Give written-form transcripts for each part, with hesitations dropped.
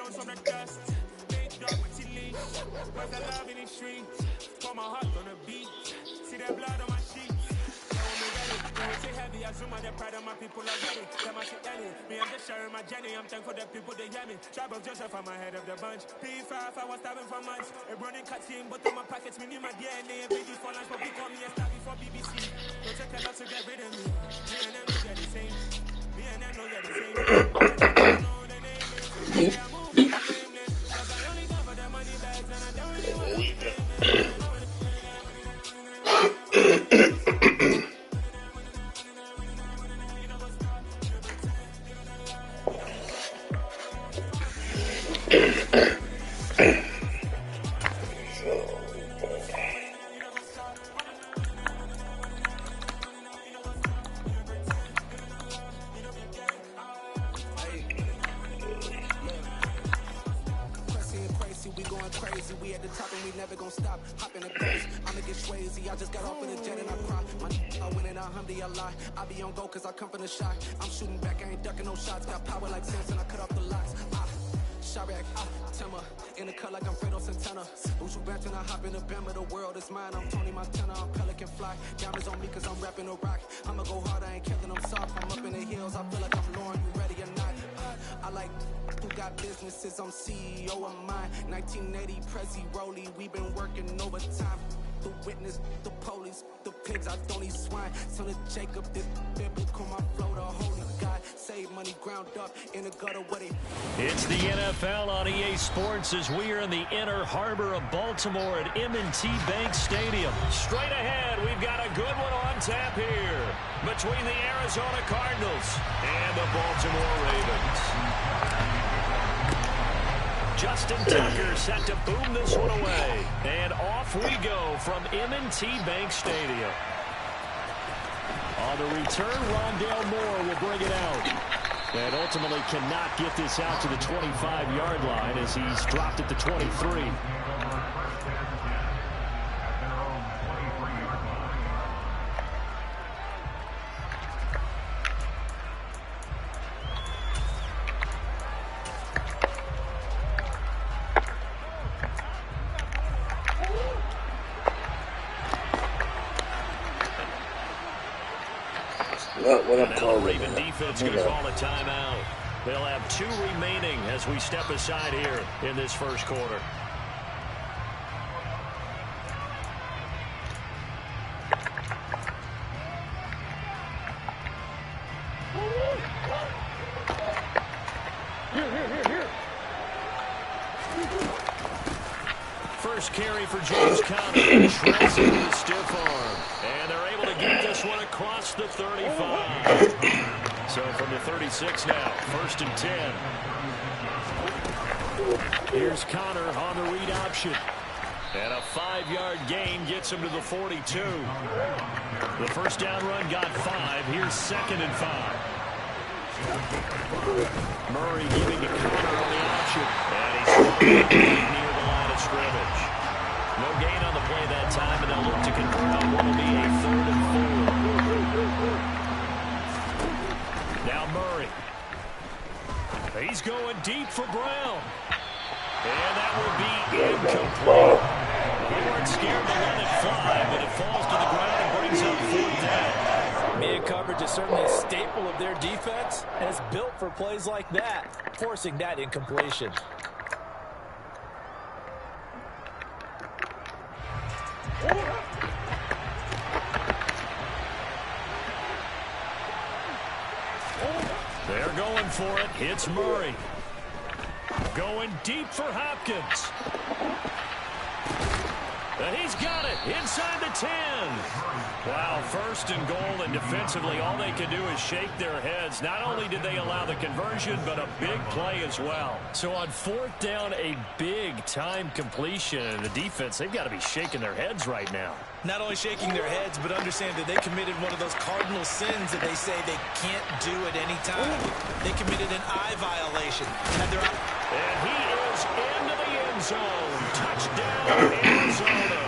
stones from the dust. Big dog with your leash. Where's the love in the streets? Pour my heart on the beat. See that blood on my sheets. Heavy, I zoom out the pride of my people already. Tell my shit Ellie. Me, I'm just sharing my journey. I'm thankful that people they hear me. Tribe of Joseph, I'm ahead of the bunch. P5, I was starving for months. A running cutscene, but on my pockets, me need my DNA. And baby for lunch, but we call me a star before BBC. Don't take a lot to get rid of me. Me and them know they're the same. Me and them know they're the same. I know the name is. I'm moving, I'm nameless. Cause I only got for the money bags and I don't really want to be famous. Crazy, we at the top and we never gonna stop. Hop in the ghost, I'ma get crazy. I just got off of the jet and I cry. I win and I humdy a lie. I be on go cause I come from the shot. I'm shooting back, I ain't ducking no shots. Got power like Samson, I cut off the locks. Chirac, Timmer, in the cut like I'm Fredo Santana. Who's you ranting? I hop in the Bama, the world is mine. I'm Tony Montana, I'm Pelican Fly. Diamonds on me cause I'm rapping a rock. I'ma go hard, I ain't caring, I'm soft. I'm up in the hills, I feel like I'm Lauren, you ready or not? I like who got businesses, I'm CEO of mine. 1980 Prezi Rolly, we been working overtime. The witness, the police, the pigs, I don't eat swine. Son of Jacob, this biblical, my flow, the holy God. Save money ground up in the gutter, what it. It's the NFL on EA Sports as we are in the inner harbor of Baltimore at M&T Bank Stadium. Straight ahead, we've got a good one on tap here between the Arizona Cardinals and the Baltimore Ravens. Justin Tucker set to boom this one away. And off we go from M&T Bank Stadium. On the return, Rondale Moore will bring it out. And ultimately cannot get this out to the 25-yard line as he's dropped at the 23. What I'm calling Raven defense going to call a timeout. They'll have 2 remaining as we step aside here in this first quarter. First carry for James Conner. Shreds into the stiff arm. And they're able to get this one across the 35. So from the 36 now, 1st and 10. Here's Conner on the read option. And a 5-yard gain gets him to the 42. The first down run got 5. Here's 2nd and 5. Murray giving to Conner on the option. And he's near the line of scrimmage. No gain on the play that time, and they'll look to convert on what will be a 3rd and 4. Now Murray. He's going deep for Brown. And that will be incomplete. They weren't scared to let it fly, but it falls to the ground and brings up 4th down. Man coverage is certainly a staple of their defense, and it's built for plays like that, forcing that incompletion. They're going for it. It's Murray. Going deep for Hopkins. And he's got it inside the 10. Wow, 1st and goal, and defensively all they can do is shake their heads. Not only did they allow the conversion, but a big play as well. So on 4th down, a big-time completion. And the defense, they've got to be shaking their heads right now. Not only shaking their heads, but understand that they committed one of those cardinal sins that they say they can't do at any time. They committed an eye violation. And he is into the end zone. Touchdown, Arizona.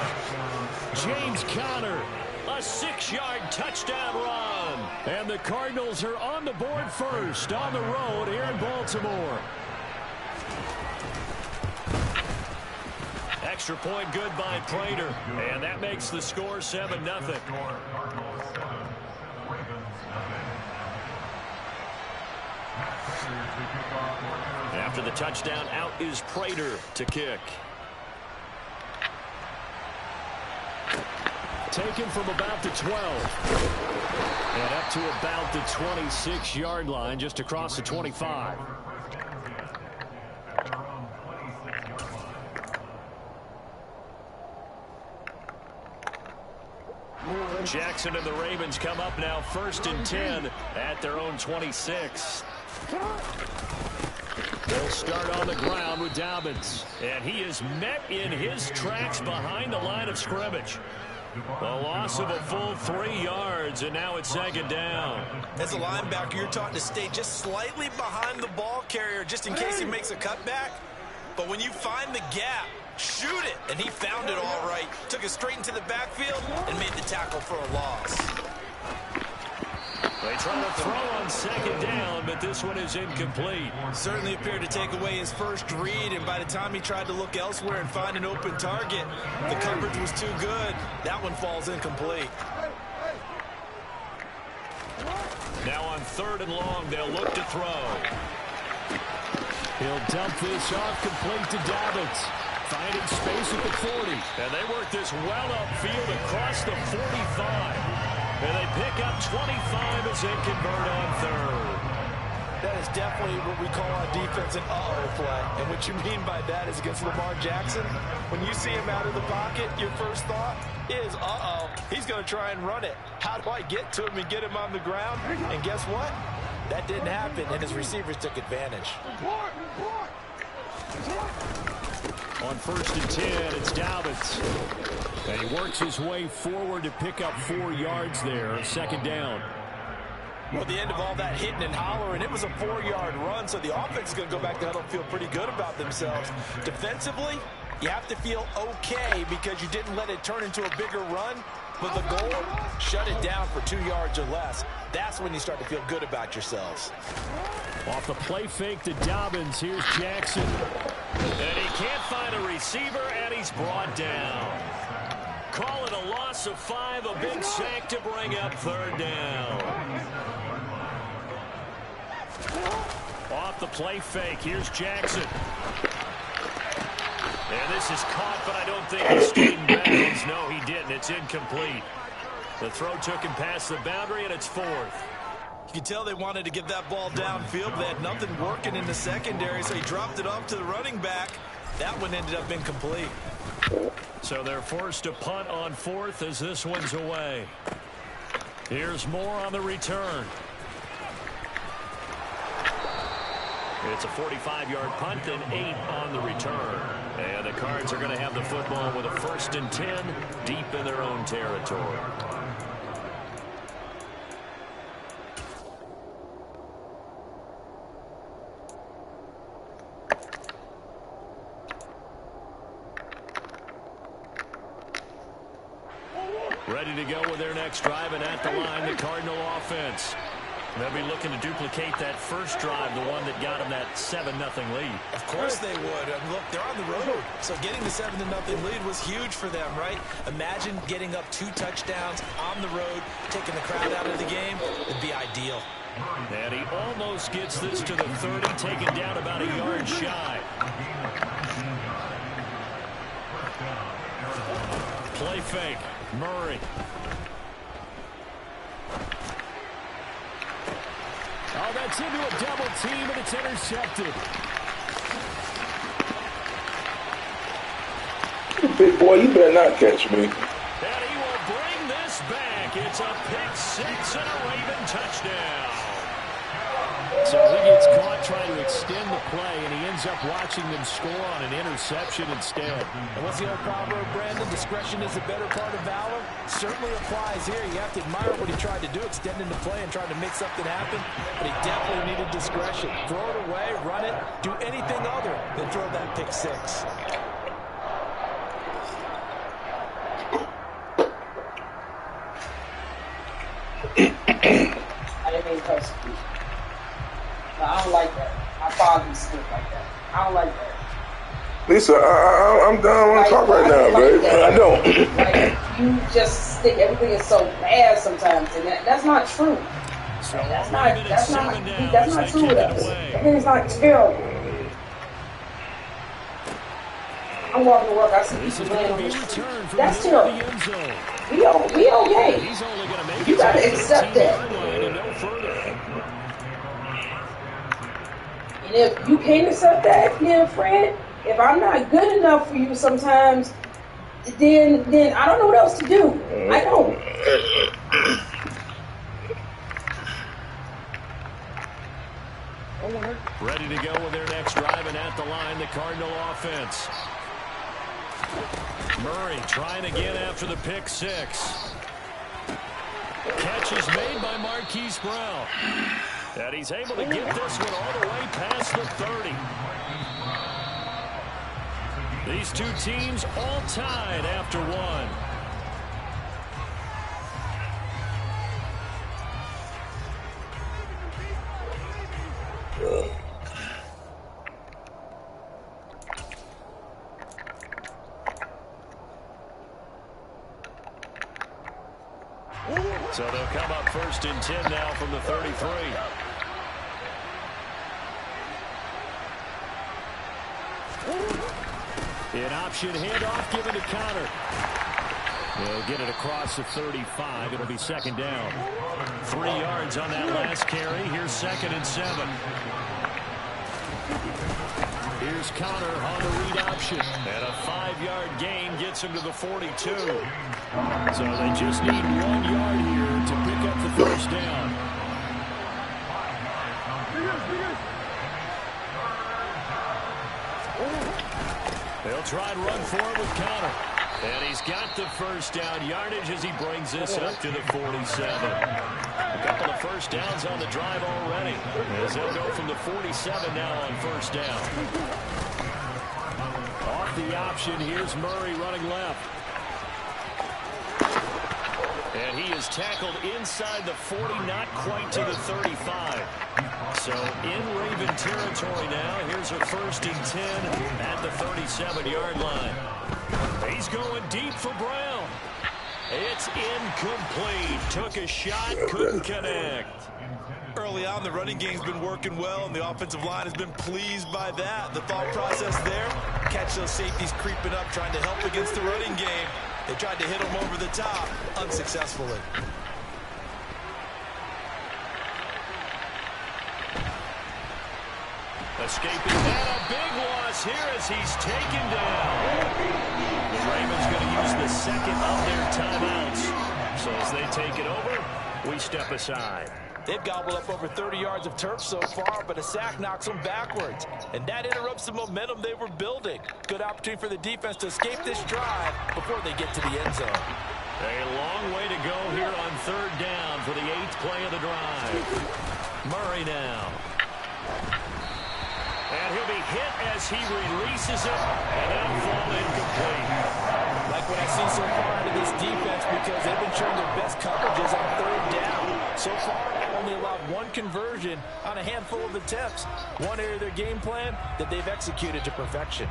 James Conner, a 6-yard touchdown run. And the Cardinals are on the board first on the road here in Baltimore. extra point good by Prater. And that makes the score 7-0. After the touchdown, out is Prater to kick. Taken from about the 12. And up to about the 26-yard line, just across the 25. Jackson and the Ravens come up now 1st and 10 at their own 26. They'll start on the ground with Dobbins. And he is met in his tracks behind the line of scrimmage. A loss of a full 3 yards, and now it's 2nd down. As a linebacker, you're taught to stay just slightly behind the ball carrier just in case he makes a cutback. But when you find the gap, shoot it. And he found it all right. Took it straight into the backfield and made the tackle for a loss. They try to throw on 2nd down, but this one is incomplete. Certainly appeared to take away his first read, and by the time he tried to look elsewhere and find an open target, the coverage was too good. That one falls incomplete. Now on 3rd and long, they'll look to throw. He'll dump this off complete to Dobbins. Finding space at the 40. And they work this well upfield across the 45. And they pick up 25 as they convert on 3rd. That is definitely what we call on defense an uh-oh play. And what you mean by that is against Lamar Jackson, when you see him out of the pocket, your first thought is, uh-oh, he's going to try and run it. How do I get to him and get him on the ground? And guess what? That didn't happen, and his receivers took advantage. On 1st and 10, it's Dobbins. And he works his way forward to pick up 4 yards there. 2nd down. Well, at the end of all that hitting and hollering, it was a 4-yard run, so the offense is going to go back to huddle and feel pretty good about themselves. Defensively, you have to feel okay because you didn't let it turn into a bigger run. But the goal, shut it down for 2 yards or less. That's when you start to feel good about yourselves. Off the play fake to Dobbins, here's Jackson. And he can't find a receiver, and he's brought down. Call it a loss of 5, a big sack to bring up 3rd down. Off the play fake, here's Jackson. And this is caught, but I don't think he stayed in bounds. No, he didn't. It's incomplete. The throw took him past the boundary, and it's 4th. You can tell they wanted to get that ball downfield, but they had nothing working in the secondary, so he dropped it off to the running back. That one ended up incomplete. So they're forced to punt on 4th as this one's away. Here's more on the return. It's a 45-yard punt and 8 on the return. And the Cards are going to have the football with a 1st and 10 deep in their own territory. Ready to go with their next drive, and at the line, the Cardinal offense. They'll be looking to duplicate that first drive, the one that got them that 7-0 lead. Of course they would. And look, they're on the road. So getting the 7-0 lead was huge for them, right? Imagine getting up 2 touchdowns on the road, taking the crowd out of the game. It'd be ideal. And he almost gets this to the 30, taken down about a yard shy. Play fake. Murray. Oh, that's into a double team, and it's intercepted. Big boy, you better not catch me. And he will bring this back. It's a pick 6 and a Raven touchdown. So he gets caught trying to extend the play, and he ends up watching them score on an interception instead. And what's the old proverb, Brandon? Discretion is the better part of valor. Certainly applies here. You have to admire what he tried to do, extending the play and trying to make something happen. But he definitely needed discretion. Throw it away, run it, do anything other than throw that pick 6. I didn't mean to no, I don't like that. My father used to like that. I don't like that. Lisa, I'm done. I want to talk right now, babe. I don't. Like, you just think everything is so bad sometimes, and that's not true. So That's not true with us. Away. Everything's not terrible. I'm walking to work. I see people laying on the street. That's terrible. We okay. He's only going to make You gotta accept that. No further. And if you can't accept that, then friend, if I'm not good enough for you sometimes, then I don't know what else to do. I don't. Ready to go with their next drive, and at the line, the Cardinal offense. Murray trying again after the pick six. Catch is made by Marquise Brown. And he's able to get this one all the way past the 30. These two teams all tied after one. So they'll come up 1st and 10 now from the 33. An option handoff given to Connor. They'll get it across the 35. It'll be 2nd down. 3 yards on that last carry. Here's 2nd and 7. Here's Connor on the read option. And a 5-yard gain gets him to the 42. So they just need 1 yard here to pick up the 1st down. They'll try and run forward with Connor. And he's got the 1st down yardage as he brings this up to the 47. A couple of 1st downs on the drive already, as they'll go from the 47 now on 1st down. Off the option, here's Murray running left. And he is tackled inside the 40, not quite to the 35. So in Raven territory now. Here's a 1st and 10 at the 37-yard line. He's going deep for Brown. It's incomplete. Took a shot, couldn't connect. Early on, the running game's been working well, and the offensive line has been pleased by that. The thought process there, catch those safeties creeping up, trying to help against the running game. They tried to hit him over the top, unsuccessfully. Escaping that, a big loss here as he's taken down. The Ravens going to use the 2nd of their timeouts. So as they take it over, we step aside. They've gobbled up over 30 yards of turf so far, but a sack knocks them backwards. And that interrupts the momentum they were building. Good opportunity for the defense to escape this drive before they get to the end zone. A long way to go here on 3rd down for the 8th play of the drive. Murray now. And he'll be hit as he releases it, and that'll fall incomplete. Like what I've seen so far out of this defense, because they've been showing their best coverages on 3rd down. So far, only allowed 1 conversion on a handful of attempts. One area of their game plan that they've executed to perfection.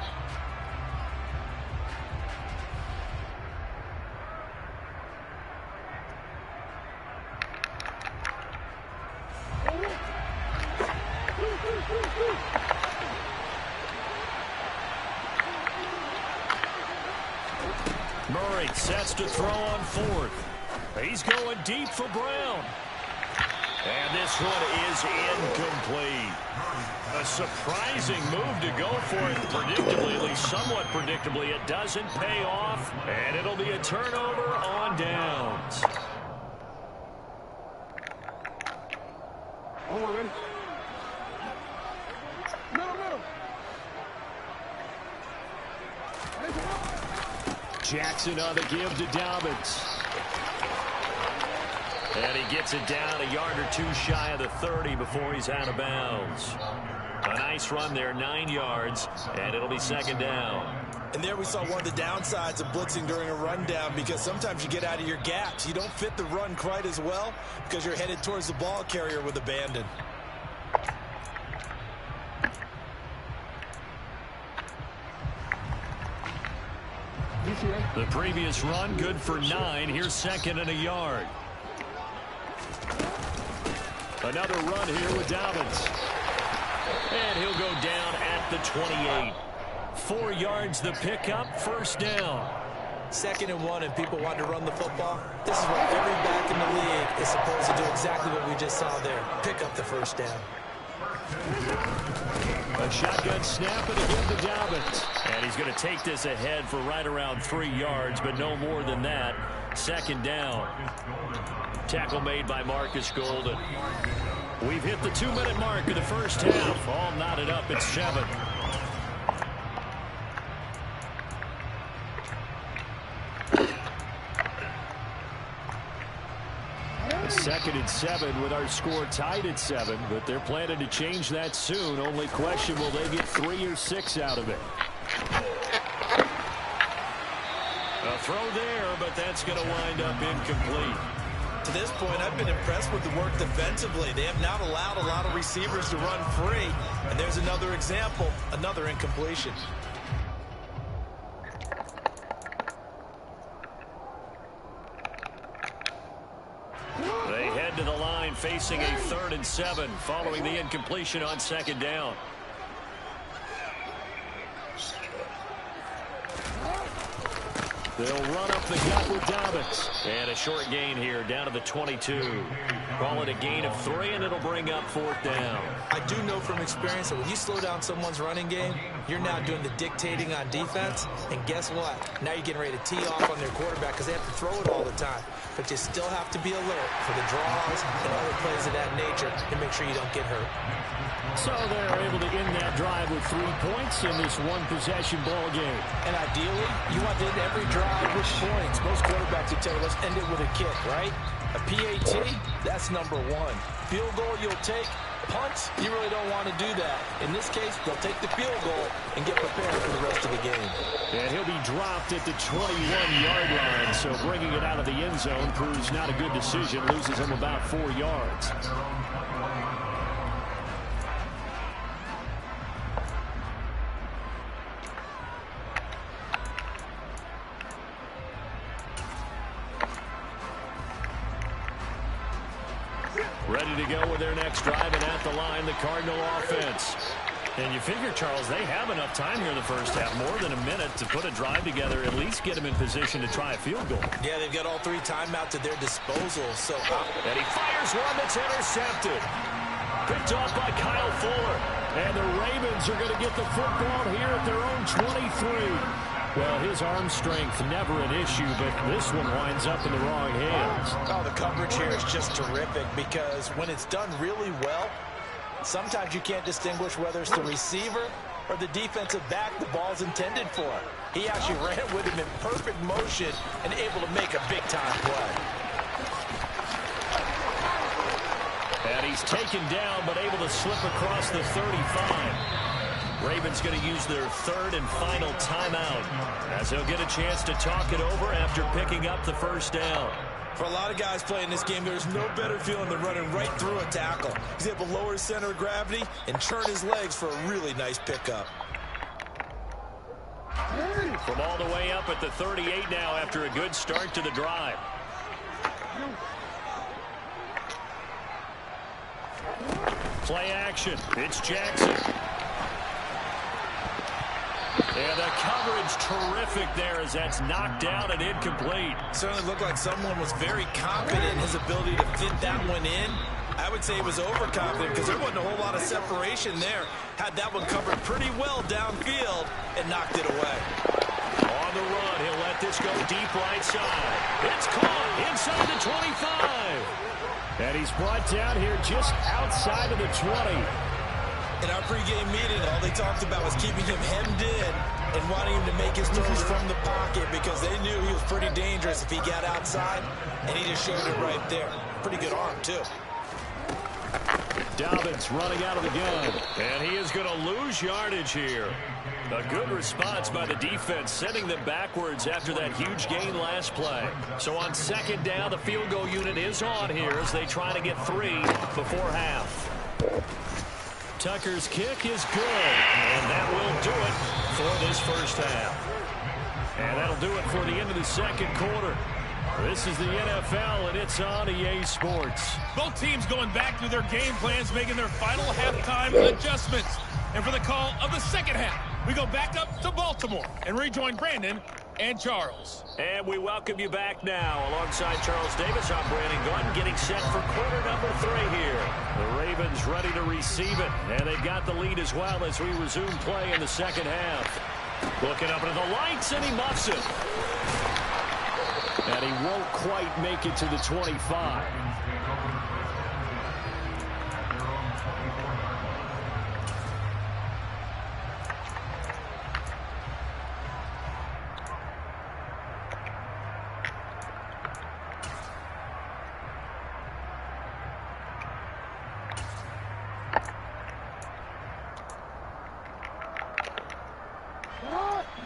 Murray sets to throw on 4th. He's going deep for Brown. And this one is incomplete. A surprising move to go for it. Predictably, at least somewhat predictably, it doesn't pay off. And it'll be a turnover on downs. Jackson on the give to Dobbins. And he gets it down a yard or 2 shy of the 30 before he's out of bounds. A nice run there, 9 yards, and it'll be 2nd down. And there we saw one of the downsides of blitzing during a rundown, because sometimes you get out of your gaps. You don't fit the run quite as well because you're headed towards the ball carrier with abandon. The previous run, good for 9. Here's 2nd and a yard. Another run here with Dobbins. And he'll go down at the 28. 4 yards the pickup, 1st down. 2nd and 1, and people want to run the football. This is what every back in the league is supposed to do, exactly what we just saw there. Pick up the 1st down. A shotgun snap and again to Dobbins. And he's going to take this ahead for right around 3 yards, but no more than that. 2nd down. Tackle made by Marcus Golden. We've hit the 2-minute mark of the 1st half. All knotted up at 7. 2nd and 7 with our score tied at 7, but they're planning to change that soon. Only question, will they get 3 or 6 out of it? A throw there, but that's going to wind up incomplete. To this point, I've been impressed with the work defensively. They have not allowed a lot of receivers to run free. And there's another example, another incompletion. They head to the line facing a 3rd and 7 following the incompletion on 2nd down. They'll run up the gut with Dobbins. And a short gain here down to the 22. Call it a gain of 3, and it'll bring up 4th down. I do know from experience that when you slow down someone's running game, you're now doing the dictating on defense. And guess what? Now you're getting ready to tee off on their quarterback because they have to throw it all the time. But you still have to be alert for the draws and other plays of that nature and make sure you don't get hurt. So they're able to end that drive with 3 points in this one-possession ball game. And ideally, you want to end every drive with points. Most quarterbacks would tell you, let's end it with a kick, right? A PAT, that's number 1. Field goal, you'll take. Punts, you really don't want to do that. In this case, they'll take the field goal and get prepared for the rest of the game. And he'll be dropped at the 21-yard line, so bringing it out of the end zone proves not a good decision. Loses him about 4 yards. Ready to go with their next drive, and at the line, the Cardinal offense. And you figure, Charles, they have enough time here in the first half, more than a minute, to put a drive together, at least get them in position to try a field goal. Yeah, they've got all 3 timeouts at their disposal. So, and he fires one that's intercepted. Picked off by Kyle Fuller. And the Ravens are going to get the football here at their own 23. Well, his arm strength never an issue, but this one winds up in the wrong hands. Oh, the coverage here is just terrific because when it's done really well, sometimes you can't distinguish whether it's the receiver or the defensive back the ball's intended for. He actually ran with him in perfect motion and able to make a big-time play. And he's taken down, but able to slip across the 35. Ravens going to use their 3rd and final timeout as they'll get a chance to talk it over after picking up the 1st down. For a lot of guys playing this game, there's no better feeling than running right through a tackle. He's able to lower his center of gravity and turn his legs for a really nice pickup. From all the way up at the 38 now after a good start to the drive. Play action. It's Jackson. And the coverage terrific there as that's knocked down and incomplete. Certainly looked like someone was very confident in his ability to fit that one in. I would say he was overconfident because there wasn't a whole lot of separation there. Had that one covered pretty well downfield and knocked it away. On the run, he'll let this go deep right side. It's caught inside the 25. And he's brought down here just outside of the 20. In our pregame meeting, all they talked about was keeping him hemmed in and wanting him to make his throws from the pocket because they knew he was pretty dangerous if he got outside, and he just showed it right there. Pretty good arm, too. Dobbins running out of the gun, and he is going to lose yardage here. A good response by the defense, sending them backwards after that huge gain last play. So on 2nd down, the field goal unit is on here as they try to get 3 before half. Tucker's kick is good, and that will do it for this first half. And that'll That'll do it for the end of the second quarter. This is the NFL, and it's on EA Sports. Both teams going back through their game plans, making their final halftime adjustments. And for the call of the second half, we go back up to Baltimore and rejoin Brandon and Charles. And we welcome you back now. Alongside Charles Davis, I'm Brandon Gunn, getting set for quarter number 3 here. The Ravens ready to receive it, and they've got the lead as well as we resume play in the second half. Looking up into the lights, and he muffs it. And he won't quite make it to the 25.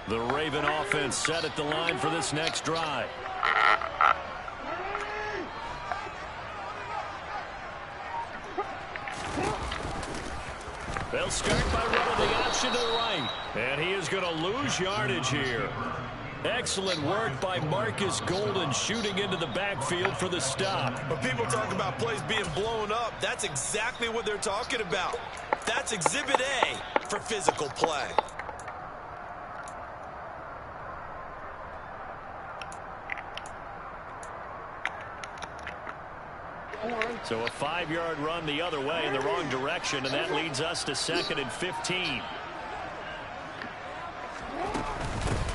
The Raven offense set at the line for this next drive. They'll start by running the option to the right. And he is going to lose yardage here. Excellent work by Marcus Golden shooting into the backfield for the stop. When people talk about plays being blown up, that's exactly what they're talking about. That's Exhibit A for physical play. So a 5-yard run the other way in the wrong direction, and that leads us to 2nd and 15.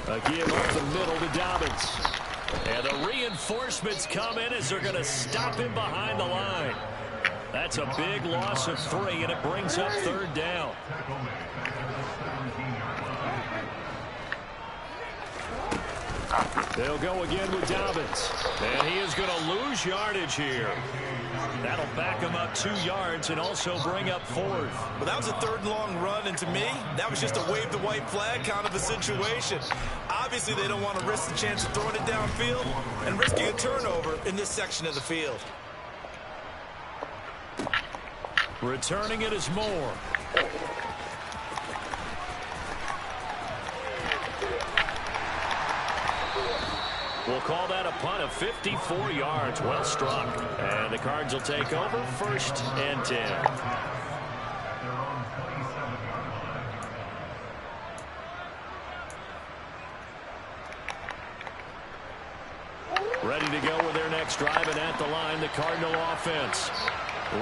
A give up the middle to Dobbins. And the reinforcements come in as they're going to stop him behind the line. That's a big loss of 3, and it brings up 3rd down. They'll go again with Dobbins. And he is going to lose yardage here. That'll back him up 2 yards and also bring up 4th. Well, that was a 3rd and long run, and to me, that was just a wave the white flag kind of a situation. Obviously, they don't want to risk the chance of throwing it downfield and risking a turnover in this section of the field. Returning it is Moore. We'll call that a punt of 54 yards. Well struck. And the Cards will take over 1st and 10. Ready to go with their next drive, and at the line, the Cardinal offense.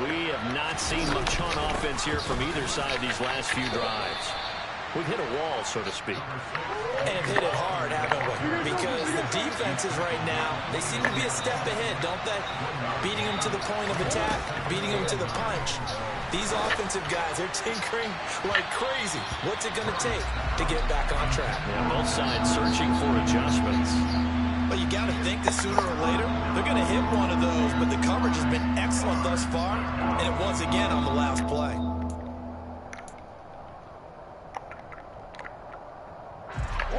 We have not seen much on offense here from either side these last few drives. We've hit a wall, so to speak. And hit it hard, haven't we? Because the defenses right now, they seem to be a step ahead, don't they? Beating them to the point of attack, beating them to the punch. These offensive guys, they're tinkering like crazy. What's it going to take to get back on track? Yeah, both sides searching for adjustments. But you got to think that sooner or later, they're going to hit one of those. But the coverage has been excellent thus far, and it was again on the last play.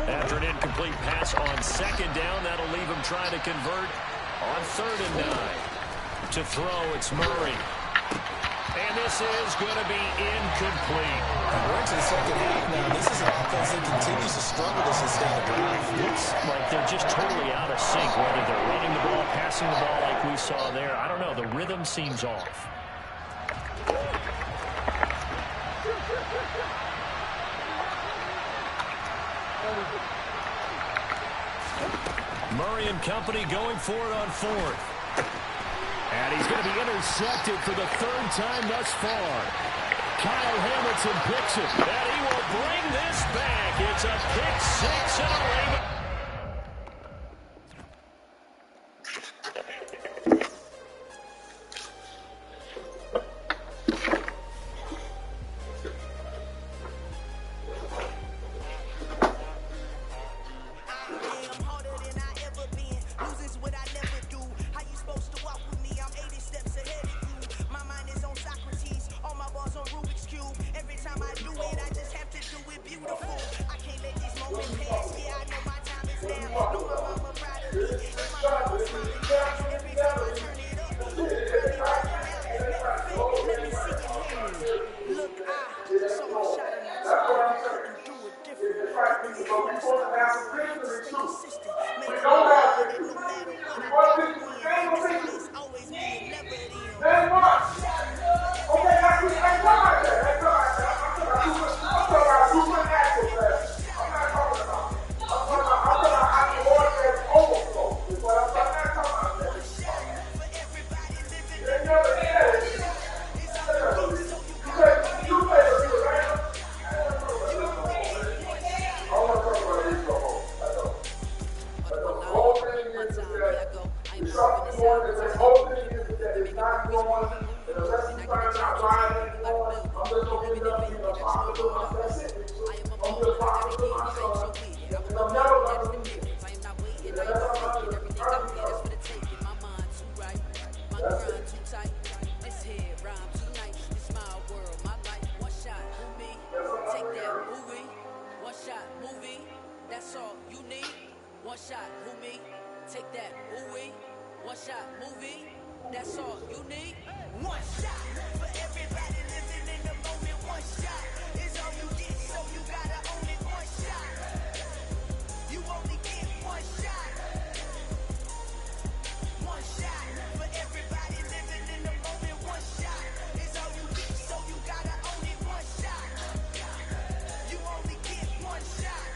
After an incomplete pass on 2nd down, that'll leave him trying to convert on 3rd and 9. To throw, it's Murray. And this is going to be incomplete. We're into the second half now. This is an offense that continues to struggle to sustain a drive. Looks like they're just totally out of sync, whether they're running the ball, passing the ball like we saw there. I don't know. The rhythm seems off. Murray and company going for it on 4th. And he's going to be intercepted for the 3rd time thus far. Kyle Hamilton picks it. And he will bring this back. It's a pick 6 and a Raven. Consistent. going, the whole thing is that it's not going, and unless you find out why it's going, I'm just going to end up being a father to myself. That's it. I'm going to be a father to my son, and I'm never going to be here. And that's all I'm going to do. That's it. That's all you need. One shot, who me? Take that, ooh wee. One shot, movie. That's all you need. One shot for everybody living in the moment. One shot is all you get, so you gotta own it. One shot. You only get one shot. One shot for everybody living in the moment. One shot is all you get, so you gotta own it. One shot. You only get one shot.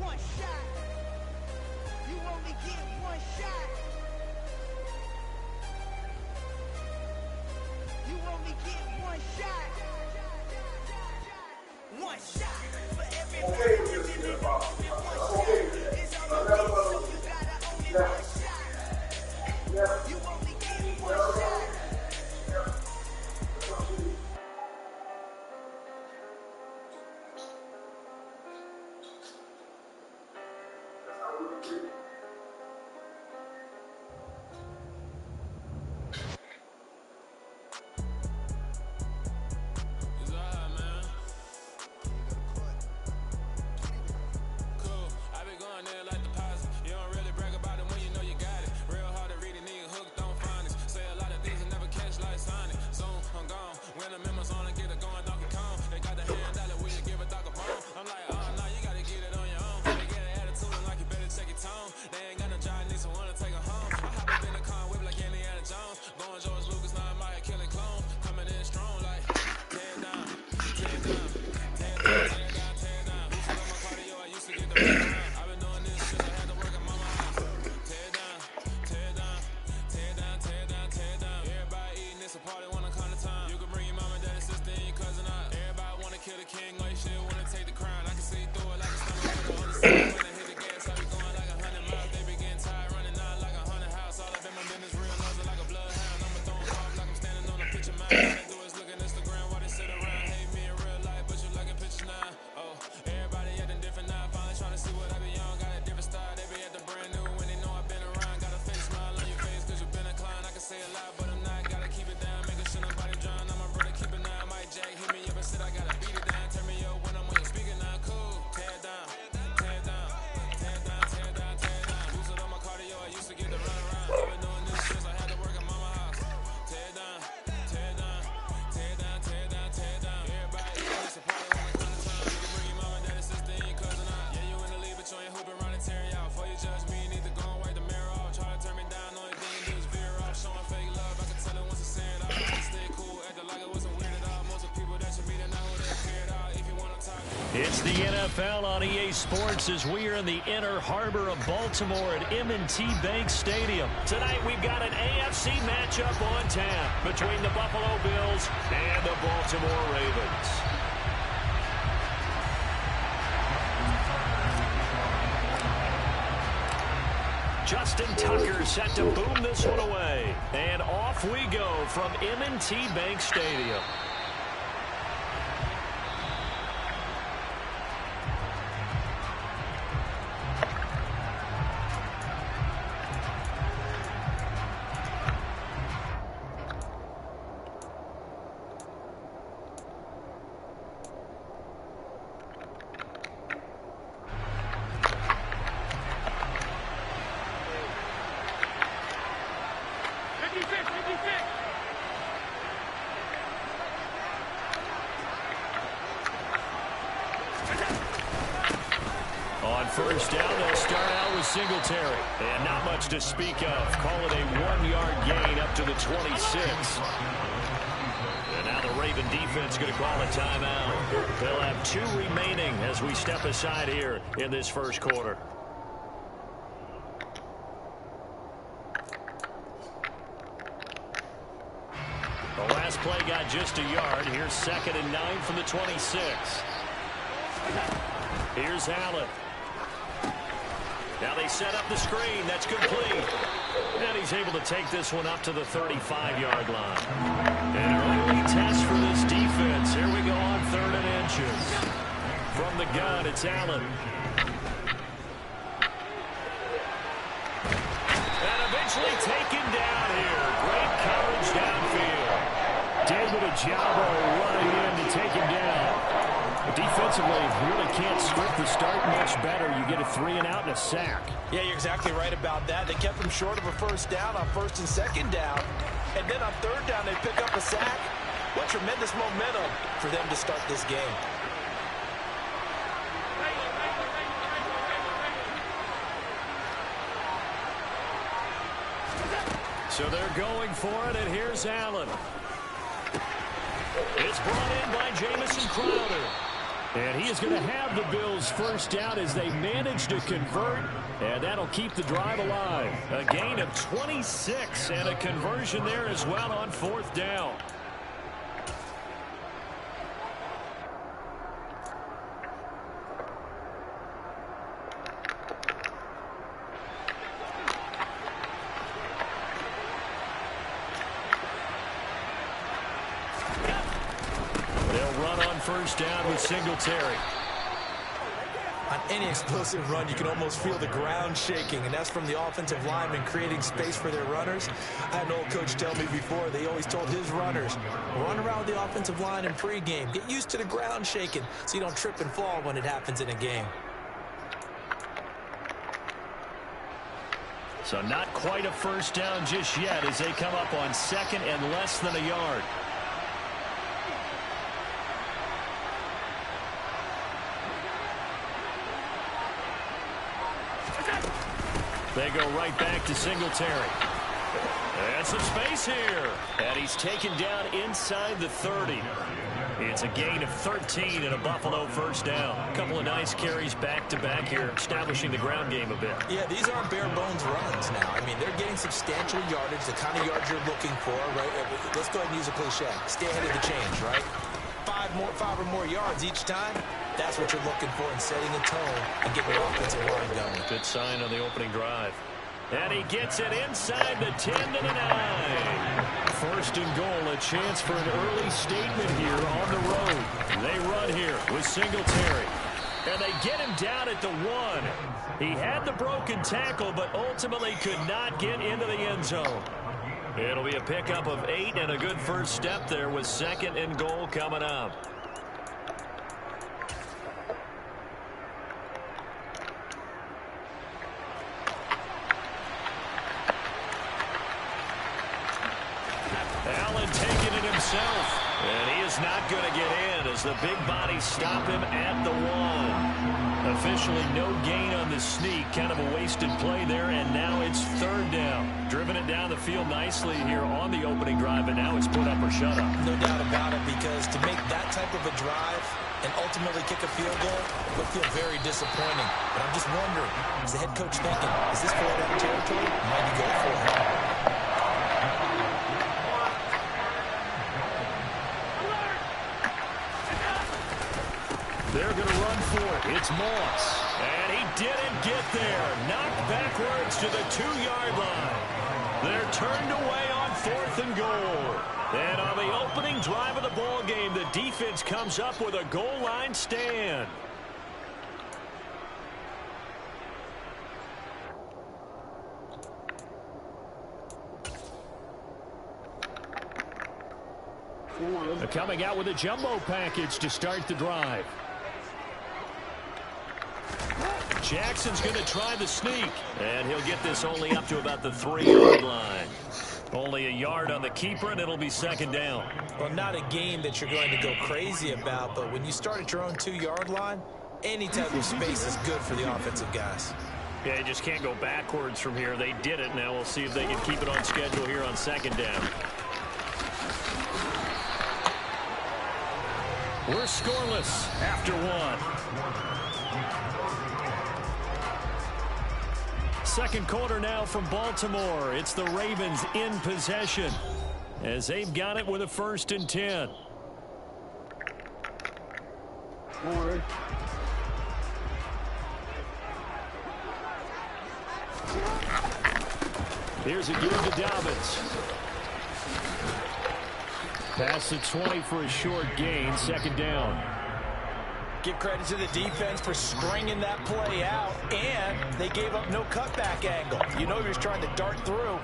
One shot. You only get one shot. You only get one shot. One shot for everybody living in the moment. One shot is all you get, so you gotta own it. One shot. You only get one shot. It's the NFL on EA Sports as we are in the inner harbor of Baltimore at M&T Bank Stadium. Tonight we've got an AFC matchup on tap between the Buffalo Bills and the Baltimore Ravens. Justin Tucker set to boom this one away. And off we go from M&T Bank Stadium. First down, they'll start out with Singletary. And not much to speak of. Call it a 1-yard gain up to the 26. And now the Raven defense going to call a timeout. They'll have 2 remaining as we step aside here in this first quarter. last play got just a yard. Here's 2nd and 9 from the 26. Here's Allen. Now they set up the screen. That's complete. And he's able to take this one up to the 35-yard line. An early test for this defense. Here we go on 3rd and inches. From the gun, it's Allen. And eventually taken down here. Great coverage downfield. Did a job of running in to take him down. Defensively, really can't script the start much better. You get a 3-and-out and a sack. Yeah, you're exactly right about that. They kept him short of a first down on 1st and 2nd down. And then on 3rd down, they pick up a sack. What tremendous momentum for them to start this game. So they're going for it, and here's Allen. It's brought in by Jamison Crowder. And he is going to have the Bills first down as they manage to convert. And that'll keep the drive alive. A gain of 26 and a conversion there as well on 4th down. First down with Singletary. On any explosive run, you can almost feel the ground shaking, and that's from the offensive linemen creating space for their runners. I had an old coach tell me before, they always told his runners, run around the offensive line in pregame. Get used to the ground shaking so you don't trip and fall when it happens in a game. So not quite a first down just yet as they come up on 2nd and less than a yard. They go right back to Singletary. And some space here. And he's taken down inside the 30. It's a gain of 13 and a Buffalo first down. A couple of nice carries back-to-back here, establishing the ground game a bit. Yeah, these aren't bare-bones runs now. I mean, they're getting substantial yardage, the kind of yards you're looking for, right? Let's go ahead and use a cliche. Stay ahead of the change, right? Five or more yards each time. That's what you're looking for in setting a tone and getting your offensive line going. Good sign on the opening drive. And he gets it inside the 10 to the 9. 1st and goal, a chance for an early statement here on the road. They run here with Singletary. And they get him down at the 1. He had the broken tackle, but ultimately could not get into the end zone. It'll be a pickup of 8 and a good first step there with 2nd and goal coming up. Allen taking it himself. And he is not going to get in as the big bodies stop him at the 1. Officially no gain on the sneak. Kind of a wasted play there, and now it's 3rd down. Driven it down the field nicely here on the opening drive, and now it's put up or shut up. No doubt about it, because to make that type of a drive and ultimately kick a field goal would feel very disappointing. But I'm just wondering, is the head coach thinking, is this 4-down territory? Might he go for it? They're going to run for it. It's Moss. And he didn't get there. Knocked backwards to the 2-yard line. They're turned away on 4th and goal. And on the opening drive of the ball game, the defense comes up with a goal line stand. Coming out with a jumbo package to start the drive. Jackson's going to try the sneak, and he'll get this only up to about the 3-yard line. Only a yard on the keeper, and it'll be 2nd down. Well, not a game that you're going to go crazy about, but when you start at your own 2-yard line, any type of space is good for the offensive guys. Yeah, you just can't go backwards from here. They did it. Now we'll see if they can keep it on schedule here on 2nd down. We're scoreless after 1. Second quarter now from Baltimore. It's the Ravens in possession. as they've got it with a 1st and 10. Here's a give to Dobbins. Past the 20 for a short gain, 2nd down. Give credit to the defense for stringing that play out, and they gave up no cutback angle. You know he was trying to dart through.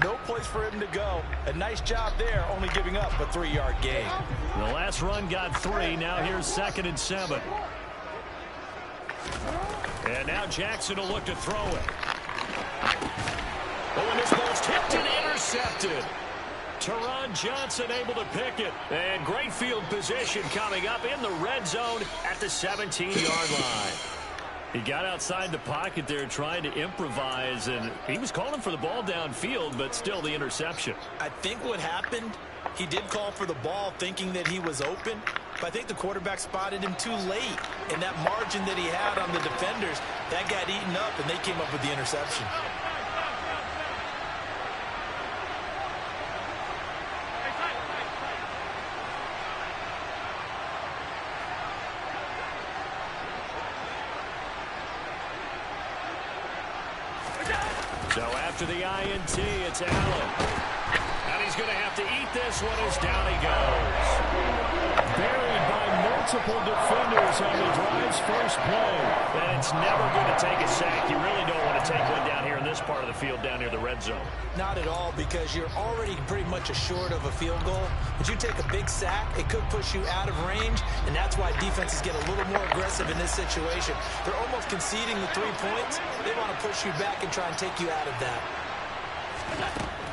No place for him to go. A nice job there, only giving up a 3-yard gain. The last run got 3. Now here's 2nd and 7. And now Jackson will look to throw it. Oh, and this ball's tipped and intercepted. Teron Johnson able to pick it. And great field position coming up in the red zone at the 17-yard line. He got outside the pocket there trying to improvise, and he was calling for the ball downfield, but still the interception. I think what happened, he did call for the ball thinking that he was open, but I think the quarterback spotted him too late. And that margin that he had on the defenders, that got eaten up, and they came up with the interception. So after the INT, it's Allen. And he's going to have to eat this one as down he goes. Buried by multiple defenders on the drive's first play. And it's never going to take a sack. You really don't want to take one down here in this part of the field down near the red zone. Not at all, because you're already pretty much assured of a field goal. But you take a big sack, it could push you out of range, and that's why defenses get a little more aggressive in this situation. They're almost conceding the 3 points. They want to push you back and try and take you out of that.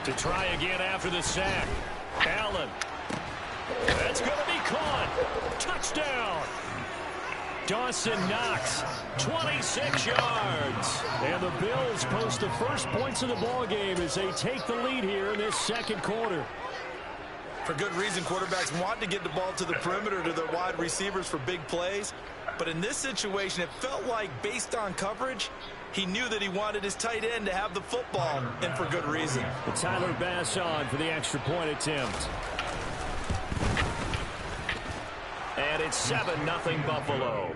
To try again after the sack. Allen. That's going to be caught. Touchdown. Dawson Knox, 26 yards. And the Bills post the first points of the ballgame as they take the lead here in this 2nd quarter. For good reason, quarterbacks want to get the ball to the perimeter to their wide receivers for big plays. But in this situation, it felt like, based on coverage, he knew that he wanted his tight end to have the football, and for good reason. But Tyler Bass on for the extra point attempt. And it's 7-0 Buffalo.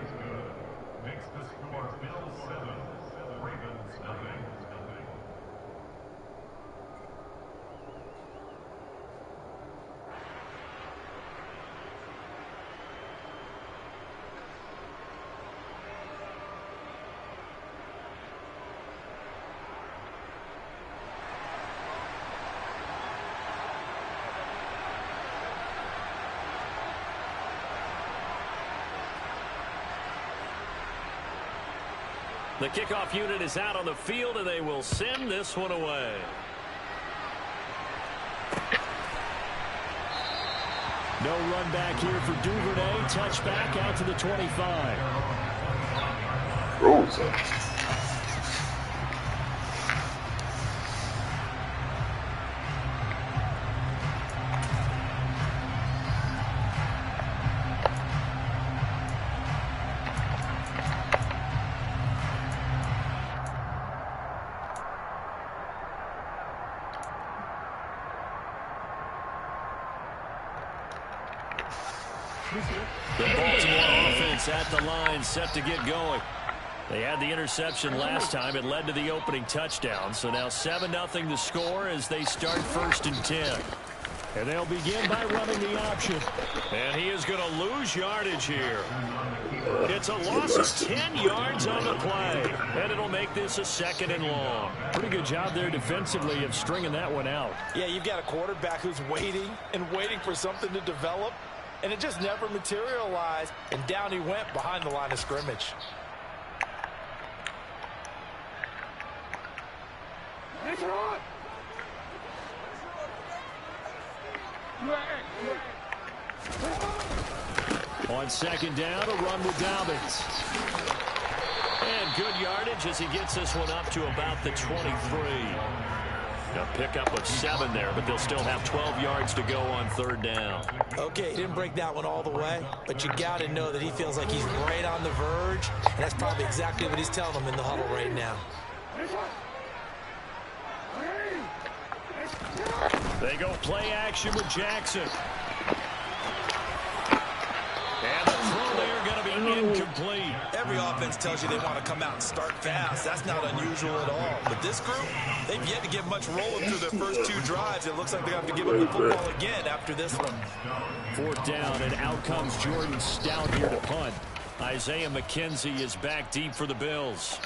Makes the score Bills 7, Ravens nothing. The kickoff unit is out on the field, and they will send this one away. No run back here for Duvernay. Touchback out to the 25. Rosa. The Baltimore offense at the line, set to get going. They had the interception last time. It led to the opening touchdown. So now 7-0 the score as they start 1st and 10. And they'll begin by running the option. And he is going to lose yardage here. It's a loss of 10 yards on the play. And it'll make this a 2nd and long. Pretty good job there defensively of stringing that one out. Yeah, you've got a quarterback who's waiting and waiting for something to develop. And it just never materialized. And down he went behind the line of scrimmage. On 2nd down, a run with Dobbins. And good yardage as he gets this one up to about the 23. A pickup of 7 there, but they'll still have 12 yards to go on 3rd down. Okay, he didn't break that one all the way, but you got to know that he feels like he's right on the verge, and that's probably exactly what he's telling them in the huddle right now. They go play action with Jackson. And the throw there going to be incomplete. Every offense tells you they want to come out and start fast. That's not unusual at all. But this group, they've yet to get much rolling through their first 2 drives. It looks like they have to give up the football again after this one. 4th down, and out comes Jordan Stout here to punt. Isaiah McKenzie is back deep for the Bills.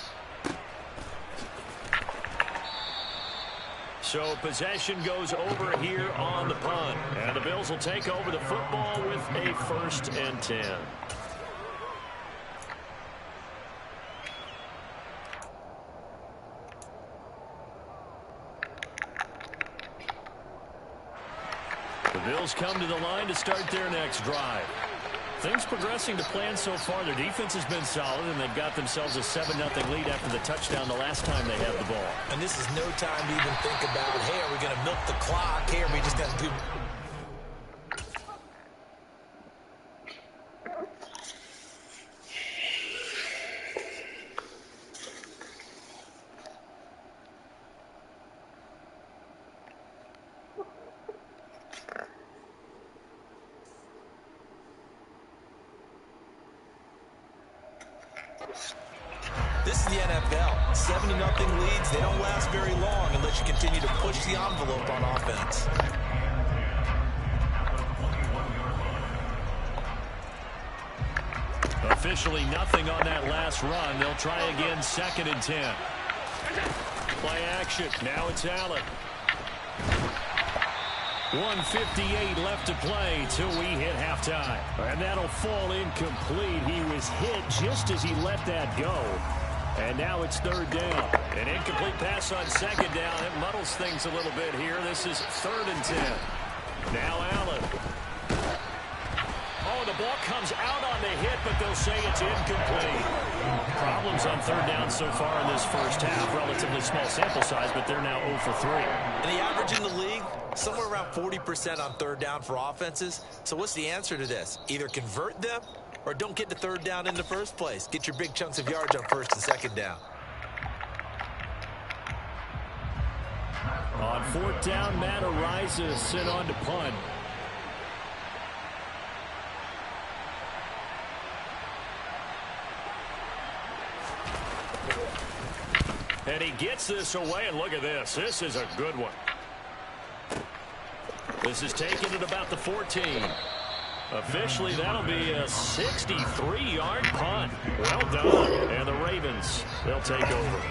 So possession goes over here on the punt. And the Bills will take over the football with a 1st and 10. The Bills come to the line to start their next drive. Things progressing to plan so far. Their defense has been solid, and they've got themselves a 7-0 lead after the touchdown the last time they had the ball. And this is no time to even think about, hey, are we going to milk the clock? Hey, are we just going to do... This is the NFL. 70-0 leads, they don't last very long unless you continue to push the envelope on offense. Officially nothing on that last run. They'll try again, 2nd and 10. Play action. Now it's Allen. 1:58 left to play till we hit halftime. And that'll fall incomplete. He was hit just as he let that go. And now it's 3rd down. An incomplete pass on 2nd down. It muddles things a little bit here. This is 3rd and 10. Now Allen. Oh, the ball comes out on the hit, but they'll say it's incomplete. Problems on 3rd down so far in this first half. Relatively small sample size, but they're now 0 for 3. And the average in the league, somewhere around 40% on 3rd down for offenses. So what's the answer to this? Either convert them or don't get to 3rd down in the first place. Get your big chunks of yards on 1st and 2nd down. On 4th down, Matt Ariza sent on to punt. And he gets this away, and look at this. This is a good one. This is taken at about the 14. Officially, that'll be a 63-yard punt. Well done. And the Ravens, they'll take over.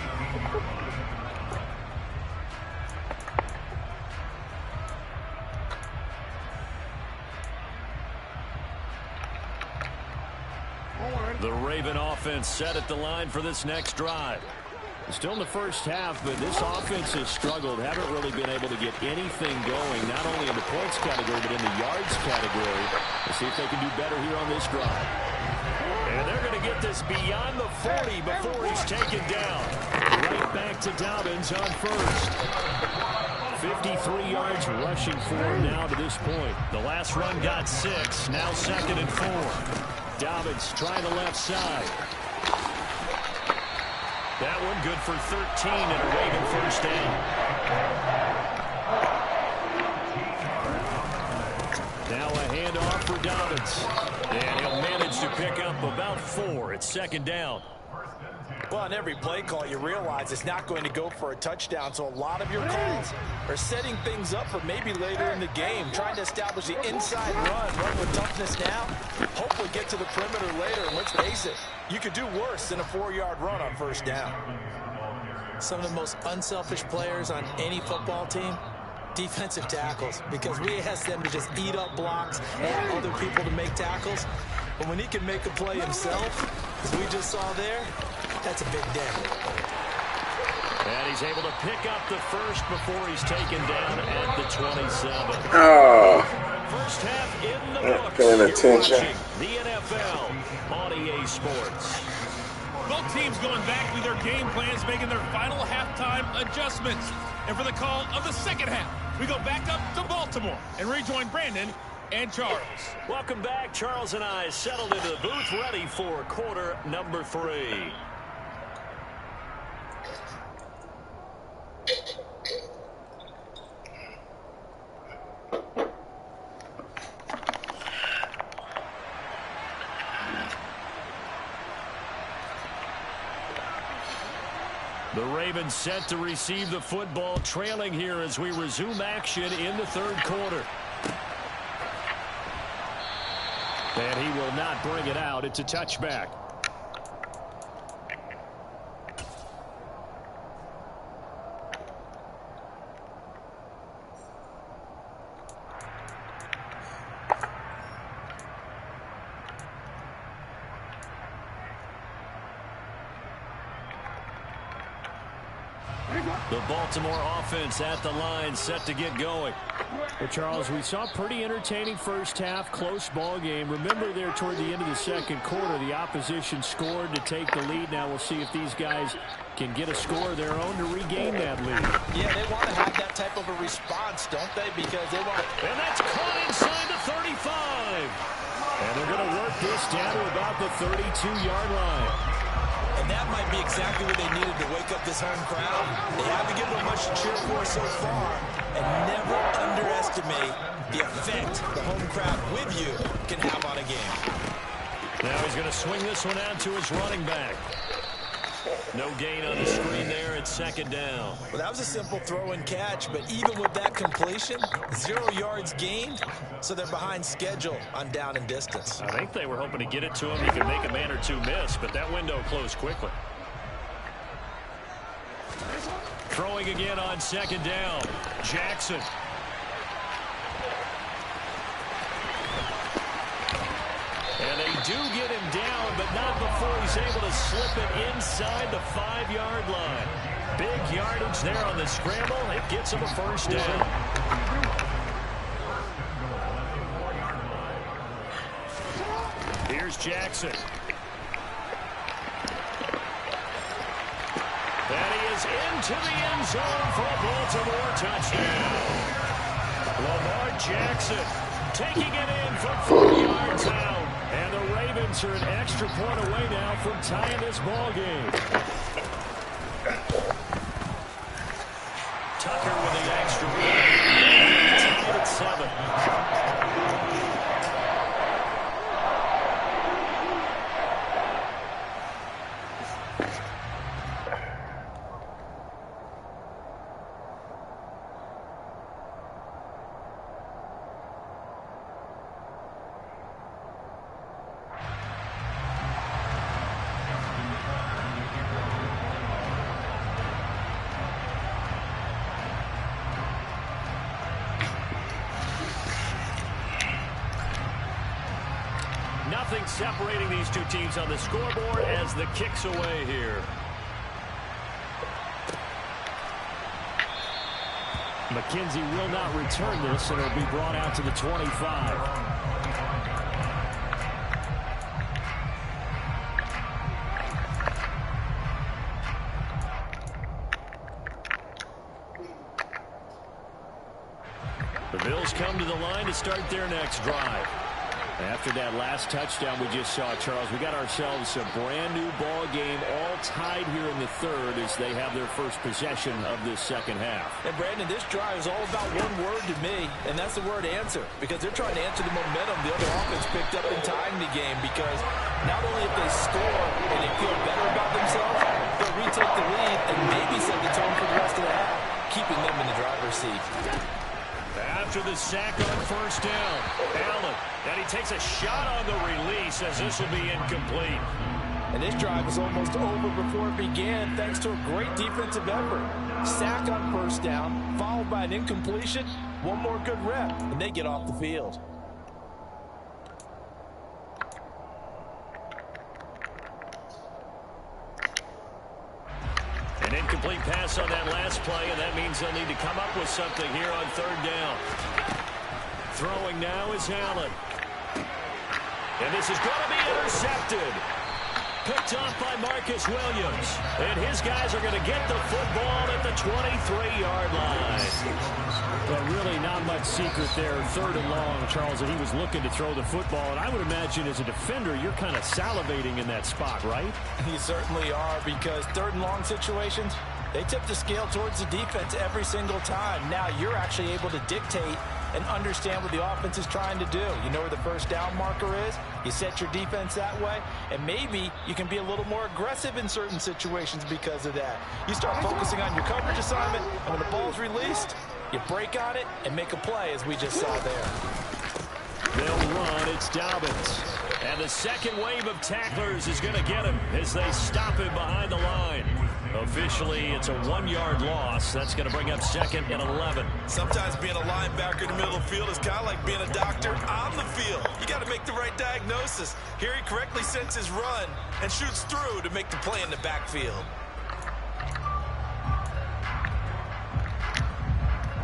The Raven offense set at the line for this next drive. Still in the first half, but this offense has struggled. Haven't really been able to get anything going, not only in the points category, but in the yards category. We'll see if they can do better here on this drive. And they're going to get this beyond the 40 before he's taken down. Right back to Dobbins on 1st. 53 yards rushing for him now to this point. The last run got 6. Now 2nd and 4. Dobbins trying the left side. That one good for 13 and a Raven 1st down. Now a handoff for Dobbins. And he'll manage to pick up about 4. It's 2nd down. Well, on every play call, you realize it's not going to go for a touchdown, so a lot of your calls are setting things up for maybe later in the game, trying to establish the inside run with toughness now, hopefully get to the perimeter later, and let's face it, you could do worse than a 4-yard run on 1st down. Some of the most unselfish players on any football team, defensive tackles, because we ask them to just eat up blocks and other people to make tackles, but when he can make a play himself, as we just saw there, that's a big day. And he's able to pick up the 1st before he's taken down at the 27. Oh. First half in the books. Paying attention. The NFL on EA Sports. Both teams going back to their game plans, making their final halftime adjustments. And for the call of the 2nd half, we go back up to Baltimore and rejoin Brandon and Charles. Welcome back. Charles and I settled into the booth, ready for quarter number 3. Ravens set to receive the football, trailing here as we resume action in the third quarter. And he will not bring it out. It's a touchback. The Baltimore offense at the line, set to get going. Well, Charles, we saw a pretty entertaining first half, close ball game. Remember there toward the end of the second quarter, the opposition scored to take the lead. Now we'll see if these guys can get a score of their own to regain that lead. Yeah, they want to have that type of a response, don't they? Because they want. And that's caught inside the 35. And they're going to work this down to about the 32-yard line. And that might be exactly what they needed to wake up this home crowd. They haven't given them much to cheer for so far. And never underestimate the effect the home crowd with you can have on a game. Now he's going to swing this one out to his running back. No gain on the screen there. It's second down. Well, that was a simple throw and catch, but even with that completion, 0 yards gained, so they're behind schedule on down and distance. I think they were hoping to get it to him. He could make a man or two miss, but that window closed quickly. Throwing again on second down. Jackson. And they do get him down, but not before he's able to slip it inside the 5-yard line. Big yardage there on the scramble. It gets him a first down. Here's Jackson. And he is into the end zone for a Baltimore touchdown. Lamar Jackson taking it in from 4 yards out. And the Ravens are an extra point away now from tying this ball game. Tucker with the extra point. Tied at 7. Nothing separating these two teams on the scoreboard as the kick's away here. McKenzie will not return this, and it'll be brought out to the 25. The Bills come to the line to start their next drive. After that last touchdown we just saw, Charles, we got ourselves a brand new ball game, all tied here in the third as they have their first possession of this second half. And Brandon, this drive is all about one word to me, and that's the word answer, because they're trying to answer the momentum the other offense picked up in tying the game, because not only if they score and they feel better about themselves, they'll retake the lead and maybe set the tone for the rest of the half, keeping them in the driver's seat. After the sack on first down, Allen, and he takes a shot on the release as this will be incomplete. And this drive was almost over before it began thanks to a great defensive effort. Sack on first down, followed by an incompletion, one more good rep, and they get off the field. An incomplete pass on that last play, and that means they'll need to come up with something here on third down. Throwing now is Allen. And this is going to be intercepted. Picked off by Marcus Williams. And his guys are going to get the football at the 23-yard line. But really not much secret there. Third and long, Charles, and he was looking to throw the football. And I would imagine as a defender, you're kind of salivating in that spot, right? You certainly are, because third and long situations, they tip the scale towards the defense every single time. Now you're actually able to dictate and understand what the offense is trying to do. You know where the first down marker is. You set your defense that way, and maybe you can be a little more aggressive in certain situations because of that. You start focusing on your coverage assignment, and when the ball's released, you break on it and make a play, as we just saw there. They'll run. It's Dobbins. And the second wave of tacklers is going to get him as they stop him behind the line. Officially, it's a 1-yard loss. That's going to bring up 2nd and 11. Sometimes being a linebacker in the middle of the field is kind of like being a doctor on the field. You got to make the right diagnosis. Here he correctly sets his run and shoots through to make the play in the backfield.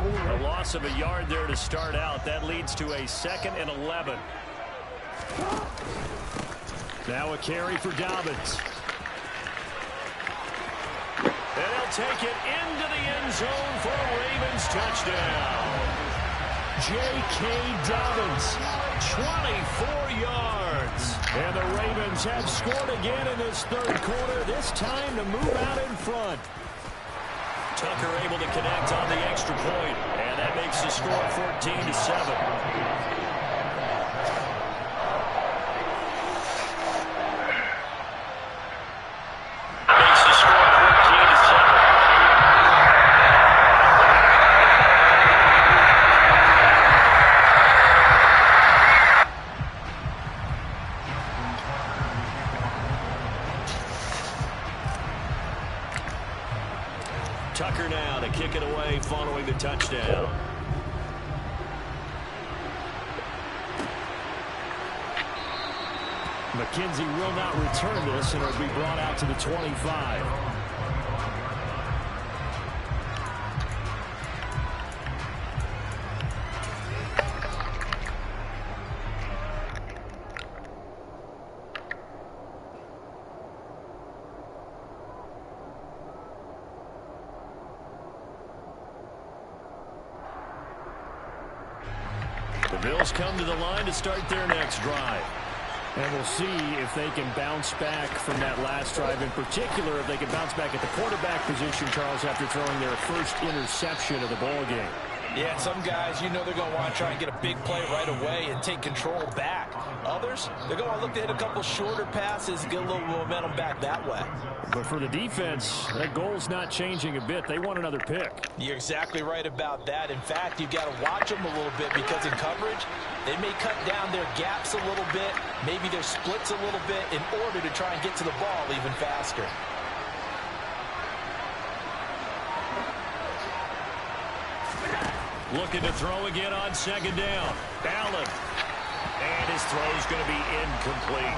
A loss of a yard there to start out. That leads to a 2nd and 11. Now a carry for Dobbins. And he'll take it into the end zone for a Ravens touchdown. J.K. Dobbins, 24 yards. And the Ravens have scored again in this third quarter, this time to move out in front. Tucker able to connect on the extra point, and that makes the score 14-7. Tucker now to kick it away following the touchdown. McKenzie will not return this, and it'll be brought out to the 25. The Bills come to the line to start their next drive. And we'll see if they can bounce back from that last drive. In particular, if they can bounce back at the quarterback position, Charles, after throwing their first interception of the ball game. Yeah, some guys, you know they're going to want to try and get a big play right away and take control back. Others, they're going to look to hit a couple shorter passes and get a little momentum back that way. But for the defense, that goal's not changing a bit. They want another pick. You're exactly right about that. In fact, you've got to watch them a little bit because in coverage, they may cut down their gaps a little bit, maybe their splits a little bit in order to try and get to the ball even faster. Looking to throw again on 2nd down. Allen. And his throw's going to be incomplete.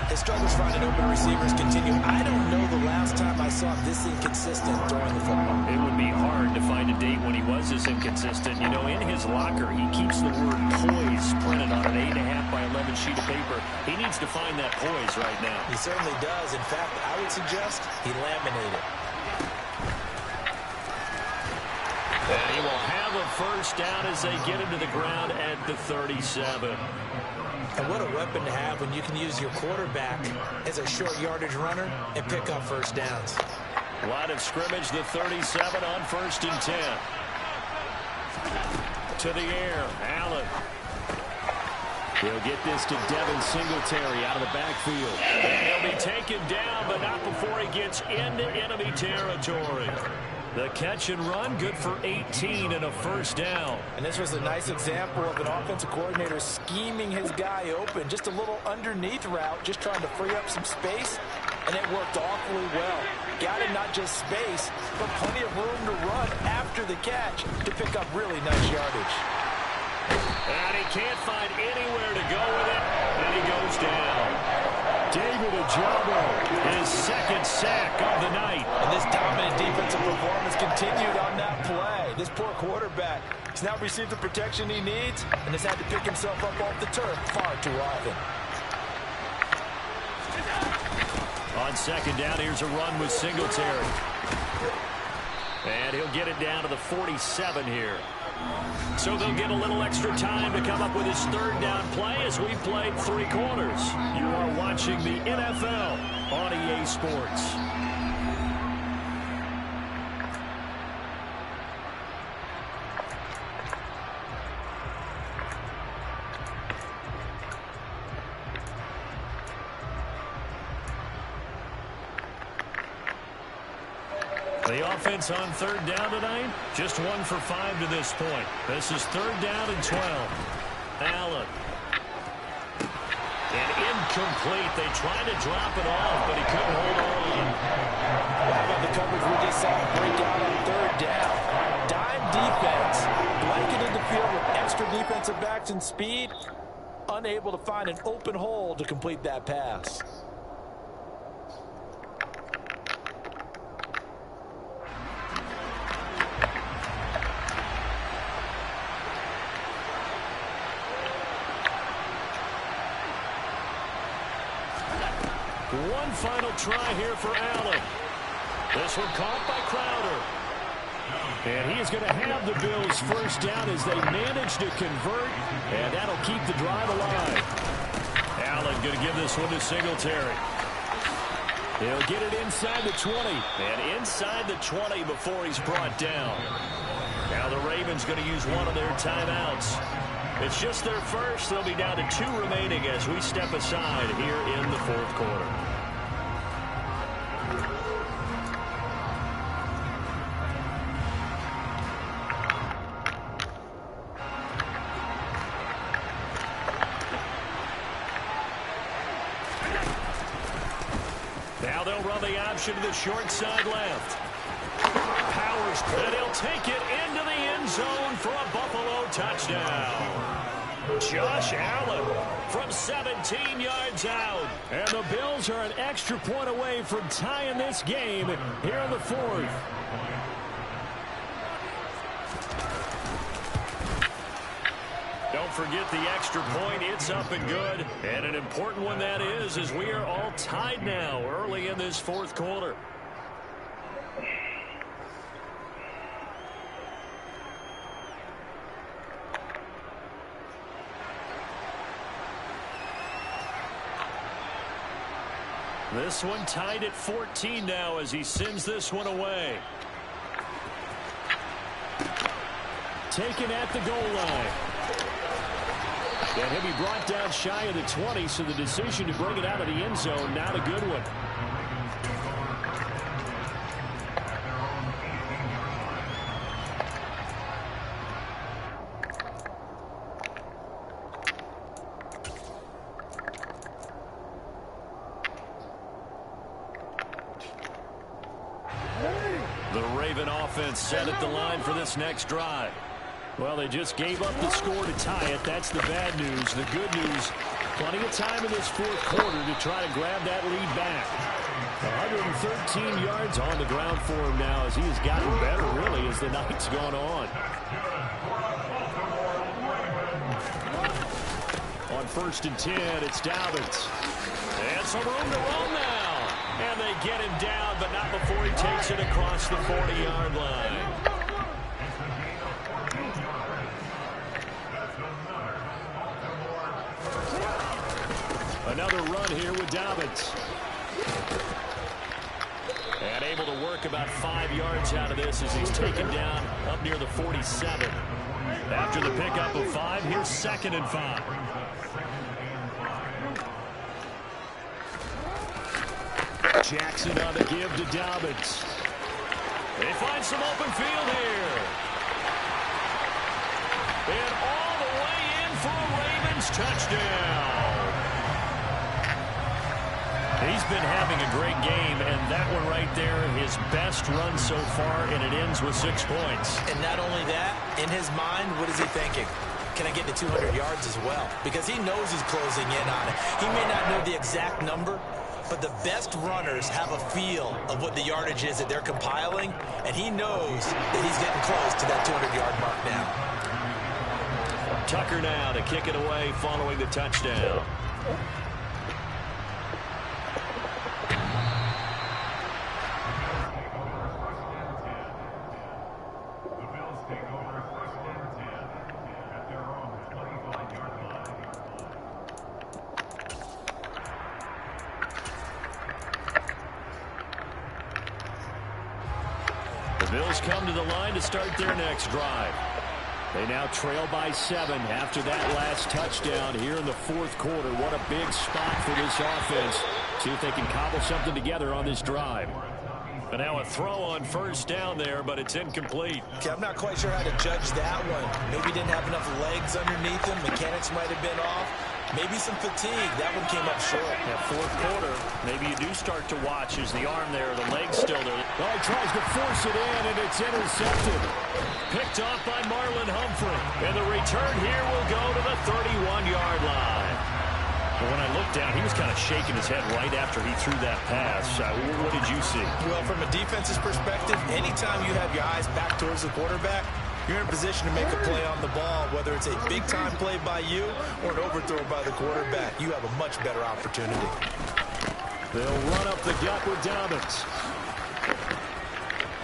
His struggles finding open receivers continue. I don't know the last time I saw him this inconsistent throwing the football. It would be hard to find a date when he was this inconsistent. You know, in his locker, he keeps the word poise printed on an 8.5 by 11 sheet of paper. He needs to find that poise right now. He certainly does. In fact, I would suggest he laminate it. And he will have a first down as they get him to the ground at the 37. And what a weapon to have when you can use your quarterback as a short yardage runner and pick up first downs. Line of scrimmage, the 37 on 1st and 10. To the air, Allen. He'll get this to Devin Singletary out of the backfield. And he'll be taken down, but not before he gets into enemy territory. The catch and run, good for 18 and a first down. And this was a nice example of an offensive coordinator scheming his guy open. Just a little underneath route, just trying to free up some space, and it worked awfully well. Got him not just space, but plenty of room to run after the catch to pick up really nice yardage. And he can't find anywhere to go with it, and he goes down. David Ojabo, his second sack of the night. And this dominant defensive performance continued on that play. This poor quarterback has now received the protection he needs and has had to pick himself up off the turf far too often. On 2nd down, here's a run with Singletary. And he'll get it down to the 47 here. So they'll get a little extra time to come up with his 3rd down play as we played 3 quarters. You are watching the NFL on EA Sports. The offense on third down tonight, just 1 for 5 to this point. This is third down and 12. Allen. And incomplete. They tried to drop it off, but he couldn't hold on. How about the coverage we just saw break out on third down? Dime defense, blanketed the field with extra defensive backs and speed, unable to find an open hole to complete that pass. One final try here for Allen. This one caught by Crowder. And he is going to have the Bills first down as they manage to convert, and that'll keep the drive alive. Allen going to give this one to Singletary. He'll get it inside the 20. And inside the 20 before he's brought down. Now the Ravens going to use one of their timeouts. It's just their first. They'll be down to 2 remaining as we step aside here in the fourth quarter. Now they'll run the option to the short side left. Powers, and he'll take it into the end zone for a Buffalo touchdown. Josh Allen from 17 yards out. And the Bills are an extra point away from tying this game here in the fourth. Don't forget the extra point. It's up and good. And an important one that is, as we are all tied now early in this fourth quarter. This one tied at 14 now as he sends this one away. Taken at the goal line. And he'll be brought down shy of the 20, so the decision to bring it out of the end zone, not a good one. The Raven offense set at the line for this next drive. Well, they just gave up the score to tie it. That's the bad news. The good news, plenty of time in this fourth quarter to try to grab that lead back. 113 yards on the ground for him now as he has gotten better, really, as the night's gone on. On 1st and 10, it's Dobbins. And some room to run now. And they get him down, but not before he takes it across the 40-yard line. Another run here with Dobbins. And able to work about 5 yards out of this as he's taken down up near the 47. After the pickup of 5, here's 2nd and 5. Jackson on the give to Dobbins. They find some open field here. And all the way in for a Ravens touchdown. He's been having a great game, and that one right there, his best run so far, and it ends with 6 points. And not only that, in his mind, what is he thinking? Can I get to 200 yards as well? Because he knows he's closing in on it. He may not know the exact number, but the best runners have a feel of what the yardage is that they're compiling, and he knows that he's getting close to that 200-yard mark now. Tucker now to kick it away following the touchdown. Bills come to the line to start their next drive. They now trail by 7 after that last touchdown here in the fourth quarter. What a big spot for this offense. See if they can cobble something together on this drive. And now a throw on first down there, but it's incomplete. Okay, I'm not quite sure how to judge that one. Maybe didn't have enough legs underneath him. Mechanics might have been off. Maybe some fatigue. That one came up short. That fourth quarter, maybe you do start to watch as the arm there, the leg's still there. Oh, he tries to force it in, and it's intercepted. Picked off by Marlon Humphrey. And the return here will go to the 31-yard line. Well, when I looked down, he was kind of shaking his head right after he threw that pass. What did you see? Well, from a defense's perspective, anytime you have your eyes back towards the quarterback, you're in a position to make a play on the ball, whether it's a big-time play by you or an overthrow by the quarterback. You have a much better opportunity. They'll run up the gut with Dobbins.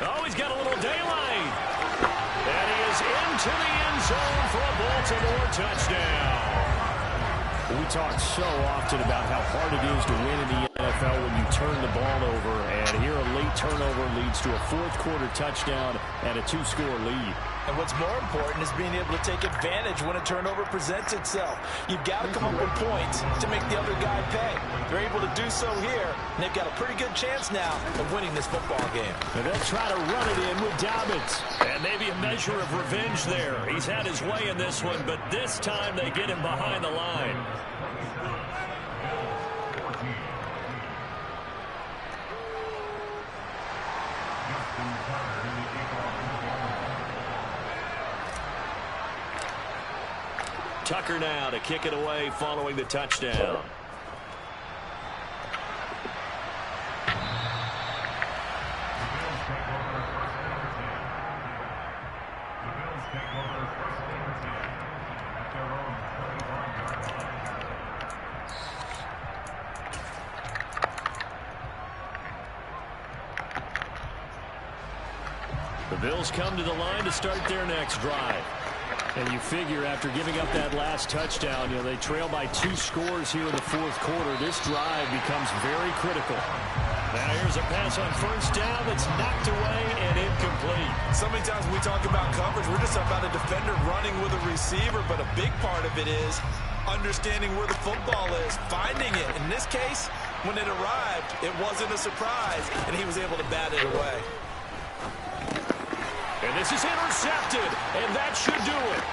Oh, he's got a little daylight. And he is into the end zone for a Baltimore touchdown. We talk so often about how hard it is to win in the NFL when you turn the ball over, and here a late turnover leads to a fourth-quarter touchdown and a two-score lead. And what's more important is being able to take advantage when a turnover presents itself. You've got to come up with points to make the other guy pay. They're able to do so here, and they've got a pretty good chance now of winning this football game. And they'll try to run it in with Dobbins. And maybe a measure of revenge there. He's had his way in this one, but this time they get him behind the line. Tucker now to kick it away following the touchdown. The Bills come to the line to start their next drive. And you figure after giving up that last touchdown, they trail by 2 scores here in the fourth quarter. This drive becomes very critical. Now here's a pass on first down that's knocked away and incomplete. So many times when we talk about coverage, we're just talking about a defender running with a receiver, but a big part of it is understanding where the football is, finding it. In this case, when it arrived, it wasn't a surprise, and he was able to bat it away. And this is intercepted, and that should do it.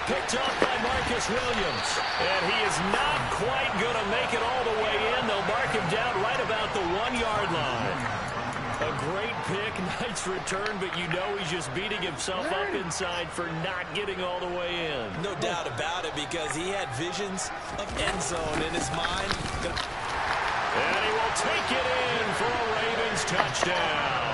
Picked up by Marcus Williams. And he is not quite going to make it all the way in. They'll mark him down right about the 1-yard line. A great pick, nice return, but you know he's just beating himself up inside for not getting all the way in. No doubt about it, because he had visions of end zone in his mind. And he will take it in for a Ravens touchdown.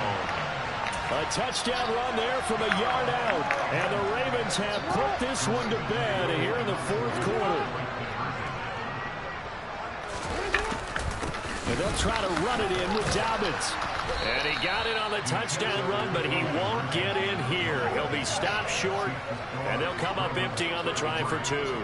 A touchdown run there from a yard out. And the Ravens have put this one to bed here in the fourth quarter. And they'll try to run it in with Dobbins. And he got it on the touchdown run, but he won't get in here. He'll be stopped short, and they'll come up empty on the try for 2.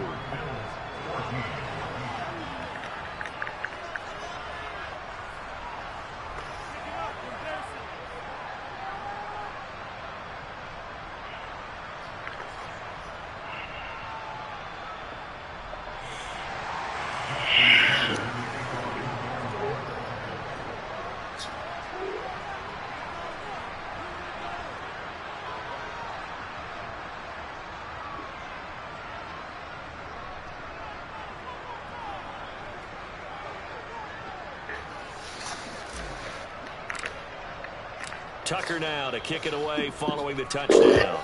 Tucker now to kick it away following the touchdown.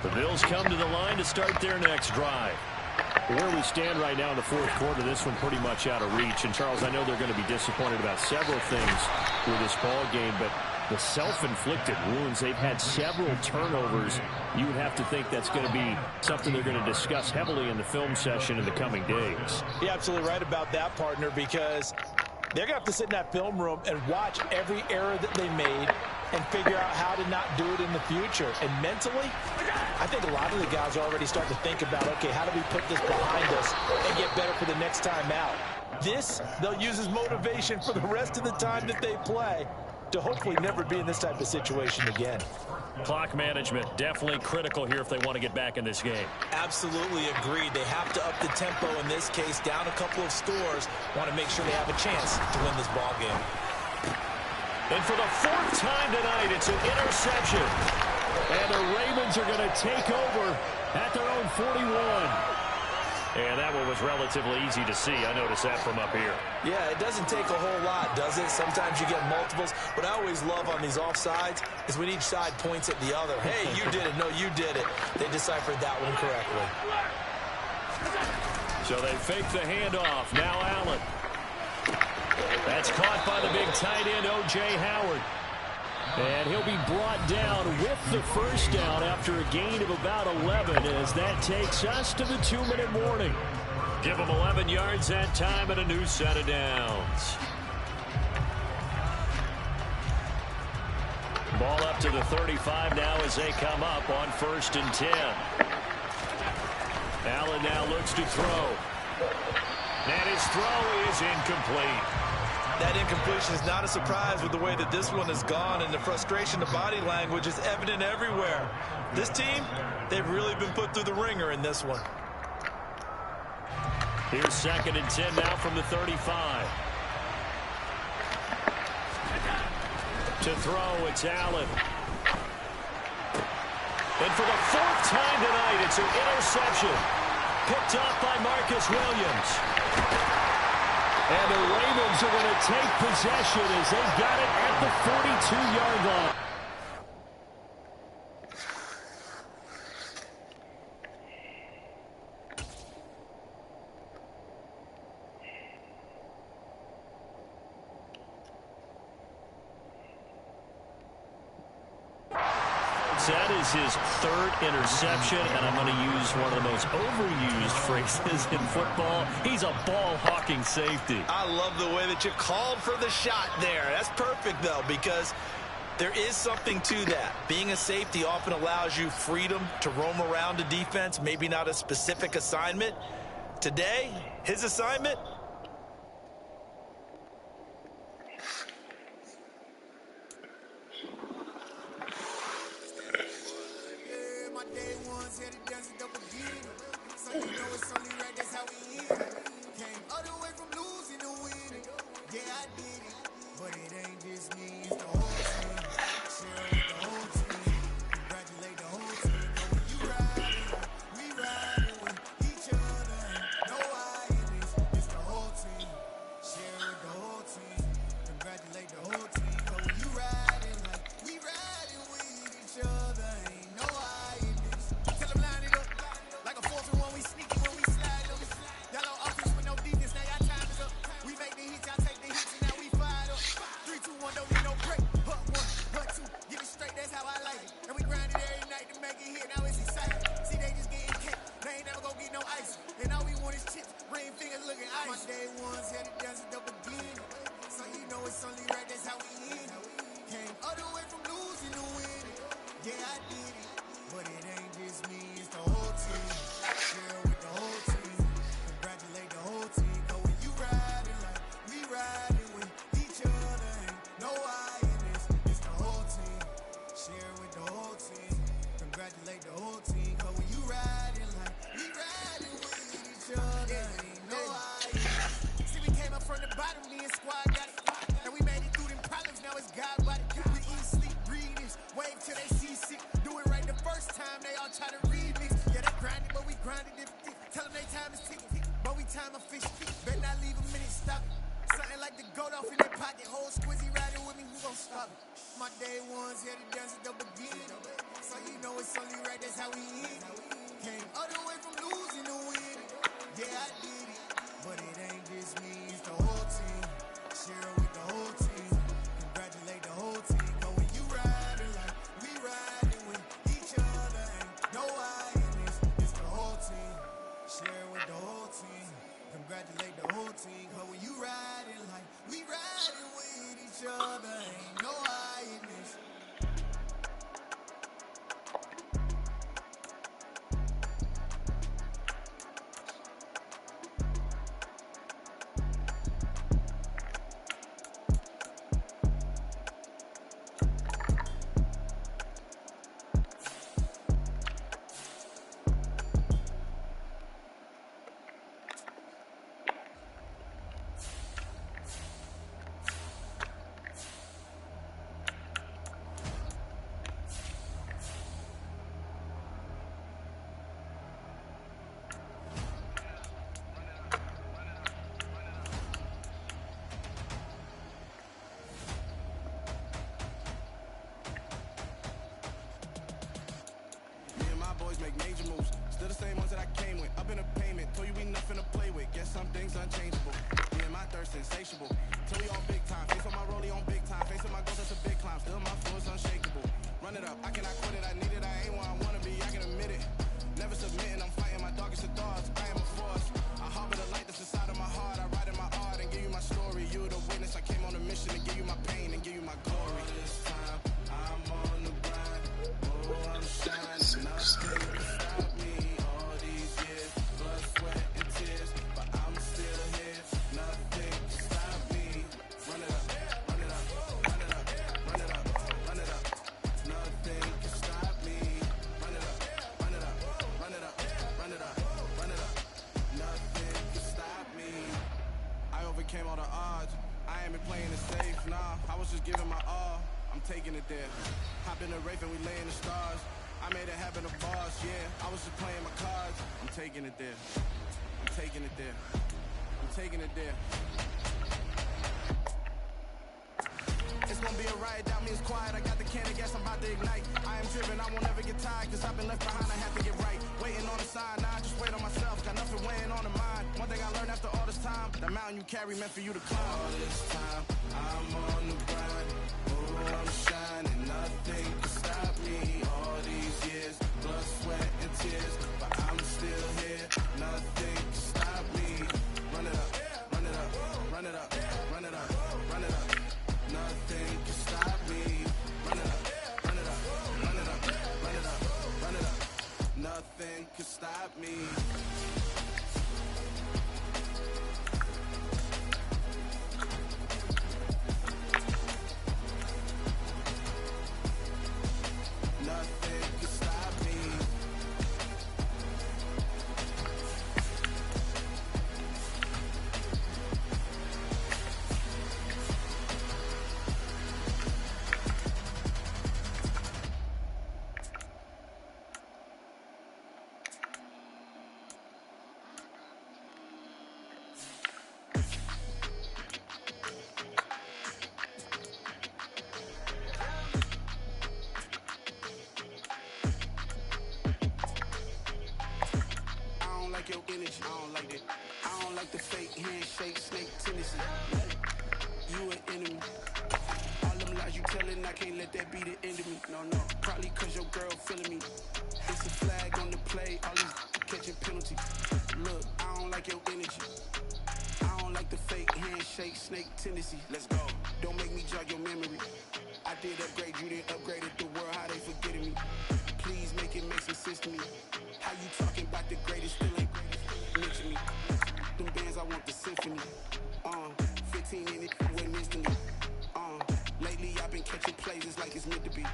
The Bills come to the line to start their next drive. Where we stand right now in the fourth quarter, this one pretty much out of reach. And, Charles, I know they're going to be disappointed about several things with this ball game, but the self-inflicted wounds, they've had several turnovers. You would have to think that's going to be something they're going to discuss heavily in the film session in the coming days. You're absolutely right about that, partner, because they're going to have to sit in that film room and watch every error that they made and figure out how to not do it in the future. And mentally, I think a lot of the guys are already starting to think about, okay, how do we put this behind us and get better for the next time out? This, they'll use as motivation for the rest of the time that they play to hopefully never be in this type of situation again. Clock management, definitely critical here if they want to get back in this game. Absolutely agreed. They have to up the tempo in this case, down a couple of scores. Want to make sure they have a chance to win this ball game. And for the fourth time tonight, it's an interception. And the Ravens are going to take over at their own 41. And that one was relatively easy to see. I noticed that from up here. Yeah, it doesn't take a whole lot, does it? Sometimes you get multiples. What I always love on these offsides is when each side points at the other. Hey, you did it. No, you did it. They deciphered that one correctly. So they fake the handoff. Now Allen. That's caught by the big tight end, O.J. Howard. And he'll be brought down with the first down after a gain of about 11 as that takes us to the 2-minute warning. Give them 11 yards that time and a new set of downs. Ball up to the 35 now as they come up on 1st and 10. Allen now looks to throw. And his throw is incomplete. That incompletion is not a surprise with the way that this one has gone, and the frustration, the body language is evident everywhere. This team, they've really been put through the ringer in this one. Here's 2nd and 10 now from the 35. To throw, it's Allen. And for the 4th time tonight, it's an interception. Picked off by Marcus Williams. And the Ravens are going to take possession as they got it at the 42-yard line. That is his 3rd interception, and I'm going to use one of the most overused phrases in football. He's a ball-hawking safety. I love the way that you called for the shot there. That's perfect, though, because there is something to that. Being a safety often allows you freedom to roam around a defense, maybe not a specific assignment. Today, his assignment, major moves. Still the same ones that I came with. Up in a payment, told you we nothing to play with. Guess some things unchangeable. Me and my thirst insatiable. Till we on big time. Face on my rollie on big time. Facing my goals, that's a big climb. Still my flow is unshakable. Run it up, I cannot quit it. I need it, I ain't where I wanna be. I can admit it. Never submitting, I'm fighting my darkest of thoughts. I am a force. I harbor the light that's inside of my heart. I write in my art and give you my story. You the witness. I came on a mission to give you my pain and give you my glory. This time, I'm on the grind. Oh, I'm shining. Nothing can stop me. All these years, blood, sweat, and tears. But I'm still here. Nothing can stop me. Run it up, run it up, run it up, run it up, run it up. Nothing can stop me. Run it up, run it up, run it up, run it up, run it up. Nothing can stop me. I overcame all the odds. I ain't been playing it safe, nah. I was just giving my all. I'm taking it there. Hop in the Wraith and we lay in the stars. I made it happen to boss, yeah. I was just playing my cards. I'm taking it there. I'm taking it there. I'm taking it there. It's gonna be a riot, that means quiet. I got the can of gas, I'm about to ignite. I am driven, I won't ever get tired, cause I've been left behind, I have to get right. Waiting on the sign, now I just wait on myself. Got nothing weighing on the mind. One thing I learned after all this time, the mountain you carry meant for you to climb. All this time, I'm on the grind. Oh, I'm shining, nothing can stop me. All these years, blood, sweat, and tears. But I'm still here, nothing can stop me. Run it up, run it up, run it up, run it up, run it up. Nothing can stop me. Run it up, run it up, run it up, run it up, run it up. Nothing can stop me. Nothing can stop me. I don't like your energy, I don't like that. I don't like the fake handshake, snake tendency. You an enemy. All them lies you telling, I can't let that be the end of me. No, no, probably cause your girl feeling me. It's a flag on the play, all these catching penalties. Look, I don't like your energy. I don't like the fake handshake, snake tendency. Let's go. Don't make me jog your memory. I did upgrade, you didn't upgrade it. The world, how they forgetting me. Please make it make some sense to me. How you talking about the greatest, still ain't mention me. Them bands, I want the symphony. 15 in it, went instantly. Lately I've been catching plays, it's like it's meant to be.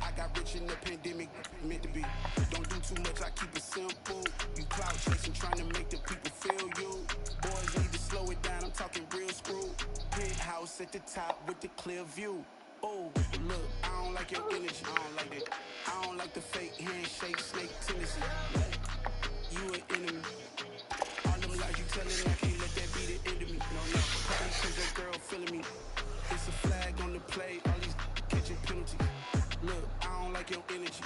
I got rich in the pandemic, meant to be. Don't do too much, I keep it simple. You cloud chasing, trying to make the people feel you. Boys need to slow it down, I'm talking real screw. Penthouse at the top with the clear view. Oh, look, I don't like your energy, I don't like that. I don't like the fake handshake, snake tendency. You an enemy. All them lies you telling, I can't let that be the end of me. No, no, probably cause your girl feeling me. It's a flag on the play, all these catching penalties. Look, I don't like your energy.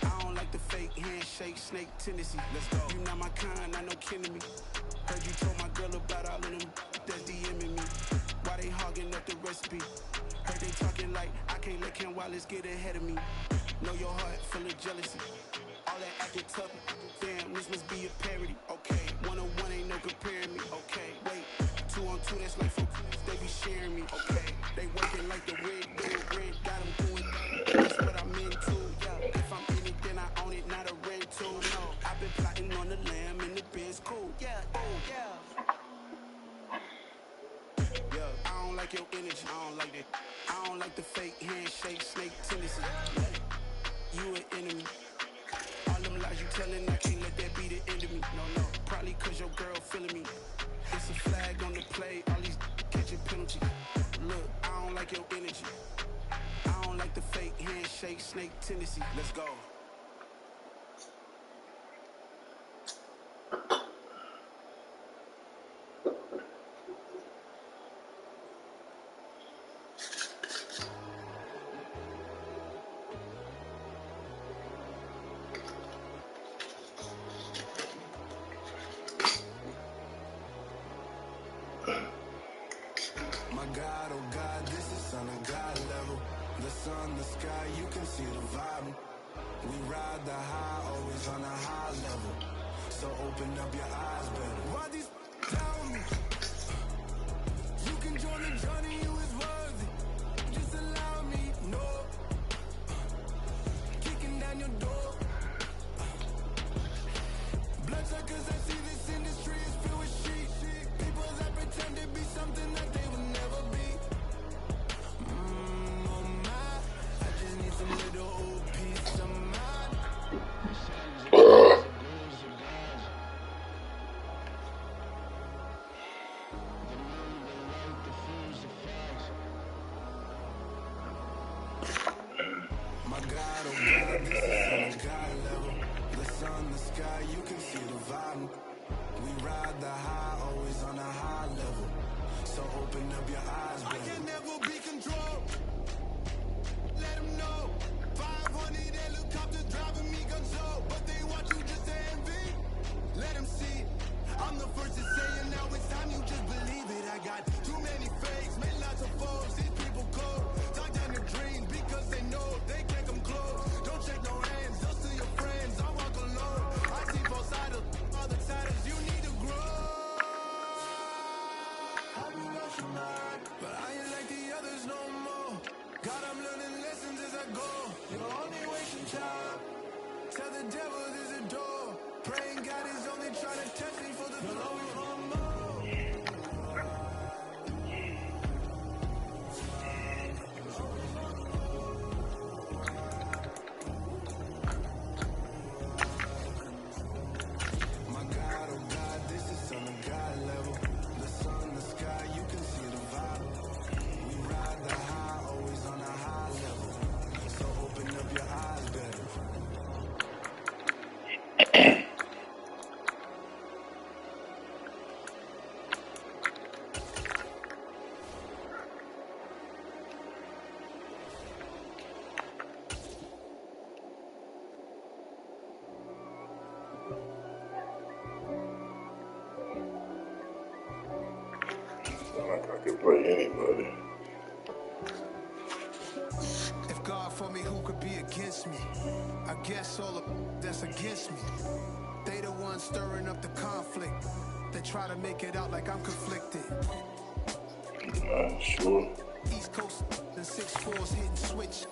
I don't like the fake handshake, snake tendency. Let's go. You not my kind, I know kin to me. Heard you told my girl about all of them that's DMing me. Why they hogging up the recipe? Heard they talking like I can't let Ken Wallace get ahead of me. Know your heart full of jealousy. All that acting tough, damn, this must be a parody. Okay, 1-on-1 ain't no comparing me. Okay, wait, 2-on-2, that's like for they be sharing me. Okay, they working like the red, got them doing. That's what I'm into. Yeah, if I'm in it, then I own it, not a rental. No, I've been plotting on the lamb and the Benz cool. Yeah, oh, yeah. Yeah, I don't like your energy, I don't like that. I don't like the fake handshake, snake tendency. You an enemy. All them lies you telling, I can't let that be the end of me. No, no, probably cause your girl feeling me. It's a flag on the play, all these catching penalties. Look, I don't like your energy. I don't like the fake handshake, snake tendency. Let's go. sun, the sky, you can see the vibe. We ride the high, always on a high level. So open up your eyes, better. Why these tell me? You can join the journey, you is worthy. Just allow me, no. Kicking down your door. Bloodsuckers, I see this industry is filled with sheep. People that pretend to be something that they will never be. Oh my, I just need some little old peace of mind. My God, oh God, this is on a God level. The sun, the sky, you can see the vibe. We ride the high, always on a high level. So open up your eyes, baby. I can never be controlled. Let them know. 500 helicopters driving me gonzo, but they want you just to envy. Let them see. I'm the first to say it, now it's time you just believe it. I got too many fakes, made lots of foes. These people cold. Talk down their dreams because they know they can't come close. Don't shake no hands, just to your friends. I walk alone. I see both sides of other titles. You need to grow. I've been watching mine, but I ain't like the others no more. God, I'm learning lessons as I go. You're only wasting time. Tell the devil there's a door. Praying God is only trying to test me for the glory. My God, oh God, this is on a God level. The sun, the sky, you can see the vibe. We ride the high, always on a high level. So open up your eyes, better. Like I could play anybody. If God for me, who could be against me? I guess all of that's against me. They the ones stirring up the conflict. They try to make it out like I'm conflicted. Sure. East Coast and 6'4's hitting switch.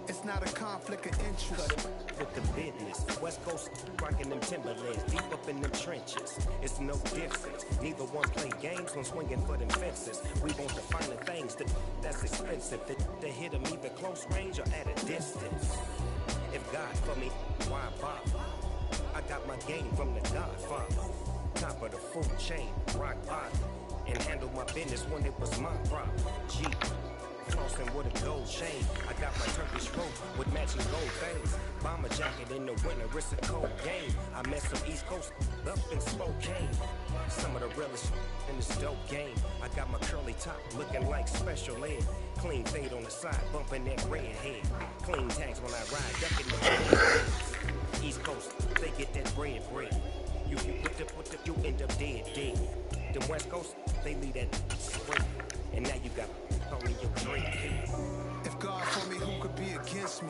It's not a conflict of interest. With the business, West Coast rocking them Timberlands, deep up in them trenches. It's no difference. Neither one play games when swinging for them fences. We want the finer things that's expensive. They hit them either close range or at a distance. If God for me, why bother? I got my game from the Godfather. Top of the food chain, rock bottom. And handle my business when it was my problem. G. Flossing with a gold chain. I got my Turkish rope with matching gold things. Bomber jacket in the winter, it's a cold game. I met some East Coast up in Spokane. Some of the realest in this dope game. I got my curly top looking like special ed. Clean fade on the side, bumping that red head. Clean tags when I ride, ducking the East Coast, they get that bread. You end up dead. The West Coast, they leave that spring. And now you got only your drink. If God for me, who could be against me?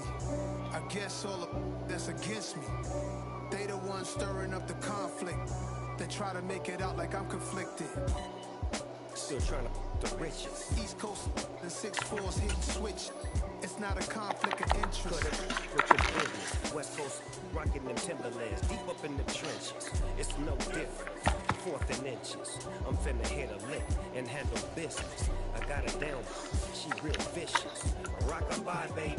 I guess all of that's against me. They the ones stirring up the conflict. They try to make it out like I'm conflicted. Still trying to the riches. East Coast and 6'4's hitting switch. It's not a conflict of interest. With your business, West Coast rocking them Timberlands, deep up in the trenches. It's no difference. 4th and inches. I'm finna hit a lick and handle business. I got it down. She real vicious. Rockabye, baby.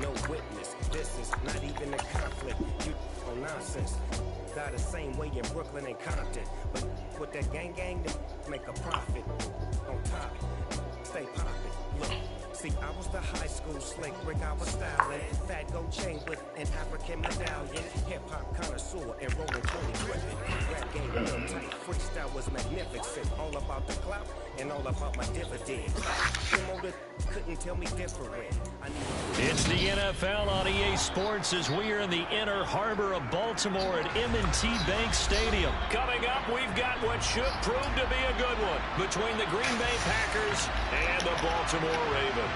No witness. This is not even a conflict. You on nonsense. Got the same way in Brooklyn and Compton. But with that gang, they make a profit. On top, stay poppin'. Look. See, I was the high school slick Rick, I was styling. Fat gold chain with an African medallion. Hip-hop connoisseur and rolling 20 gripping. Rap game real tight, freestyle was magnificent. All about the clout and all about my dividends. Them couldn't tell me different. It's the NFL on EA Sports as we are in the inner harbor of Baltimore at M&T Bank Stadium. Coming up, we've got what should prove to be a good one between the Green Bay Packers and the Baltimore Ravens.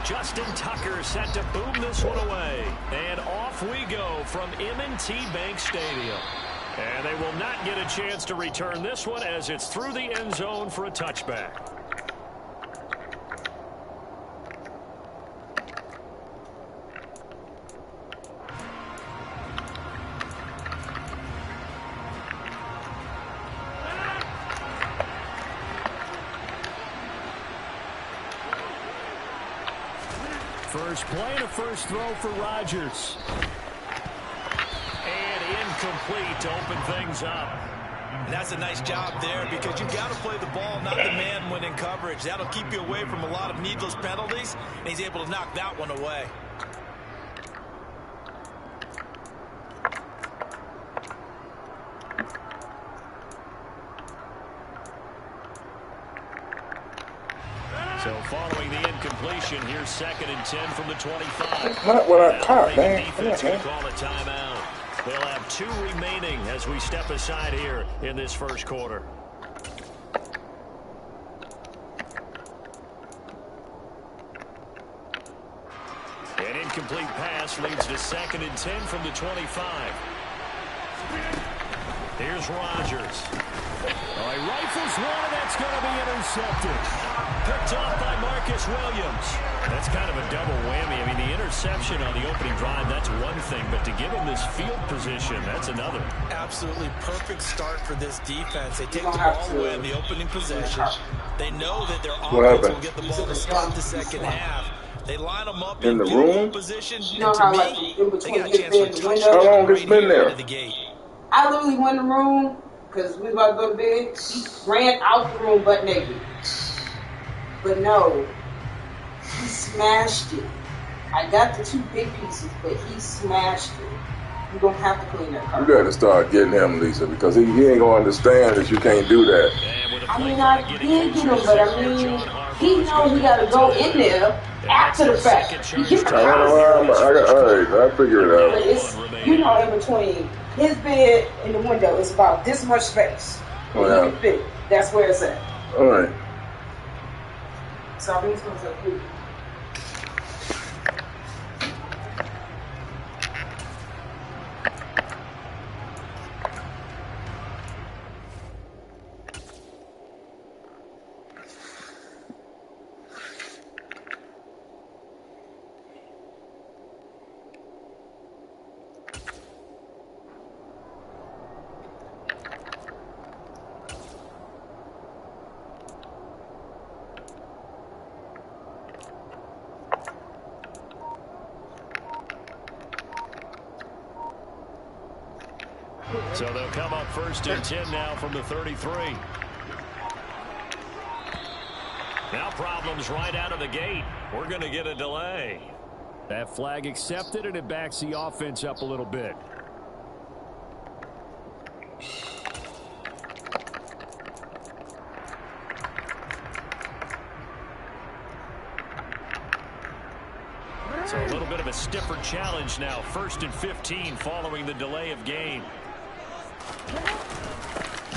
Justin Tucker set to boom this one away. And off we go from M&T Bank Stadium. And they will not get a chance to return this one as it's through the end zone for a touchback. First play and a first throw for Rodgers. And incomplete to open things up. And that's a nice job there because you've got to play the ball, not the man when in coverage. That'll keep you away from a lot of needless penalties, and he's able to knock that one away. So following the incompletion, here's 2nd and 10 from the 25. Not what I caught, man. Defense can call a timeout. They'll have 2 remaining as we step aside here in this first quarter. An incomplete pass leads to 2nd and 10 from the 25. Here's Rodgers. Oh, he rifles one, and that's going to be intercepted. Picked off by Marcus Williams. That's kind of a double whammy. I mean, the interception on the opening drive, that's one thing, but to give him this field position, that's another. Absolutely perfect start for this defense. They take the ball away in the opening possession. They know that their offense will get the ball to start the second half. They line them up in the room position. You know how, like, in between they got a chance the window? How long it's been there? I literally went in the room because we was about to go to bed. He ran out the room butt naked. But no, he smashed it. I got the 2 big pieces, but he smashed it. You're going to have to clean that car. You got to start getting him, Lisa, because he ain't going to understand that you can't do that. I mean, I did get him, but I mean, he knows we got to go in there after the fact. He gets the all right, I figure it out. But it's, you know, in between his bed and the window, it's about this much space. Oh, yeah. He can fit. That's where it's at. All right. So I'm just going to say, So they'll come up 1st and 10 now from the 33. Now problems right out of the gate. We're going to get a delay. That flag accepted, and it backs the offense up a little bit. So a little bit of a stiffer challenge now. 1st and 15 following the delay of game.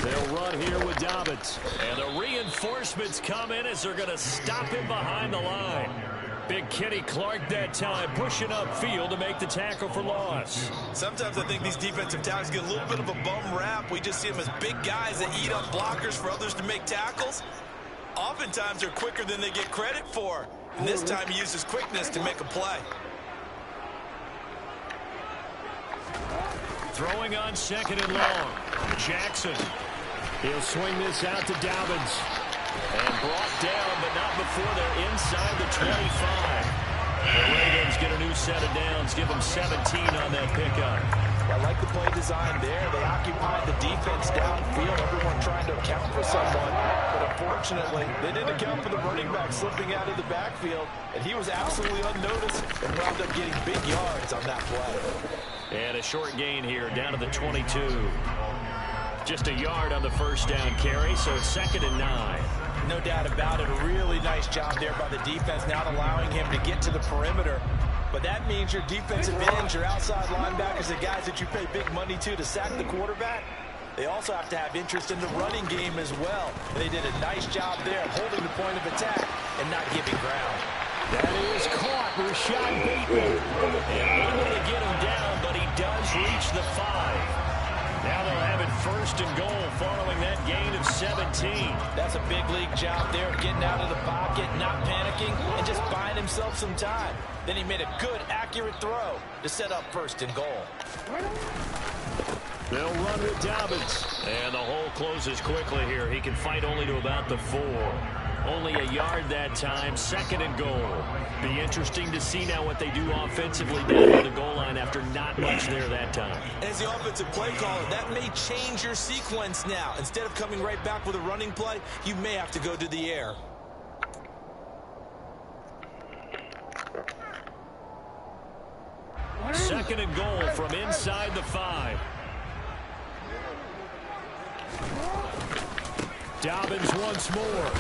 They'll run here with Dobbins. And the reinforcements come in as they're going to stop him behind the line. Big Kenny Clark that time pushing upfield to make the tackle for loss. Sometimes I think these defensive tackles get a little bit of a bum rap. We just see them as big guys that eat up blockers for others to make tackles. Oftentimes they're quicker than they get credit for. And this time he uses quickness to make a play. Throwing on 2nd and long. Jackson. He'll swing this out to Dobbins. And brought down, but not before they're inside the 25. The Ravens get a new set of downs, give them 17 on that pickup. I like the play design there. They occupied the defense downfield, everyone trying to account for someone. But unfortunately, they didn't account for the running back slipping out of the backfield, and he was absolutely unnoticed and wound up getting big yards on that play. And a short gain here, down to the 22. Just a yard on the first down carry, so it's 2nd and 9. No doubt about it. A really nice job there by the defense, not allowing him to get to the perimeter. But that means your defensive ends, your outside linebackers, the guys that you pay big money to sack the quarterback, they also have to have interest in the running game as well. And they did a nice job there holding the point of attack and not giving ground. That is caught. Rashad Bateman. And able to get him down, but he does reach the 5. Now they'll have it 1st and goal following that gain of 17. That's a big league job there, getting out of the pocket, not panicking, and just buying himself some time. Then he made a good, accurate throw to set up 1st and goal. They'll run with Dobbins. And the hole closes quickly here. He can fight only to about the 4. Only a yard that time, 2nd and goal. Be interesting to see now what they do offensively down to the goal line after not much there that time. As the offensive play caller, that may change your sequence now. Instead of coming right back with a running play, you may have to go to the air. Second and goal from inside the 5. Dobbins once more.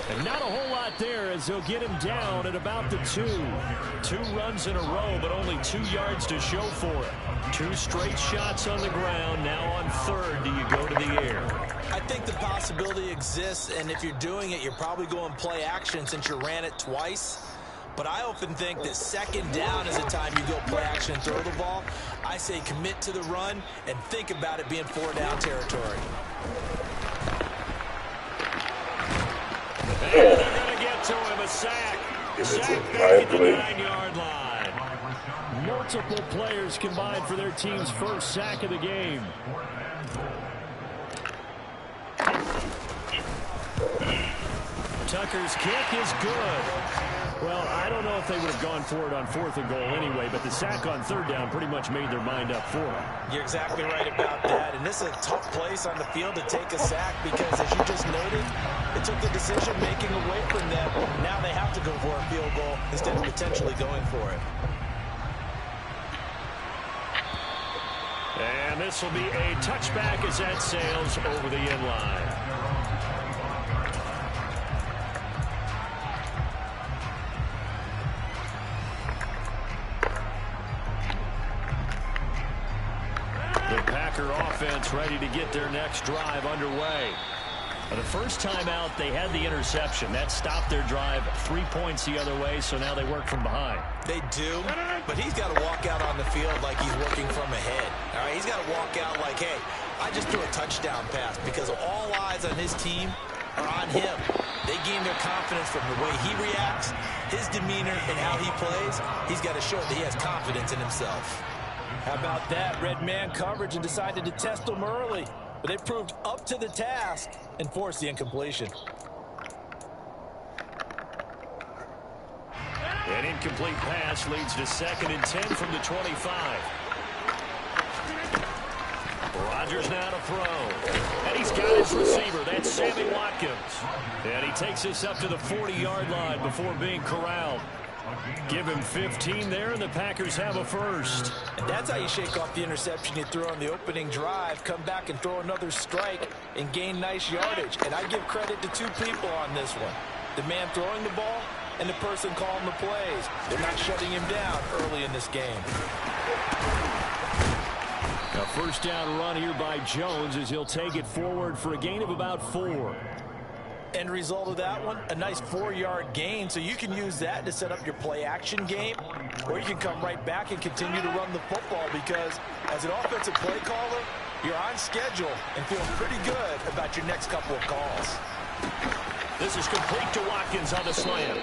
And not a whole lot there as they'll get him down at about the 2. 2 runs in a row, but only 2 yards to show for it. 2 straight shots on the ground. Now on 3rd, do you go to the air? I think the possibility exists, and if you're doing it, you're probably going play action since you ran it twice. But I often think that 2nd down is the time you go play action and throw the ball. I say commit to the run and think about it being 4-down territory. And they're going to get to him, a sack. Sack back at the 9-yard line. Multiple players combined for their team's first sack of the game. Tucker's kick is good. Well, I don't know if they would have gone for it on 4th and goal anyway, but the sack on 3rd down pretty much made their mind up for it. You're exactly right about that, and this is a tough place on the field to take a sack because, as you just noted, it took the decision-making away from them. Now they have to go for a field goal instead of potentially going for it. And this will be a touchback as that sails over the end line. Offense ready to get their next drive underway. The first time out, they had the interception. That stopped their drive 3 points the other way, so now they work from behind. They do, but he's got to walk out on the field like he's working from ahead. All right, he's got to walk out like, hey, I just threw a touchdown pass because all eyes on his team are on him. They gain their confidence from the way he reacts, his demeanor, and how he plays. He's got to show that he has confidence in himself. How about that? Red man coverage and decided to test them early. But they proved up to the task and forced the incompletion. An incomplete pass leads to 2nd and 10 from the 25. Rodgers now to throw. And he's got his receiver. That's Sammy Watkins. And he takes this up to the 40-yard line before being corralled. Give him 15 there, and the Packers have a first. And that's how you shake off the interception you threw on the opening drive, come back and throw another strike and gain nice yardage. And I give credit to 2 people on this one. The man throwing the ball and the person calling the plays. They're not shutting him down early in this game. A first down run here by Jones as he'll take it forward for a gain of about 4. End result of that one, a nice 4-yard gain, so you can use that to set up your play-action game, or you can come right back and continue to run the football because as an offensive play caller, you're on schedule and feeling pretty good about your next couple of calls. This is complete to Watkins on the slant.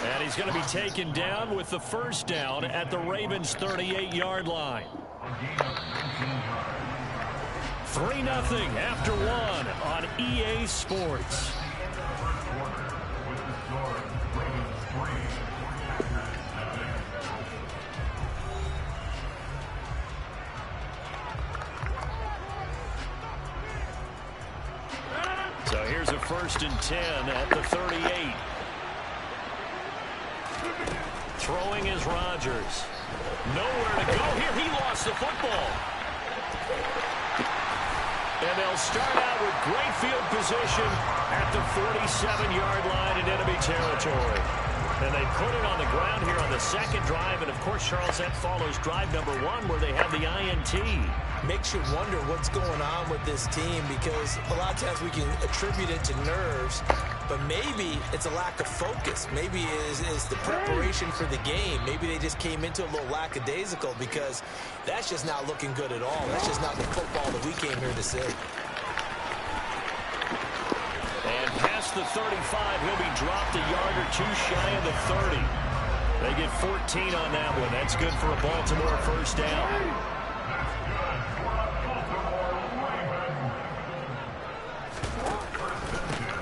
And he's going to be taken down with the first down at the Ravens' 38-yard line. 3-0 after 1 on EA Sports. So here's a 1st and 10 at the 38. Throwing is Rodgers. Nowhere to go here. He lost the football. And they'll start out with great field position at the 47-yard line in enemy territory. And they put it on the ground here on the 2nd drive. And, of course, Charles, that follows drive number 1 where they have the INT. Makes you wonder what's going on with this team because a lot of times we can attribute it to nerves. but maybe it's a lack of focus. Maybe it's the preparation for the game. Maybe they just came into a little lackadaisical because that's just not looking good at all. That's just not the football that we came here to see. And past the 35, he'll be dropped a yard or two shy of the 30. They get 14 on that one. That's good for a Baltimore first down.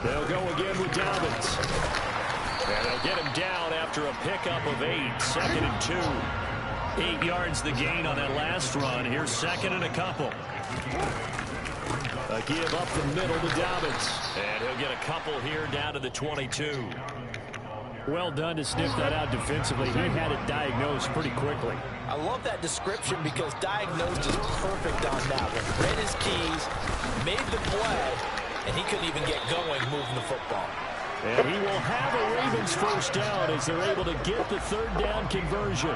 They'll go again with Dobbins. And they'll get him down after a pickup of 8. 2nd and 2. 8 yards the gain on that last run. Here's 2nd and a couple. A give up the middle to Dobbins. And he'll get a couple here down to the 22. Well done to sniff that out defensively. He had it diagnosed pretty quickly. I love that description because diagnosed is perfect on that one. Read his keys, made the play, and he couldn't even get going moving the football. And he will have a Ravens first down as they're able to get the 3rd down conversion.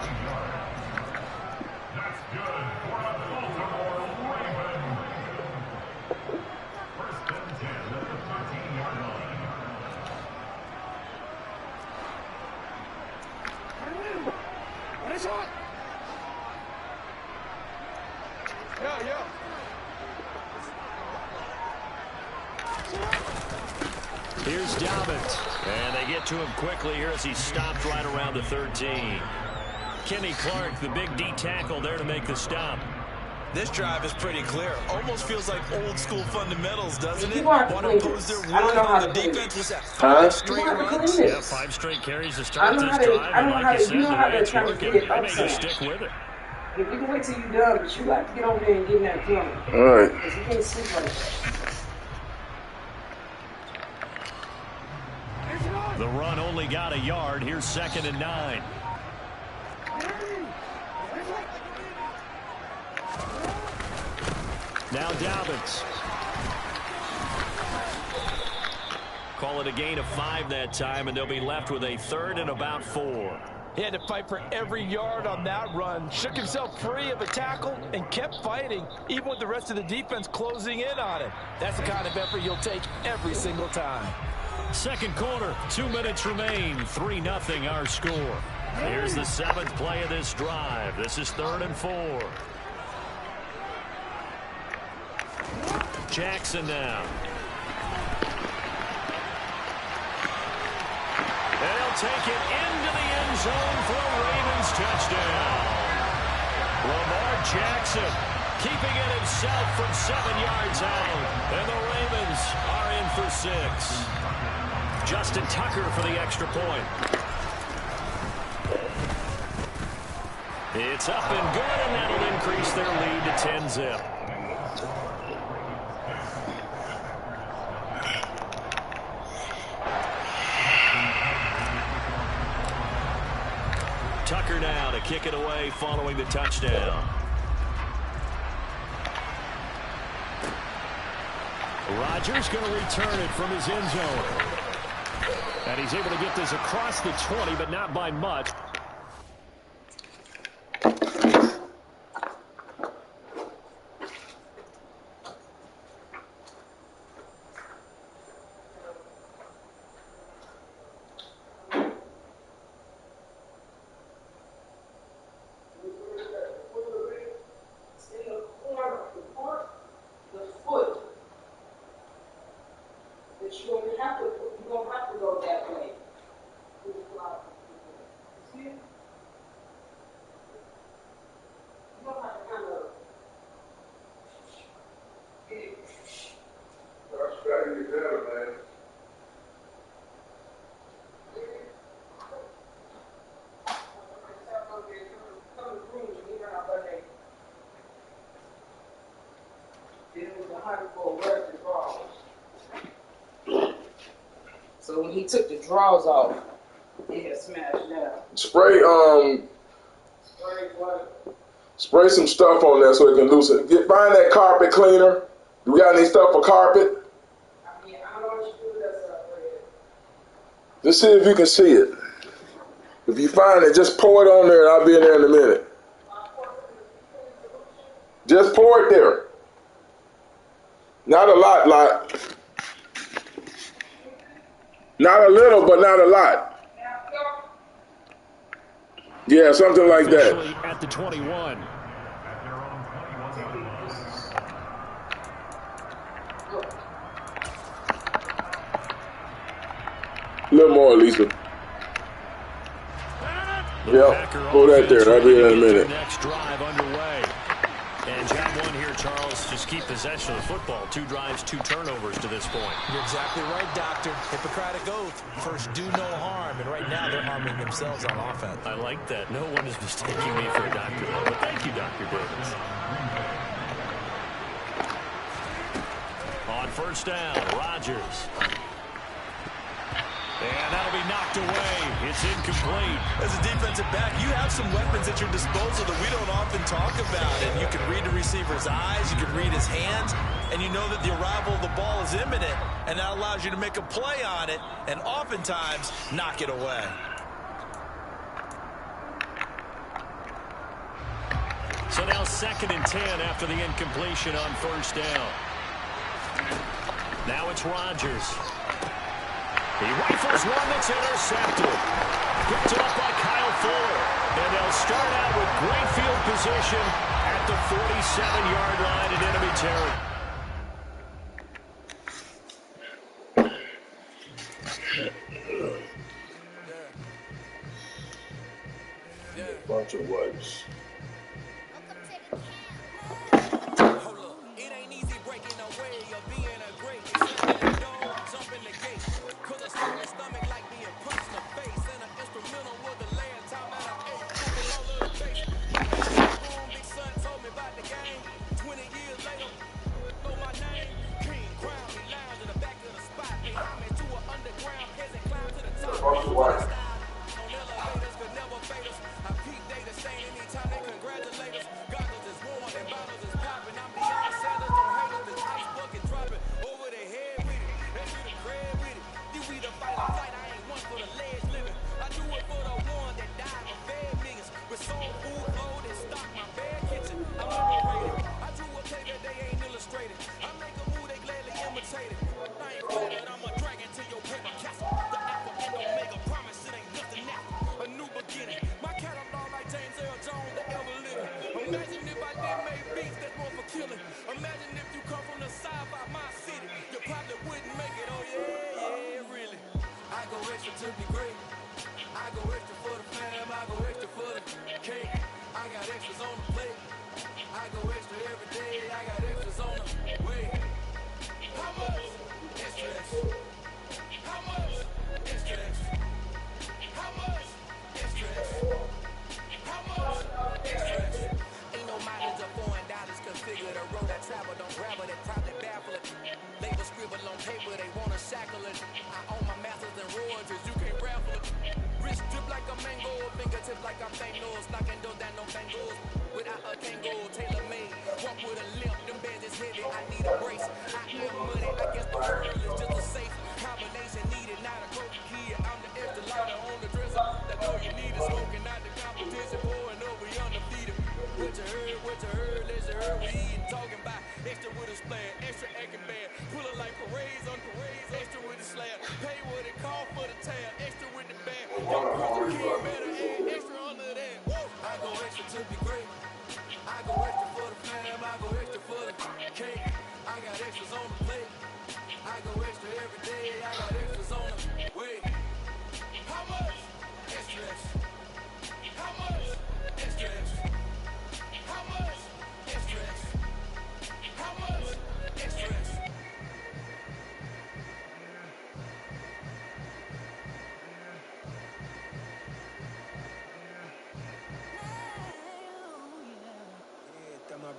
Here's Dobbins. And they get to him quickly here as he stopped right around the 13. Kenny Clark, the big D tackle there to make the stop. This drive is pretty clear. Almost feels like old school fundamentals, doesn't it? Want to impose their will on the defense. Was that 5 straight runs? Yeah, 5 straight carries to start this drive. And like you said, the way it's working, they may just stick with it. If you can wait till you're done, but you like to get over there and get in that corner. All right. Because you can't sleep like that. The run only got a yard. Here's 2nd and 9. Now Dobbins. Call it a gain of 5 that time, and they'll be left with a 3rd and about 4. He had to fight for every yard on that run. Shook himself free of a tackle and kept fighting, even with the rest of the defense closing in on him. That's the kind of effort you'll take every single time. 2nd quarter, 2 minutes remain. 3-0 our score. Here's the 7th play of this drive. This is 3rd and 4. Jackson now. And he'll take it into the end zone for a Ravens touchdown. Lamar Jackson keeping it himself from 7 yards out. And the Ravens are in for 6. Justin Tucker for the extra point. It's up and good, and that'll increase their lead to 10-zip. Tucker now to kick it away following the touchdown. Rodgers going to return it from his end zone. And he's able to get this across the 20, but not by much. So when he took the draws off, it had smashed down. Spray some stuff on there so it can loosen. Find that carpet cleaner. Do we got any stuff for carpet? I mean, I don't know what you do with that stuff right here. Just see if you can see it. If you find it, just pour it on there and I'll be in there in a minute. Just pour it there. Not a lot. Not a little, but not a lot. Yeah, something like Officially that. at the 21. A little more, Lisa. Yep, go that there. I'll be there in a minute. Next drive underway. And job one here, Charles, just keep possession of the football. 2 drives, 2 turnovers to this point. You're exactly right, Doctor. Hippocratic oath. First, do no harm. And right now, they're harming themselves on offense. I like that. No one is mistaking me for a doctor, though. But thank you, Dr. Davis. On first down, Rodgers. And that'll be knocked away. It's incomplete. As a defensive back, you have some weapons at your disposal that we don't often talk about. And you can read the receiver's eyes, you can read his hands, and you know that the arrival of the ball is imminent, and that allows you to make a play on it and oftentimes knock it away. So now 2nd and 10 after the incompletion on first down. Now it's Rodgers. He rifles one that's intercepted. Picked up by Kyle Fuller. And they'll start out with great field position at the 47-yard line in enemy territory. Bunch of wipes.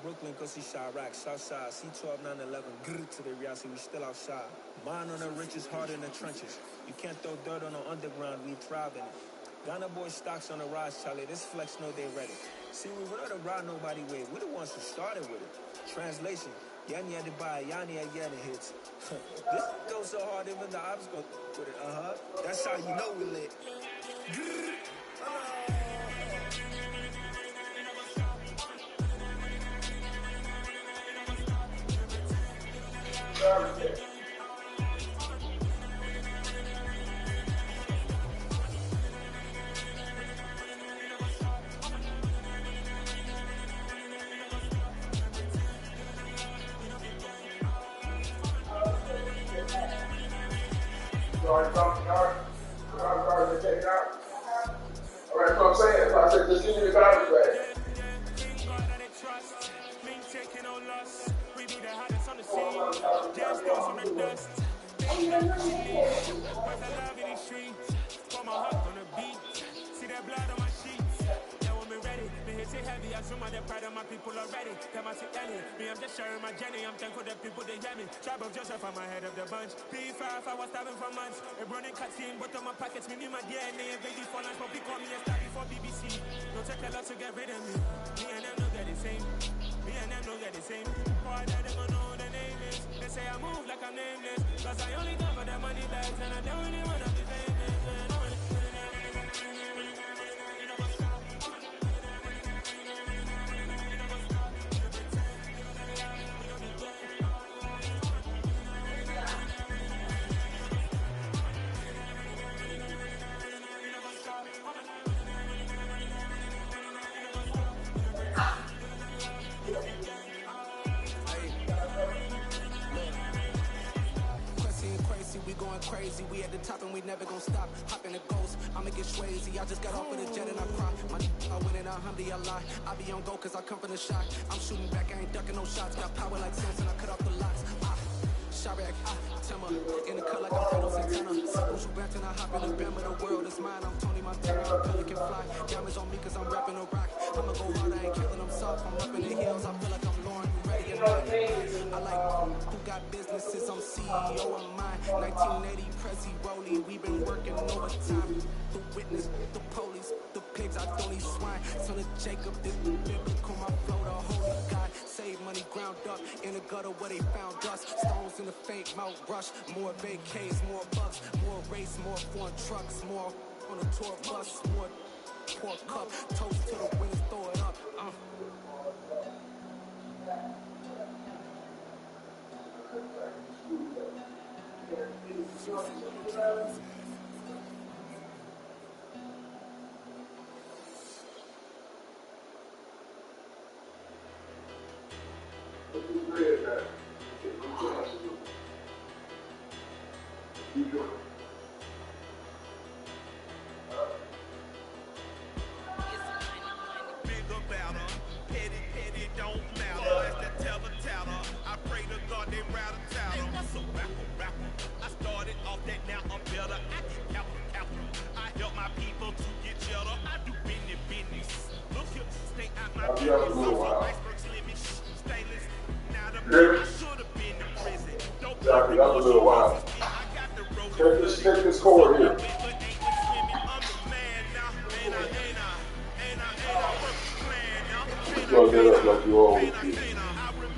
Brooklyn, go see Chirac, Southside, C12, 911, grrr to the reality, we still outside. Mine on the richest, heart in the trenches. You can't throw dirt on the underground, we thrive in it. Ghana boys stocks on the rise, Charlie, this flex know they ready. See, we were the ride nobody way, we the ones who started with it. Translation, Yani had to buy, Yani had the hits. This goes so hard, even the ops go with it, That's how you know we lit. Grrr. already talking out. Already taken out. All right, that's what I'm saying. So I said, just give me the garbage bag. Heavy, I assume the pride of my people already. Them I see Ellie. Me, I'm just sharing my journey. I'm thankful that people they hear me. Tribe of Joseph, I'm ahead of the bunch. P5, I was starving for months. A running cutscene, but on my pockets, me my DNA. Baby for life, but people call me a star before BBC. No take a lot to get rid of me. Me and them know that the same. Me and them know that the same. Boy, they don't know what the name is. They say I move like I'm nameless. Cause I only come for the money bags and I don't really want to be famous. We going crazy, we at the top and we never gonna stop. Hopping the ghost, I'ma get swayzy. I just got off of the jet and I cry. My I went in a Humvee, I lie. I be on go cause I come from the shot. I'm shooting back, I ain't ducking no shots. Got power like Samson, I cut off the locks. Chirac, Timmer, in the cut like I'm Thanos Santana. Social Brampton, I hop in the brim of the world is mine. I'm Tony Montana, I'm Pelican Fly. Diamonds on me cause I'm rapping a rock. I'ma go hard, I ain't killing them soft. I'm up in the hills, I feel like I'm Lauren, you ready or not. I like who got businesses, I'm CEO of mine. 1980 Prezi Rollie, we been working overtime. The witness, the police, the pigs, I don't eat swine. Son of Jacob, this biblical, my flow, the holy God. Save money ground up in the gutter where they found us. Stones in the faint Mount Rush. More vacays, more bucks, more race, more foreign trucks, more on a tour bus, more pour cup. Toast to the winners, throw it up. That was a little wild. Check this chord here. Plug it up like you always do.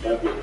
Thank you.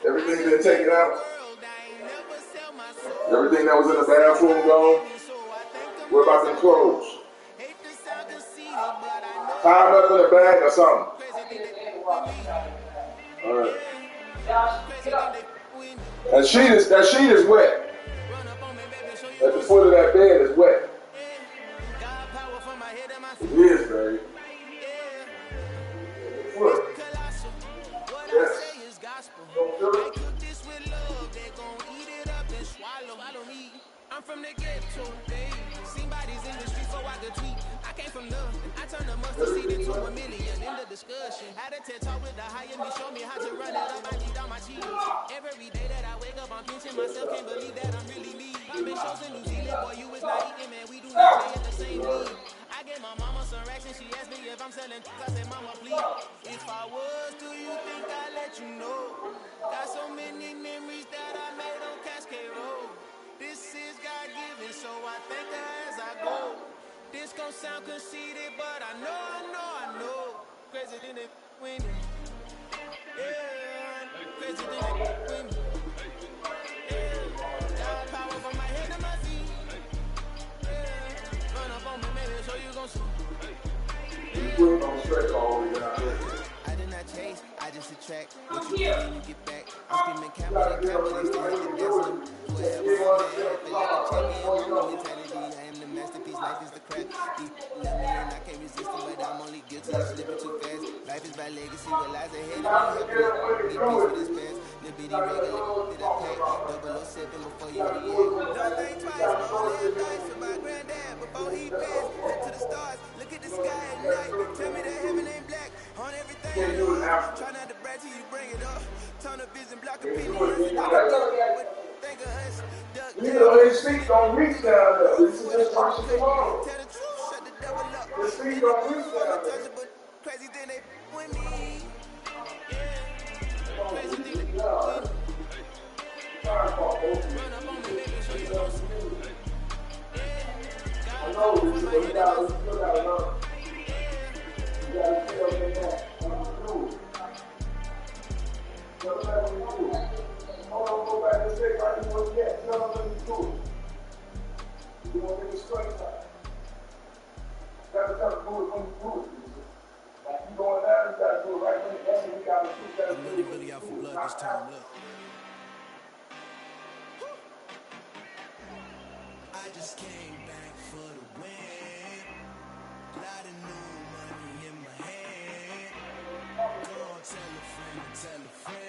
Everything been taken out. Everything that was in the bathroom gone. What about them clothes? Tie them up in a bag or something. All right. That sheet is wet. At the foot of that bed is wet. It is, baby. Foot. Yes. Don't feel it. I'm from the ghetto, baby. Seen bodies in the street, so I could tweet. I came from love, I turned a mustard seed into $1 million. In the discussion, had a TED talk with the high and he showed me how to run it up. I need all my cheese. Every day that I wake up, I'm pinching myself. Can't believe that I'm really me. I've been shows in New Zealand, boy, you is not eating, man. We do not play at the same league. I gave my mama some racks and she asked me if I'm selling. I said, mama, please. If I was, do you think I'd let you know? Got so many memories that I made on Cascade Road. This is God-given, so I thank her as I go. This gon' sound conceited, but I know. Crazy than it winning. Yeah, crazy than it winning. Yeah, got power from my head to my feet. Yeah, run up on me, maybe, so you gon' see. I did not chase, I just attract. What you get when you get back. I'm screaming capital, they still have to dance them. Whoever I'm at, feel like a champion. My mentality, I am the masterpiece, life is the craft. These love me and I can't resist them, but I'm only guilty of slipping too fast. Life is my legacy, what lies ahead of me. Helping me peace with this past. Little bitty regular that I pack. 007 before you react. Don't think twice, roll that dice for my granddad before he passed. Look to the stars, look at the sky at night. Tell me that heaven ain't black on everything I do. Try not to brag till you bring it up. Tunnel vision, block opinions. Think of us, duck down. His feet don't reach down there. This is just watching tomorrow. Tell the truth, shut the devil up. His feet don't reach down there. Crazy thing they with me. Yeah. Crazy thing they with me. Run up on me, baby, show you gon' see. Yeah. I know this is what you got to learn. You got to tell me that. Hold on, go back and say right before you get. Tell them what you do. You want to make a straight time. You got to tell them when you do it. Like you going down, you got to do it right when you got to do it. I'm really out for blood this time, look. I just came back for the win. Lot of new money in my hand. Go on, tell a friend.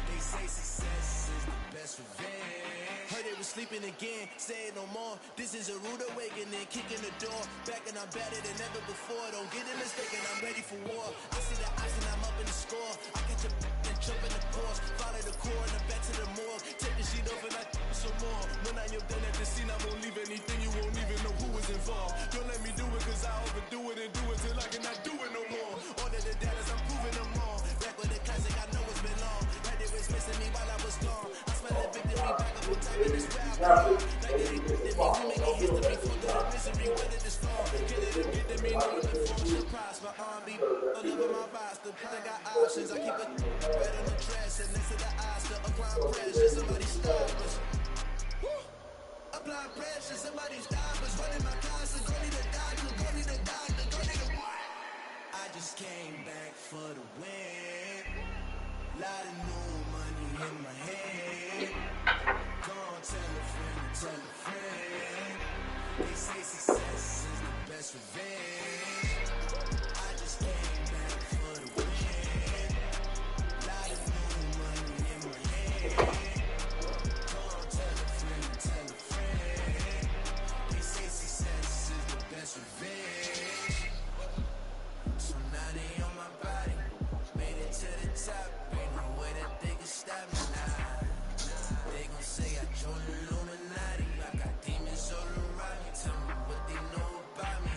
They say success is the best revenge. Heard they was sleeping again, say it no more. This is a rude awakening, kicking the door. Back and I'm better than ever before. Don't get it mistaken, I'm ready for war. I see the option, I'm up in the score. I catch a and jump in the course. Follow the core and I'm back to the morgue. Take the sheet off and I some more. When I am done at the scene, I won't leave anything. You won't even know who is involved. Don't let me do it, cause I overdo it and do it till I cannot do it no more. All of the data, I'm proving them wrong. Back with the classic, I know it's been long. Like they was missing me while I was gone. I smell the victory back up on top of this rap. Like they did me, we making history for the misery, whether this fall. Get it or get to me, no limit for should prosper. R&B, all over my roster. I got options, I keep it red on the dress. And next to the Oscar, applying pressure, somebody stop us. Applying pressure, somebody stop us. Running my closet, go need a doctor, go need a doctor, go need a what? I just came back for the win. Lot of new money in my hand. Go on, tell a friend. They say success is the best revenge. I just came back for the win. Lot of new money in my hand. Go on, tell a friend. They say success is the best revenge. So now they on my body. Made it to the top. Ain't no way that they can stop me now. They gon' say I joined the Illuminati. I got demons all around me. Tell me what they know about me.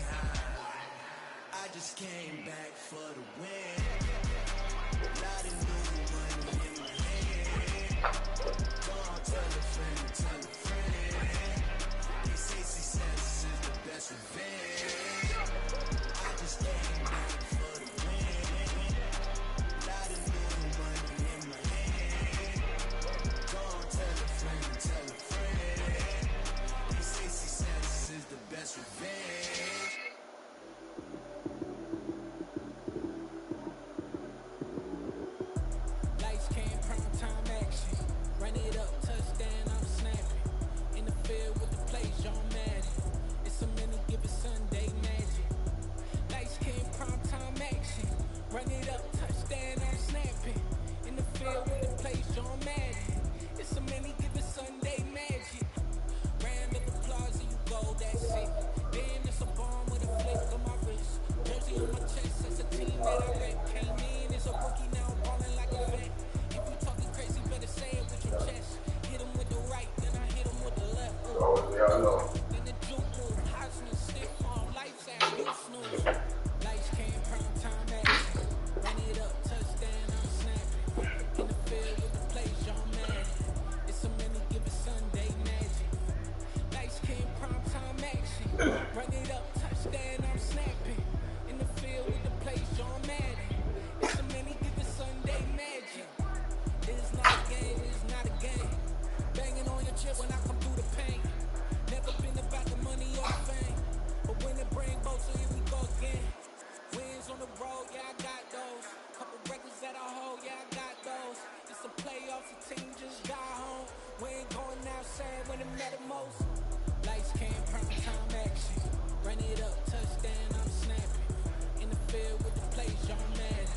field with the plays, y'all mad.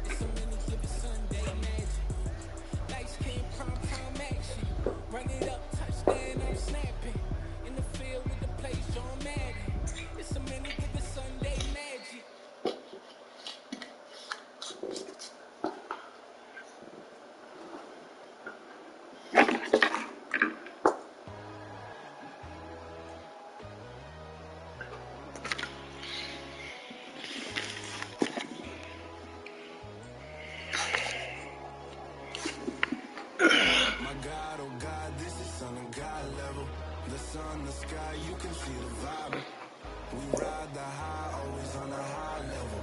It's a many given Sunday magic. Nice king, prime time action. Run it up, touchdown, I'm snapping. In the field with the plays, y'all mad. It's a many given Sunday magic. The sun, the sky, you can see the vibe. We ride the high, always on a high level.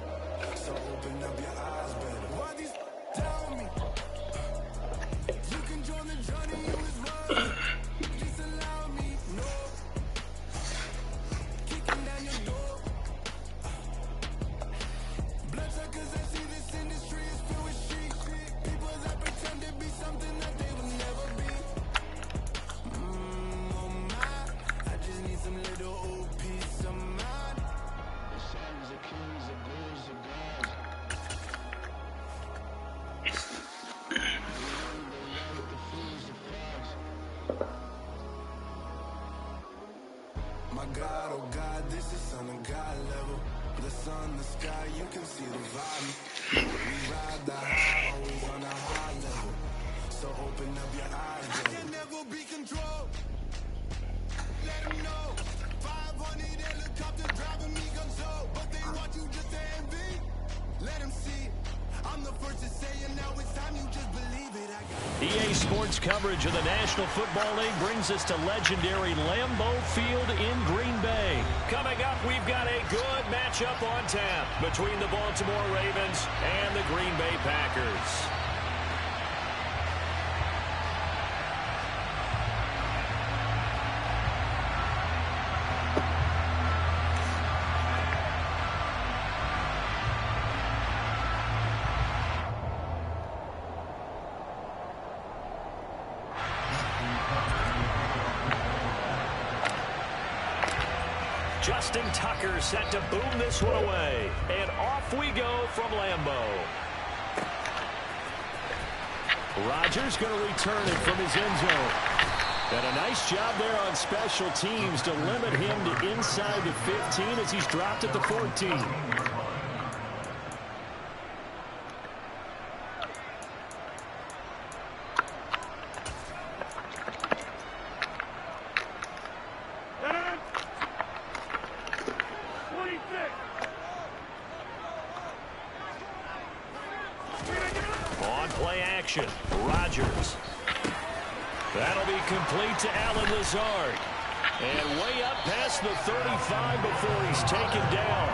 So open up your eyes better. Why these tell me? You can join the journey, you is worth. Just allow me, no. Kicking down your door. Bloodsuckers, I see this industry is filled with shit. People that pretend to be something that they will never be. Need some little old peace of mind. The sons of kings, the ghouls, the gods. The fools, the frogs. My God, oh God, this is Son of God level. The sun, the sky, you can see the vibe. We ride the high, always on a high level. So open up your eyes, baby. I can never be controlled. Let them know 500 helicopter driving me gonzo, but they want you just to envy. Let them see it. I'm the first to say it, now it's time you just believe it. EA Sports coverage of the National Football League brings us to legendary Lambeau Field in Green Bay. Coming up, we've got a good matchup on tap between the Baltimore Ravens and the Green Bay Packers. Justin Tucker set to boom this one away. And off we go from Lambeau. Rodgers going to return it from his end zone. And a nice job there on special teams to limit him to inside the 15 as he's dropped at the 14. Rodgers. That'll be complete to Allen Lazard. And way up past the 35 before he's taken down.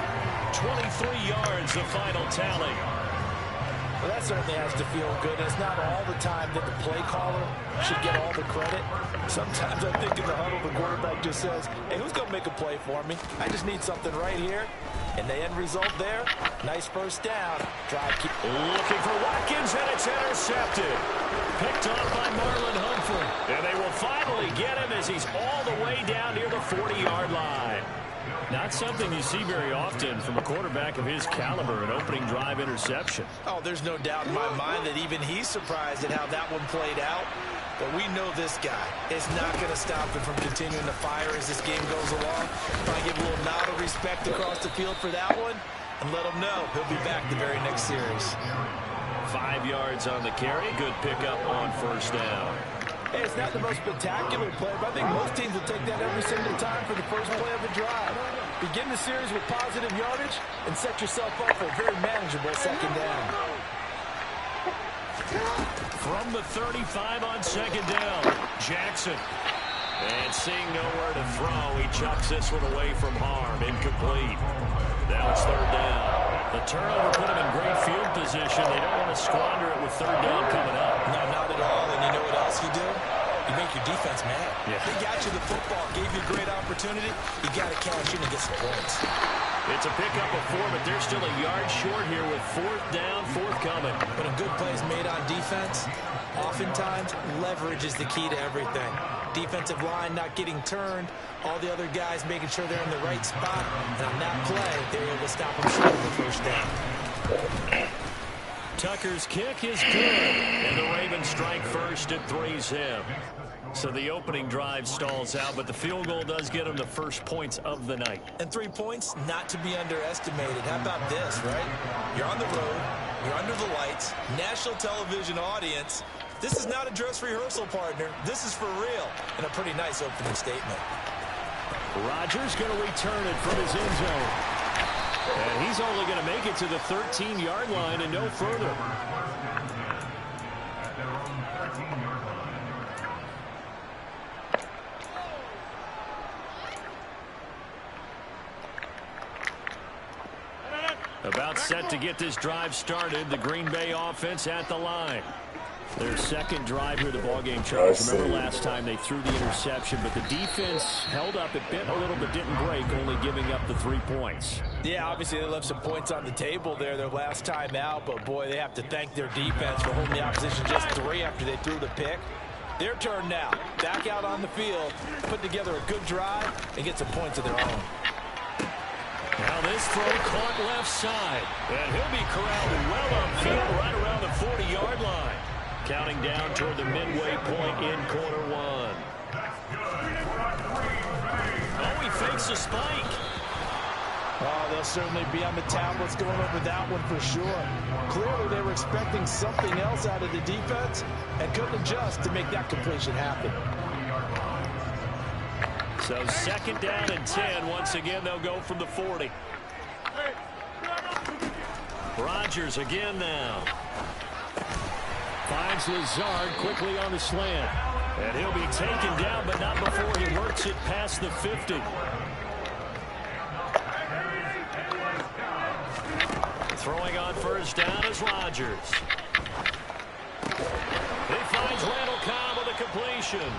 23 yards, the final tally. Well, that certainly has to feel good. It's not all the time that the play caller should get all the credit. Sometimes I think in the huddle, the quarterback just says, hey, who's going to make a play for me? I just need something right here. And the end result there, nice first down. Drive keep looking for Watkins, and it's intercepted. Picked off by Marlon Humphrey. And they will finally get him as he's all the way down near the 40-yard line. Not something you see very often from a quarterback of his caliber, an opening drive interception. Oh, there's no doubt in my mind that even he's surprised at how that one played out. But we know this guy is not going to stop him from continuing to fire as this game goes along. Probably give a little nod of respect across the field for that one and let him know he'll be back the very next series. 5 yards on the carry. Good pickup on first down. Hey, it's not the most spectacular play, but I think most teams will take that every single time for the first play of the drive. Begin the series with positive yardage and set yourself up for a very manageable second down. From the 35 on second down, Jackson. And seeing nowhere to throw, he chucks this one away from harm. Incomplete. Now it's third down. The turnover put him in great field position. They don't want to squander it with third down coming up. No, not at all. And you know what else you do? You make your defense mad. Yeah. They got you the football, gave you a great opportunity. You got to cash in and get some points. It's a pickup of 4, but they're still a yard short here with 4th down, forthcoming. When a good play is made on defense, oftentimes leverage is the key to everything. Defensive line not getting turned, all the other guys making sure they're in the right spot, and on that play, they're able to stop them short of the first down. Tucker's kick is good, and the Ravens strike first at 3-zip. So the opening drive stalls out, but the field goal does get them the first points of the night. And 3 points, not to be underestimated. How about this, right? You're on the road, you're under the lights, national television audience. This is not a dress rehearsal, partner. This is for real, and a pretty nice opening statement. Rodgers going to return it from his end zone. And he's only going to make it to the 13-yard line and no further. About set to get this drive started. The Green Bay offense at the line. Their second drive here of the ballgame, Charles. Remember last time they threw the interception, but the defense held up. It bit a little but didn't break, only giving up the 3 points. Yeah, obviously they left some points on the table there their last time out, but boy, they have to thank their defense for holding the opposition just 3 after they threw the pick. Their turn now. Back out on the field, put together a good drive, and get some points of their own. Now this throw caught left side, and he'll be corralled well upfield right around the 40-yard line. Counting down toward the midway point in quarter 1. Oh, he fakes a spike. Oh, they'll certainly be on the tablets going over that one for sure. Clearly they were expecting something else out of the defense and couldn't adjust to make that completion happen. So 2nd down and 10. Once again, they'll go from the 40. Rodgers again now. Finds Lazard quickly on the slant. And he'll be taken down, but not before he works it past the 50. Throwing on first down is Rodgers. He finds Randall Cobb with a completion.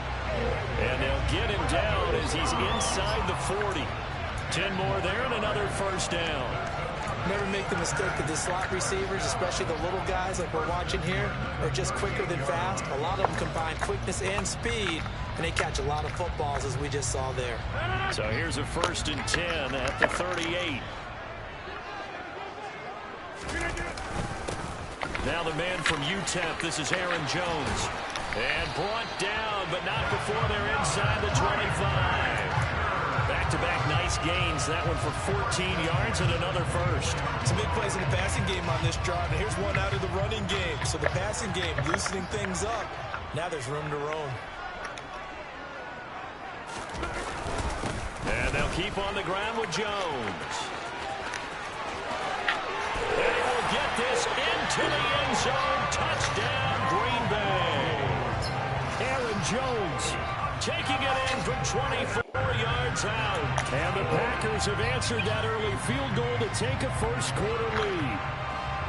And they'll get him down as he's inside the 40. 10 more there and another first down. Never make the mistake that the slot receivers, especially the little guys like we're watching here, are just quicker than fast. A lot of them combine quickness and speed, and they catch a lot of footballs, as we just saw there. So here's a 1st and 10 at the 38. Now the man from UTEP, this is Aaron Jones. And brought down, but not before they're inside the 25. Back-to-back nice gains. That one for 14 yards and another first. Some big plays in the passing game on this drive. And here's one out of the running game. So the passing game loosening things up. Now there's room to roam. And they'll keep on the ground with Jones. And he will get this into the end zone. Touchdown, Green Bay. Aaron Jones taking it in from 24 yards out. And the Packers have answered that early field goal to take a first-quarter lead.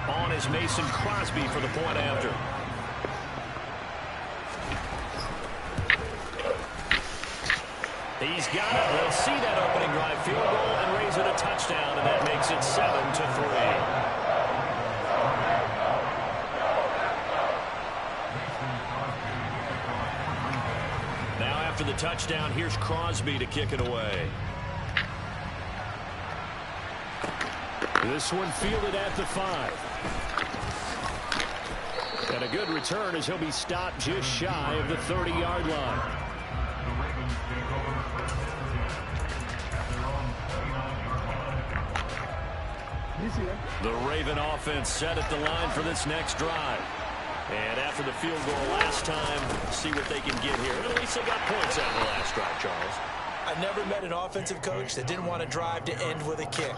On is Mason Crosby for the point after. He's got it. They'll see that opening drive field goal and raise it a touchdown, and that makes it 7-3. After the touchdown, here's Crosby to kick it away. This one fielded at the 5. And a good return as he'll be stopped just shy of the 30-yard line. The Raven offense set at the line for this next drive. And after the field goal last time, see what they can get here. At least they got points out of the last drive, Charles. I've never met an offensive coach that didn't want to drive to end with a kick.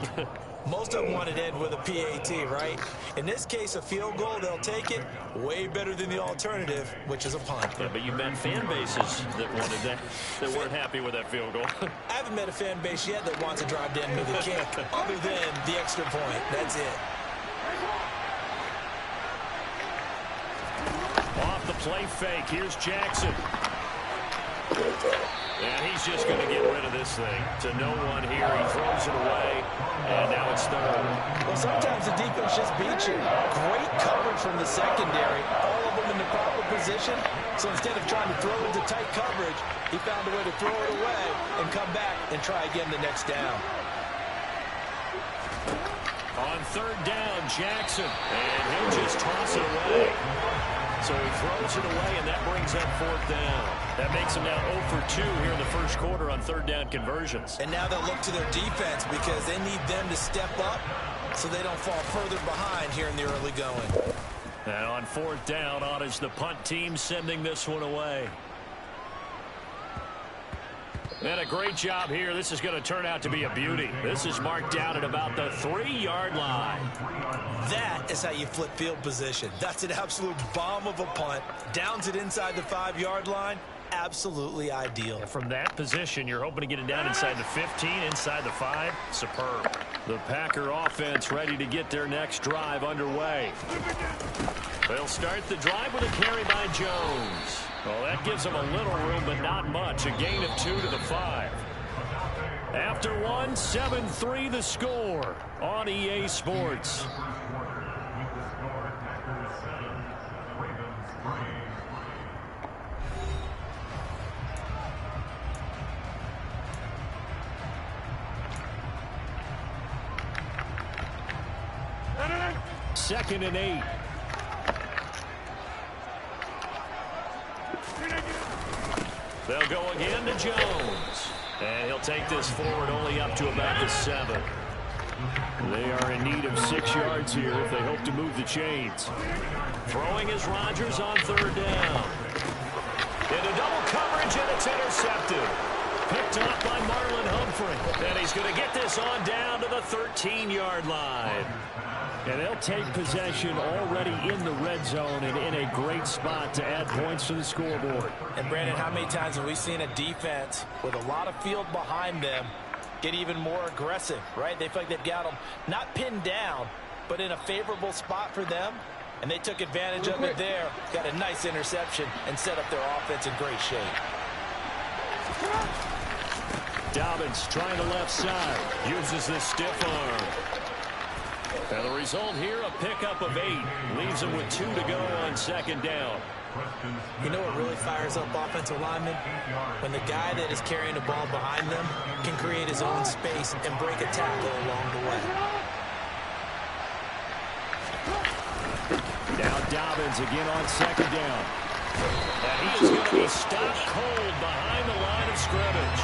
Most of them wanted to end with a PAT, right? In this case, a field goal, they'll take it. Way better than the alternative, which is a punt. Yeah, but you met fan bases that wanted that weren't happy with that field goal. I haven't met a fan base yet that wants to drive to end with a kick, other than the extra point. That's it. Off the play fake, here's Jackson. And he's just going to get rid of this thing to no one here. He throws it away, and now it's third. Well, sometimes the defense just beats you. Great coverage from the secondary. All of them in the proper position. So instead of trying to throw into tight coverage, he found a way to throw it away and come back and try again the next down. On third down, Jackson, and he'll just toss it away. So he throws it away, and that brings up fourth down. That makes him now 0 for 2 here in the first quarter on third down conversions. And now they'll look to their defense because they need them to step up so they don't fall further behind here in the early going. And on fourth down, on is the punt team sending this one away. And a great job here. This is going to turn out to be a beauty. This is marked down at about the 3-yard line. That is how you flip field position. That's an absolute bomb of a punt. Downs it inside the 5-yard line. Absolutely ideal. From that position, you're hoping to get it down inside the 15, inside the 5. Superb. The Packer offense ready to get their next drive underway. They'll start the drive with a carry by Jones. Well, that gives them a little room, but not much. A gain of 2 to the 5. After one, 7-3 the score on EA Sports. Second and 8. They'll go again to Jones. And he'll take this forward only up to about the 7. They are in need of 6 yards here if they hope to move the chains. Throwing is Rodgers on third down. Into double coverage, and it's intercepted. Picked up by Marlon Humphrey. And he's going to get this on down to the 13-yard line. And they'll take possession already in the red zone and in a great spot to add points to the scoreboard. And, Brandon, how many times have we seen a defense with a lot of field behind them get even more aggressive, right? They feel like they've got them not pinned down, but in a favorable spot for them. And they took advantage of it there, got a nice interception, and set up their offense in great shape. Dobbins trying the left side. Uses this stiff arm. And the result here, a pickup of 8. Leaves him with 2 to go on second down. You know what really fires up offensive linemen? When the guy that is carrying the ball behind them can create his own space and break a tackle along the way. Now Dobbins again on second down. And he is going to be stopped cold behind the line of scrimmage.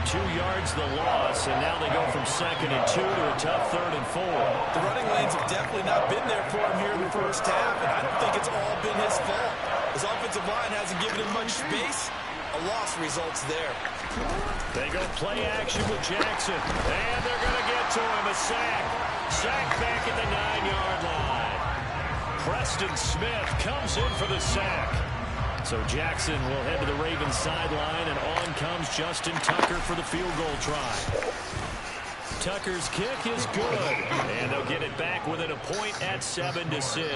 2 yards the loss, and now they go from second and 2 to a tough third and 4. The running lanes have definitely not been there for him here in the first half, and I don't think it's all been his fault. His offensive line hasn't given him much space. A loss results there. They go play action with Jackson, and they're going to get to him. A sack. Sack back at the 9-yard line. Preston Smith comes in for the sack. So Jackson will head to the Ravens sideline, and on comes Justin Tucker for the field goal try. Tucker's kick is good, and they'll get it back within a point at 7-6.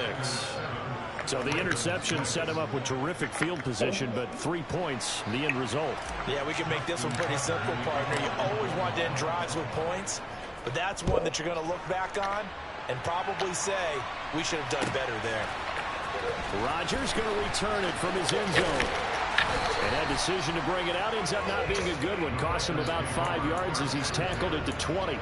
So the interception set him up with terrific field position, but 3 points, the end result. Yeah, we can make this one pretty simple, partner. You always want to end drives with points, but that's one that you're going to look back on and probably say, we should have done better there. Rodgers going to return it from his end zone. And that decision to bring it out ends up not being a good one. Cost him about 5 yards as he's tackled at the 20.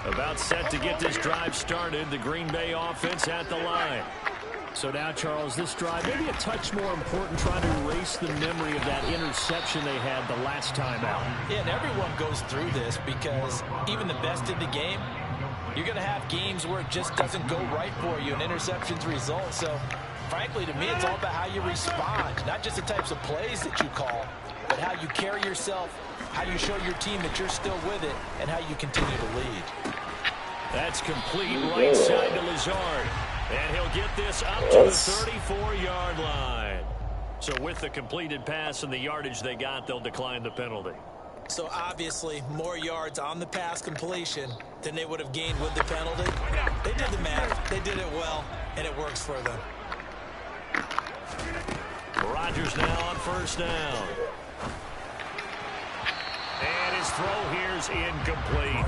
About set to get this drive started. The Green Bay offense at the line. So now, Charles, this drive maybe a touch more important, trying to erase the memory of that interception they had the last time out. Yeah, and everyone goes through this because even the best in the game, you're going to have games where it just doesn't go right for you, and interceptions result. So, frankly, to me, it's all about how you respond, not just the types of plays that you call, but how you carry yourself, how you show your team that you're still with it, and how you continue to lead. That's complete right side to Lazard. And he'll get this up to the 34-yard line. So with the completed pass and the yardage they got, they'll decline the penalty. So obviously more yards on the pass completion than they would have gained with the penalty. They did the math. They did it well, and it works for them. Rodgers now on first down. And his throw here's incomplete.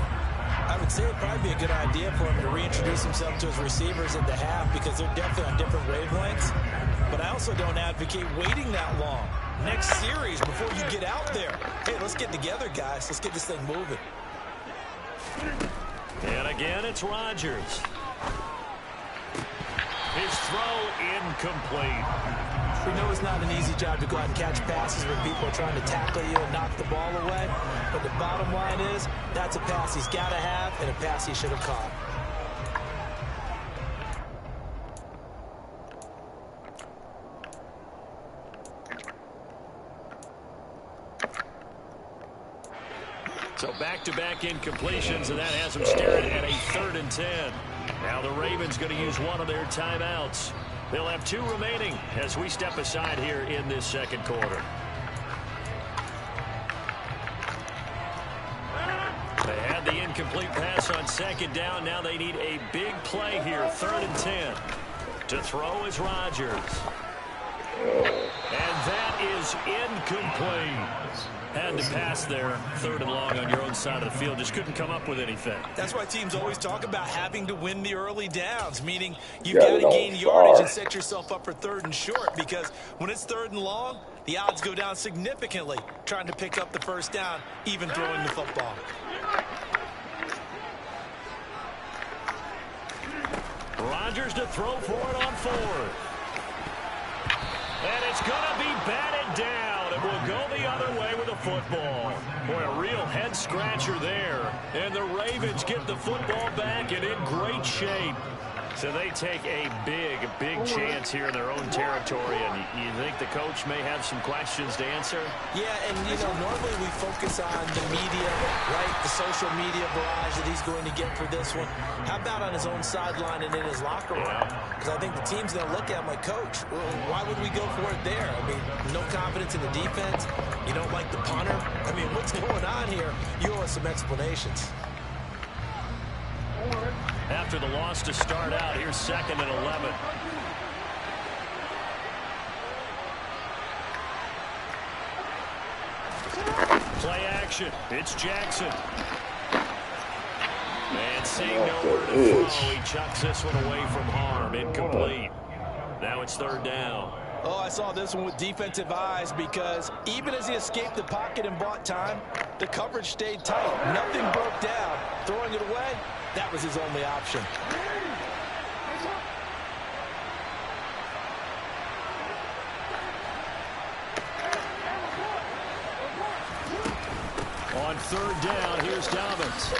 I would say it'd probably be a good idea for him to reintroduce himself to his receivers at the half because they're definitely on different wavelengths. But I also don't advocate waiting that long. Next series before you get out there. Hey, let's get together, guys. Let's get this thing moving. And again, it's Rodgers. His throw incomplete. We know it's not an easy job to go out and catch passes when people are trying to tackle you and knock the ball away. But the bottom line is, that's a pass he's got to have and a pass he should have caught. So back-to-back incompletions, and that has them staring at a 3rd and 10. Now the Ravens going to use one of their timeouts. They'll have 2 remaining as we step aside here in this second quarter. They had the incomplete pass on 2nd down. Now they need a big play here, 3rd and 10. To throw is Rodgers. And that is incomplete. Had to pass there, 3rd and long on your own side of the field. Just couldn't come up with anything. That's why teams always talk about having to win the early downs, meaning you've got to gain yardage and set yourself up for 3rd and short, because when it's 3rd and long, the odds go down significantly trying to pick up the first down, even throwing the football. Rodgers to throw for it on 4th. And it's going to be batted down. It will go the other way with the football. Boy, a real head-scratcher there. And the Ravens get the football back and in great shape. So they take a big chance here in their own territory. And you think the coach may have some questions to answer? Yeah, and, you know, normally we focus on the media, right, the social media barrage that he's going to get for this one. How about on his own sideline and in his locker room? Because I think the team's going to look at him like, Coach, why would we go for it there? I mean, no confidence in the defense. You don't like the punter. I mean, what's going on here? You owe us some explanations. After the loss to start out, here's 2nd and 11. Play action. It's Jackson. And seeing nowhere to throw, he chucks this one away from harm. Incomplete. Now it's 3rd down. Oh, I saw this one with defensive eyes because even as he escaped the pocket and bought time, the coverage stayed tight. Nothing broke down. Throwing it away, that was his only option. On 3rd down, here's Dobbins.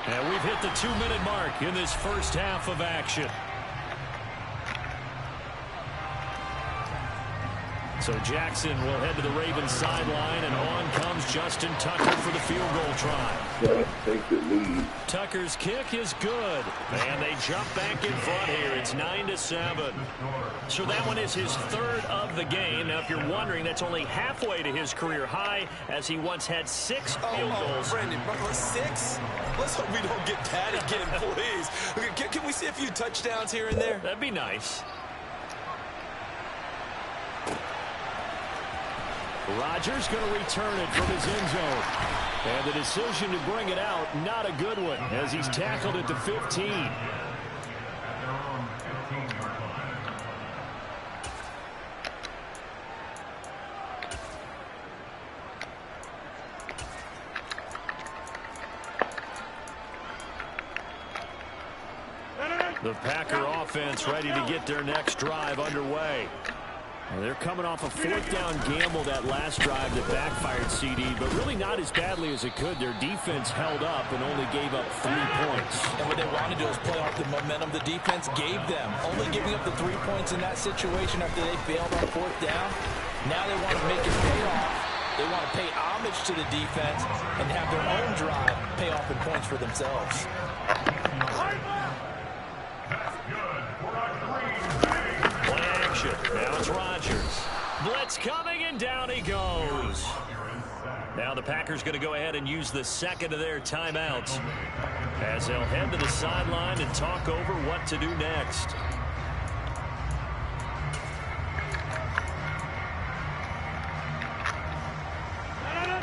And we've hit the 2-minute mark in this first half of action. So Jackson will head to the Ravens sideline, and on comes Justin Tucker for the field goal try. Take the lead. Tucker's kick is good, and they jump back in front here. It's 9-7. So that one is his 3rd of the game. Now, if you're wondering, that's only halfway to his career high, as he once had 6 field goals. Brandon, 6? Let's hope we don't get that again, please. Can we see a few touchdowns here and there? That'd be nice. Rodgers going to return it from his end zone. And the decision to bring it out, not a good one, as he's tackled at the 15. The Packer offense ready to get their next drive underway. They're coming off a 4th down gamble that last drive that backfired, CD, but really not as badly as it could. Their defense held up and only gave up 3 points. And what they want to do is play off the momentum the defense gave them. Only giving up the 3 points in that situation after they failed on 4th down. Now they want to make it pay off. They want to pay homage to the defense and have their own drive pay off in points for themselves. Now it's Rodgers. Blitz coming, and down he goes. Now Now the Packers going to go ahead and use the second of their timeouts as they'll head to the sideline and talk over what to do next.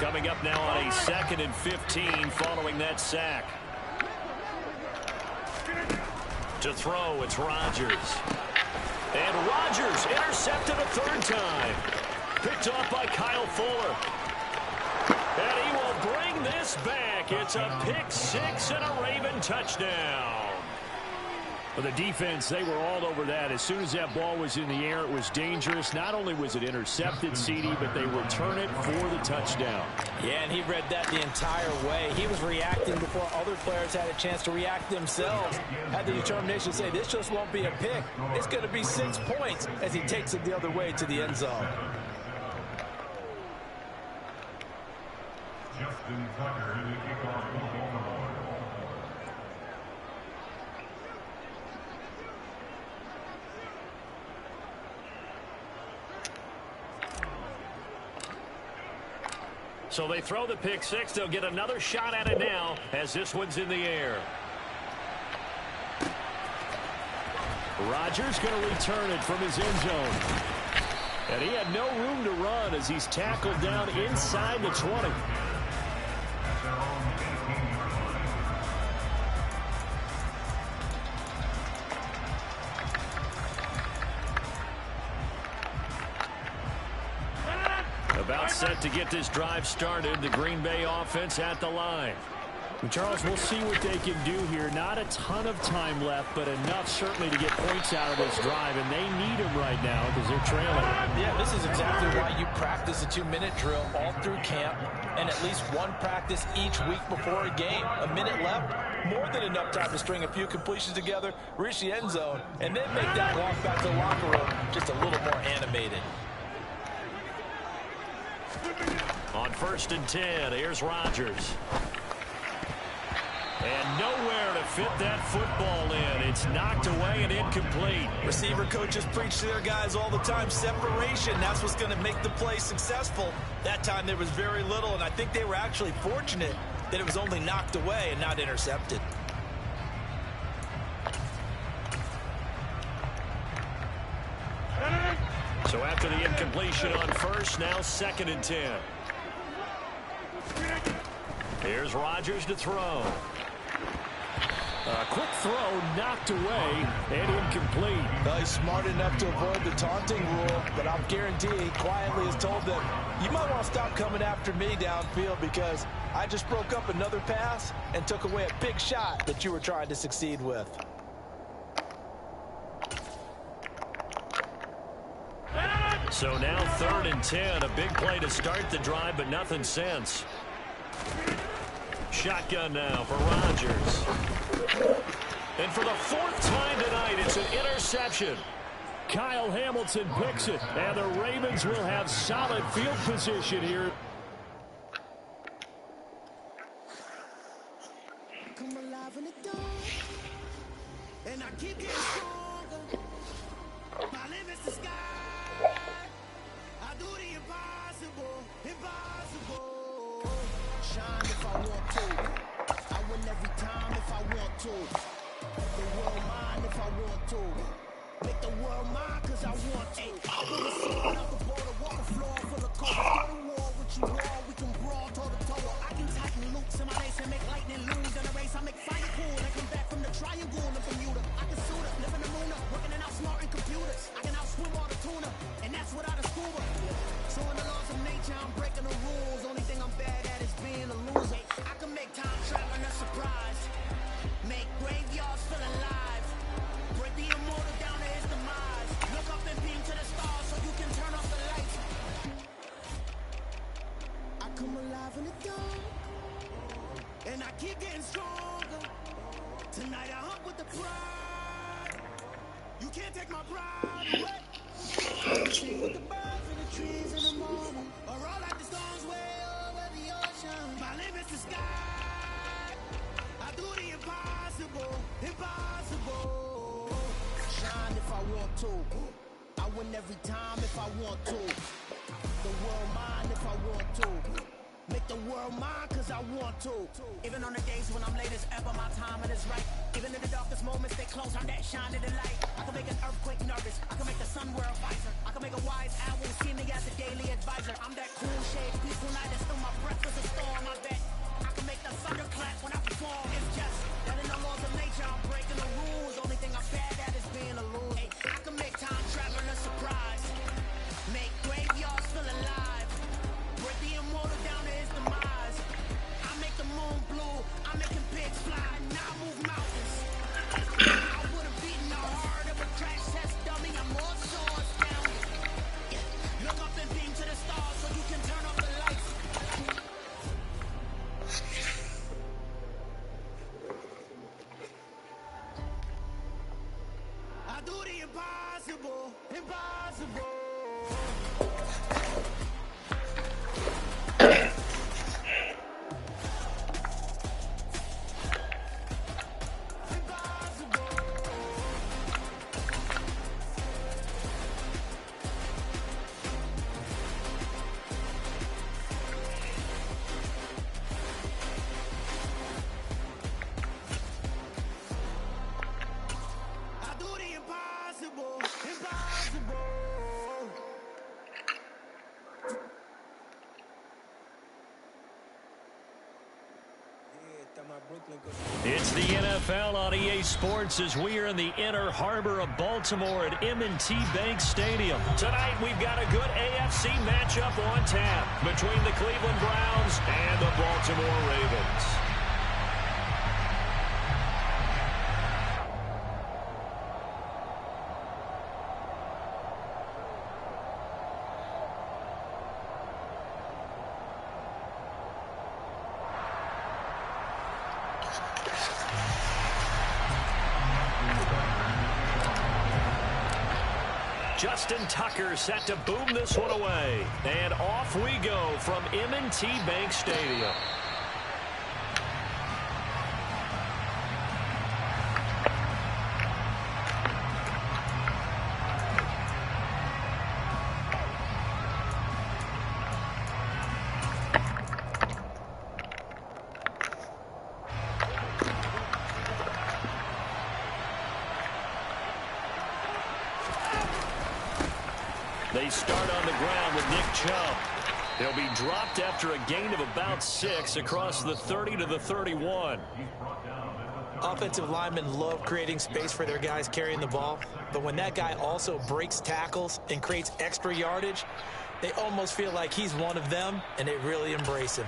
Coming up now on a 2nd and 15 following that sack. To throw, it's Rodgers. And Rodgers intercepted a 3rd time. Picked off by Kyle Fuller. And he will bring this back. It's a pick 6 and a Raven touchdown. For the defense, they were all over that. As soon as that ball was in the air, it was dangerous. Not only was it intercepted, CD, but they return it for the touchdown. Yeah, and he read that the entire way. He was reacting before other players had a chance to react themselves. Had the determination to say, this just won't be a pick. It's going to be 6 points as he takes it the other way to the end zone. Justin Tucker in the kickoff for Baltimore. So they throw the pick 6. They'll get another shot at it now as this one's in the air. Rodgers going to return it from his end zone. And he had no room to run as he's tackled down inside the 20. About set to get this drive started. The Green Bay offense at the line. Charles, we'll see what they can do here. Not a ton of time left, but enough certainly to get points out of this drive, and they need them right now because they're trailing. Yeah, this is exactly why you practice a 2-minute drill all through camp and at least one practice each week before a game. A minute left, more than enough time to string a few completions together, reach the end zone, and then make that walk back to the locker room just a little more animated. On 1st and 10, here's Rodgers. And nowhere to fit that football in. It's knocked away and incomplete. Receiver coaches preach to their guys all the time. Separation, that's what's going to make the play successful. That time there was very little, and I think they were actually fortunate that it was only knocked away and not intercepted. So after the incompletion on 1st, now 2nd and 10. Here's Rodgers to throw. A quick throw knocked away and incomplete. He's smart enough to avoid the taunting rule, but I'm guaranteeing he quietly has told them, you might want to stop coming after me downfield because I just broke up another pass and took away a big shot that you were trying to succeed with. So now 3rd and 10. A big play to start the drive, but nothing since. Shotgun now for Rodgers. And for the 4th time tonight, it's an interception. Kyle Hamilton picks it, and the Ravens will have solid field position here. Come alive in the dark, and I keep getting stronger. My limit's the sky. I do the impossible, impossible. Shine if I want to. I win every time if I want to. The world mine if I want to. Make the world mine cause I want to. I wanna see another border, walk the floor full of cold. Go to war with you all, we can brawl toe to toe. I can tighten loops in my lace and make lightning lose in a race. I make fire cool and come back from the triangle in Bermuda. I can suit up, live in the moon up, working and outsmarting computers. I can outswim all the tuna, and that's without a scuba. So in the laws of nature, I'm breaking the rules. Only thing I'm bad at is being a loser. I can make time traveling a surprise. Make graveyards feel alive. Break the immortal down to his demise. Look up and beam to the stars so you can turn off the lights. I come alive in the dark, and I keep getting stronger. Tonight I hunt with the pride. You can't take my pride away. Sing with the birds and the trees in the morning, or all like the storms way over the ocean. My limit's the sky. I do the impossible, impossible. Shine if I want to. I win every time if I want to. The world mine if I want to. Make the world mine cause I want to. Even on the days when I'm late as ever, my timing is right. Even in the darkest moments, they close on that shine of the light. I can make an earthquake nervous. I can make the sun wear a visor. I can make a wise owl see me as a daily advisor. I'm that cool shade, peaceful night, and still my breath is a storm. I bet I can make the thunder clap when I perform. It's just that in the laws of nature, I'm breaking the rules. Only thing I'm bad at is being a loser. Hey, I can make time travel a surprise. Make graveyards feel alive. Break the immortal down to his demise. I make the moon blue. I'm making pigs fly. Now I move mountains. I would have beaten the heart of a crash test dummy. I'm more so astounded. Yeah. Look up and beam to the stars so you can turn off the lights. I do the impossible. Impossible. It's the NFL on EA Sports as we are in the inner harbor of Baltimore at M&T Bank Stadium. Tonight we've got a good AFC matchup on tap between the Cleveland Browns and the Baltimore Ravens. Justin Tucker set to boom this one away. And off we go from M&T Bank Stadium. They start on the ground with Nick Chubb. He'll be dropped after a gain of about 6 across the 30 to the 31. Offensive linemen love creating space for their guys carrying the ball, but when that guy also breaks tackles and creates extra yardage, they almost feel like he's one of them, and they really embrace him.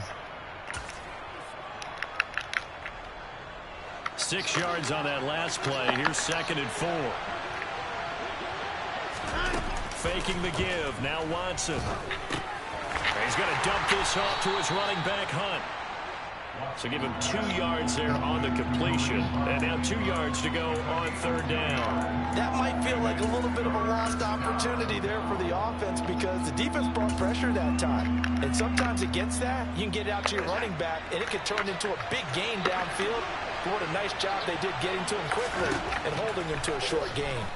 6 yards on that last play. Here's 2nd and 4. Faking the give. Now Watson. He's going to dump this off to his running back, Hunt. So give him 2 yards there on the completion. And now 2 yards to go on 3rd down. That might feel like a little bit of a lost opportunity there for the offense because the defense brought pressure that time. And sometimes against that, you can get out to your running back, and it could turn into a big gain downfield. But what a nice job they did getting to him quickly and holding him to a short gain.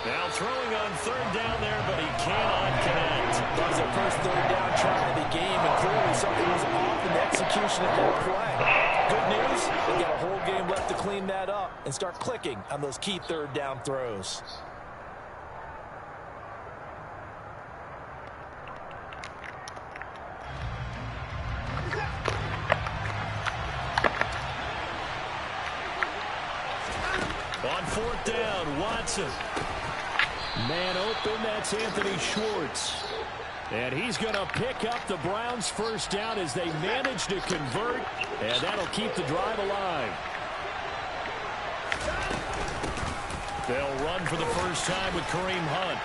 Now throwing on 3rd down there, but he cannot connect. That was their first 3rd down try of the game, and clearly something was off in the execution of that play. Good news, they got a whole game left to clean that up and start clicking on those key 3rd down throws. On 4th down, Watson. Man open, that's Anthony Schwartz. And he's going to pick up the Browns' first down as they manage to convert, and that'll keep the drive alive. They'll run for the first time with Kareem Hunt.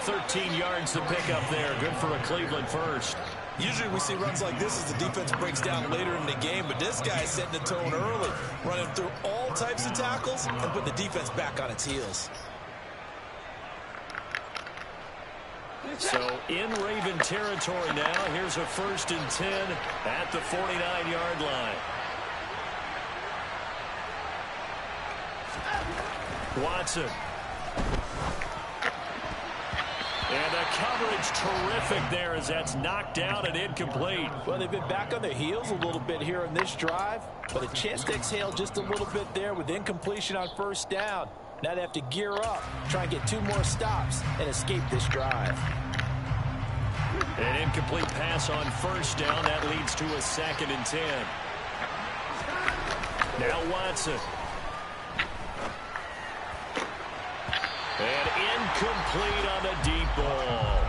13 yards to pick up there. Good for a Cleveland first. Usually we see runs like this as the defense breaks down later in the game, but this guy is setting the tone early, running through all types of tackles and putting the defense back on its heels. So in Raven territory now. Here's a 1st and 10 at the 49-yard line. Watson. And the coverage terrific there as that's knocked down and incomplete. Well, they've been back on their heels a little bit here on this drive, but a chance to exhale just a little bit there with incompletion on first down. Now they have to gear up, try and get 2 more stops, and escape this drive. An incomplete pass on first down. That leads to a 2nd and 10. Now Watson. And incomplete on the deep ball.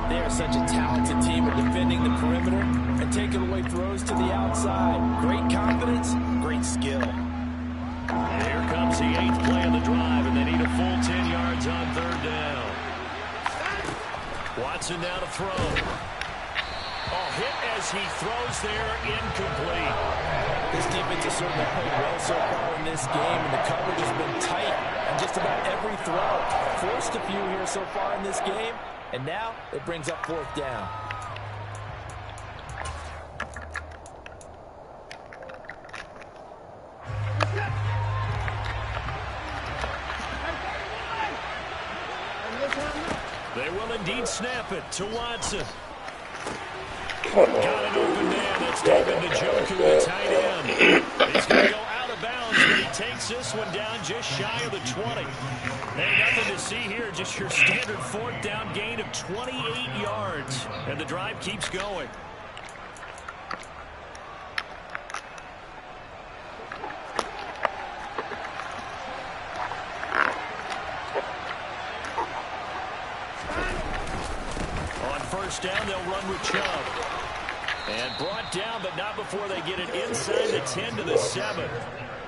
They are such a talented team at defending the perimeter and taking away throws to the outside. Great confidence, great skill. Here comes the 8th play of the drive, and they need a full 10 yards on 3rd down. Watson now to throw. Oh, hit as he throws there, incomplete. This defense has certainly played well so far in this game, and the coverage has been tight on just about every throw. Forced a few here so far in this game, and now it brings up 4th down. They will indeed snap it to Watson. Got an open man. That's David Njoku, the tight end. He's going to go out of bounds, but he takes this one down just shy of the 20. Hey, nothing to see here. Just your standard 4th down gain of 28 yards. And the drive keeps going. On first down, they'll run with Chubb. And brought down, but not before they get it inside the 10 to the 7.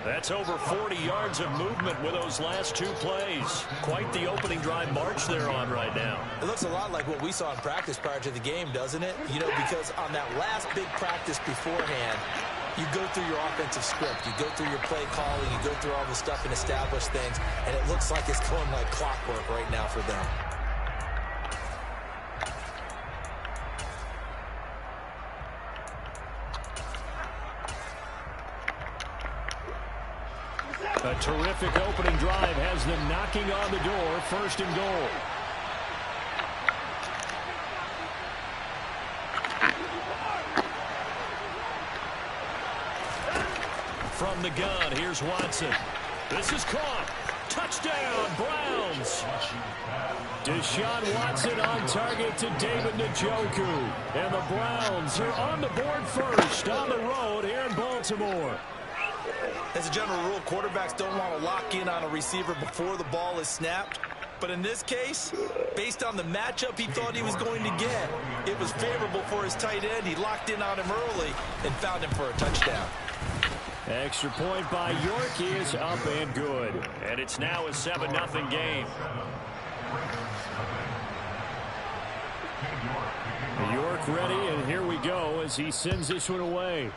That's over 40 yards of movement with those last 2 plays. Quite the opening drive march they're on right now. It looks a lot like what we saw in practice prior to the game, doesn't it? You know, because on that last big practice beforehand, you go through your offensive script, you go through your play calling, you go through all the stuff and establish things, and it looks like it's going like clockwork right now for them. A terrific opening drive has them knocking on the door, 1st and goal. From the gun, here's Watson. This is caught. Touchdown, Browns. Deshaun Watson on target to David Njoku. And the Browns are on the board first on the road here in Baltimore. As a general rule, quarterbacks don't want to lock in on a receiver before the ball is snapped. But in this case, based on the matchup he thought he was going to get, it was favorable for his tight end. He locked in on him early and found him for a touchdown. Extra point by York is up and good. And it's now a 7-0 game. York ready, and here we go as he sends this one away.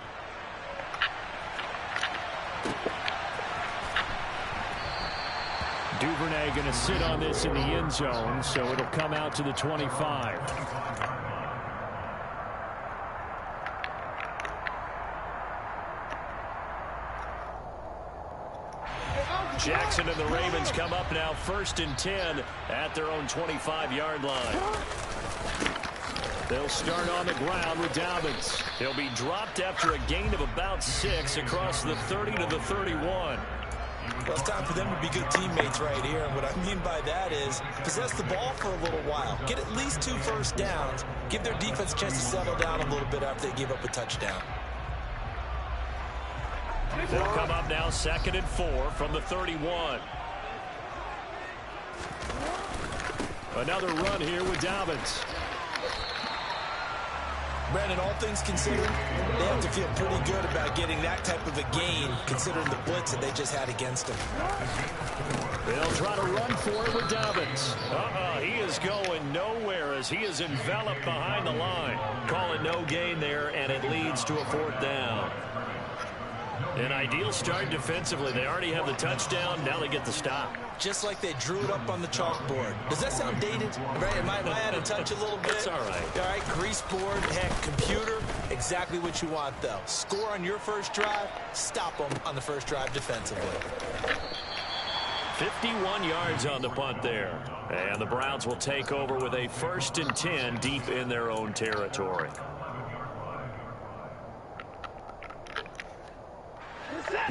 Duvernay going to sit on this in the end zone, so it'll come out to the 25. Jackson and the Ravens come up now 1st and 10 at their own 25-yard line. They'll start on the ground with Dobbins. He'll be dropped after a gain of about 6 across the 30 to the 31. Well, it's time for them to be good teammates right here. And what I mean by that is possess the ball for a little while. Get at least 2 first downs. Give their defense a chance to settle down a little bit after they give up a touchdown. They'll come up now 2nd and 4 from the 31. Another run here with Dobbins. Brandon, all things considered, they have to feel pretty good about getting that type of a gain, considering the blitz that they just had against them. They'll try to run for it with Dobbins. He is going nowhere as he is enveloped behind the line. Call it no gain there, and it leads to a 4th down. An ideal start defensively. They already have the touchdown. Now they get the stop. Just like they drew it up on the chalkboard. Does that sound dated? Right? Am I out of touch a little bit? It's all right. All right, grease board, heck, computer. Exactly what you want, though. Score on your first drive. Stop them on the first drive defensively. 51 yards on the punt there. And the Browns will take over with a 1st and 10 deep in their own territory.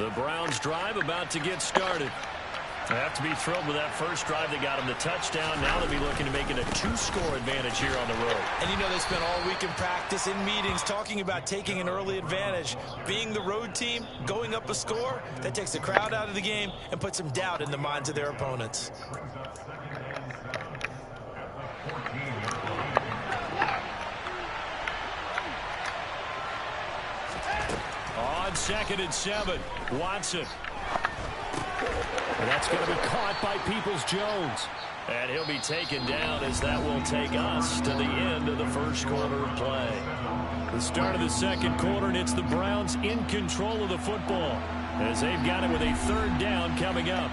The Browns drive about to get started. They have to be thrilled with that first drive. They got them the touchdown. Now they'll be looking to make it a 2-score advantage here on the road. And you know they spent all week in practice, in meetings, talking about taking an early advantage. Being the road team, going up a score, that takes the crowd out of the game and puts some doubt in the minds of their opponents. On 2nd and 7, Watson. That's going to be caught by Peoples-Jones. And he'll be taken down as that will take us to the end of the first quarter of play. The start of the second quarter, and it's the Browns in control of the football as they've got it with a 3rd down coming up.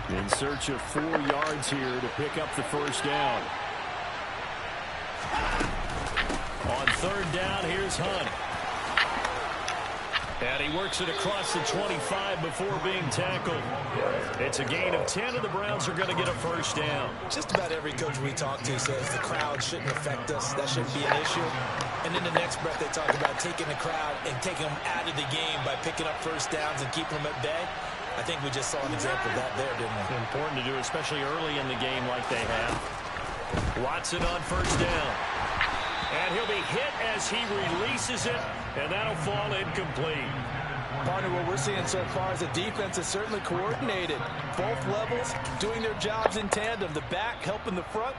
In search of 4 yards here to pick up the 1st down. On 3rd down, here's Hunt. And he works it across the 25 before being tackled. It's a gain of 10, and the Browns are going to get a 1st down. Just about every coach we talk to says the crowd shouldn't affect us. That shouldn't be an issue. And in the next breath, they talk about taking the crowd and taking them out of the game by picking up 1st downs and keeping them at bay. I think we just saw an example of that there, didn't we? Important to do, especially early in the game like they have. Watson on 1st down. And he'll be hit as he releases it, and that'll fall incomplete. Partner, what we're seeing so far is the defense is certainly coordinated. Both levels doing their jobs in tandem. The back helping the front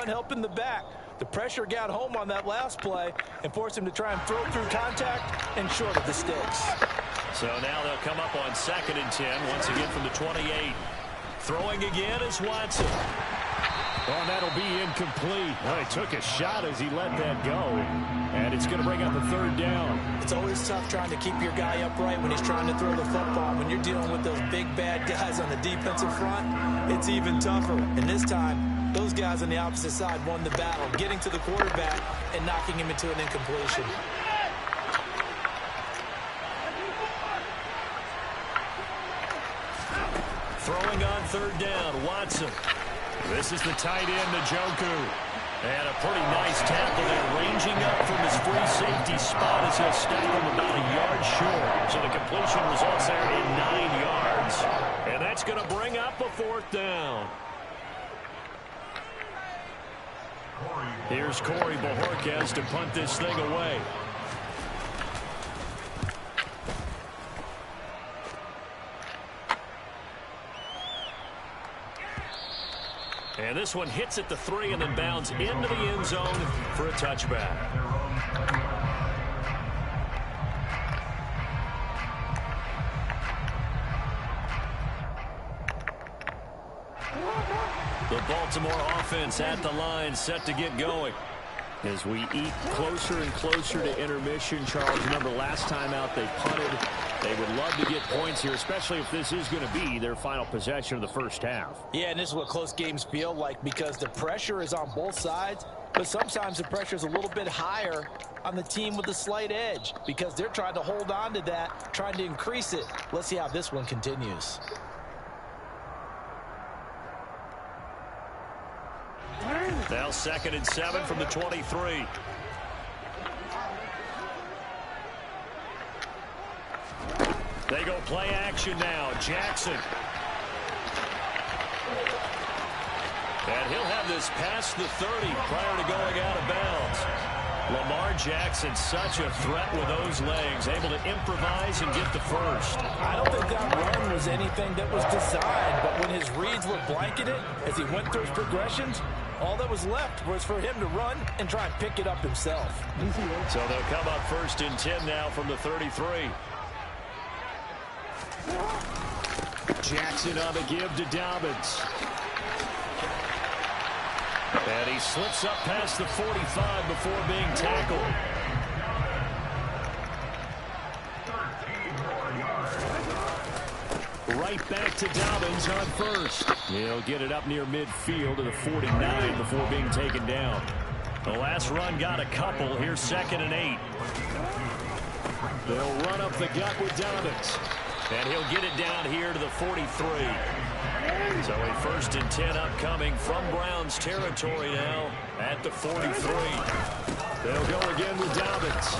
helping the back. The pressure got home on that last play and forced him to try and throw through contact and short of the sticks. So now they'll come up on 2nd and 10, once again from the 28. Throwing again is Watson. Oh, that'll be incomplete. Well, he took a shot as he let that go. And it's going to bring up a 3rd down. It's always tough trying to keep your guy upright when he's trying to throw the football. When you're dealing with those big, bad guys on the defensive front, it's even tougher. And this time, those guys on the opposite side won the battle, getting to the quarterback and knocking him into an incompletion. Throwing on 3rd down, Watson. This is the tight end, Njoku. And a pretty nice tackle there, ranging up from his free safety spot as he'll stop him about a yard short. So the completion results there in 9 yards. And that's going to bring up a 4th down. Here's Corey Bojorquez to punt this thing away. And this one hits at the 3 and then bounds into the end zone for a touchback. The Baltimore offense at the line, set to get going. As we eat closer and closer to intermission, Charles, remember last time out they punted. They would love to get points here, especially if this is going to be their final possession of the first half. Yeah, and this is what close games feel like because the pressure is on both sides, but sometimes the pressure is a little bit higher on the team with the slight edge because they're trying to hold on to that, trying to increase it. Let's see how this one continues. Now 2nd and 7 from the 23. They go play action now. Jackson. And he'll have this past the 30 prior to going out of bounds. Lamar Jackson, such a threat with those legs, able to improvise and get the first. I don't think that run was anything that was designed, but when his reads were blanketed as he went through his progressions, all that was left was for him to run and try and pick it up himself. So they'll come up 1st and 10 now from the 33. Jackson on the give to Dobbins. And he slips up past the 45 before being tackled. Right right back to Dobbins on first. He'll get it up near midfield to the 49 before being taken down. The last run got a couple. Here's 2nd and 8. They'll run up the gut with Dobbins. And he'll get it down here to the 43. So a 1st and 10 upcoming from Browns territory now at the 43. They'll go again with Dobbins.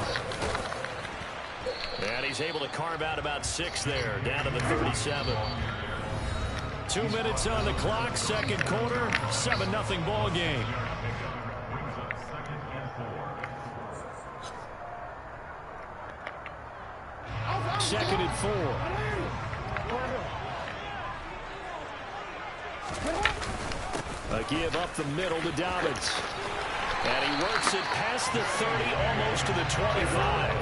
And he's able to carve out about 6 there, down to the 37. 2 minutes on the clock, 2nd quarter, 7-0 ball game. Second and 4. A give up the middle to Dobbins. And he works it past the 30, almost to the 25.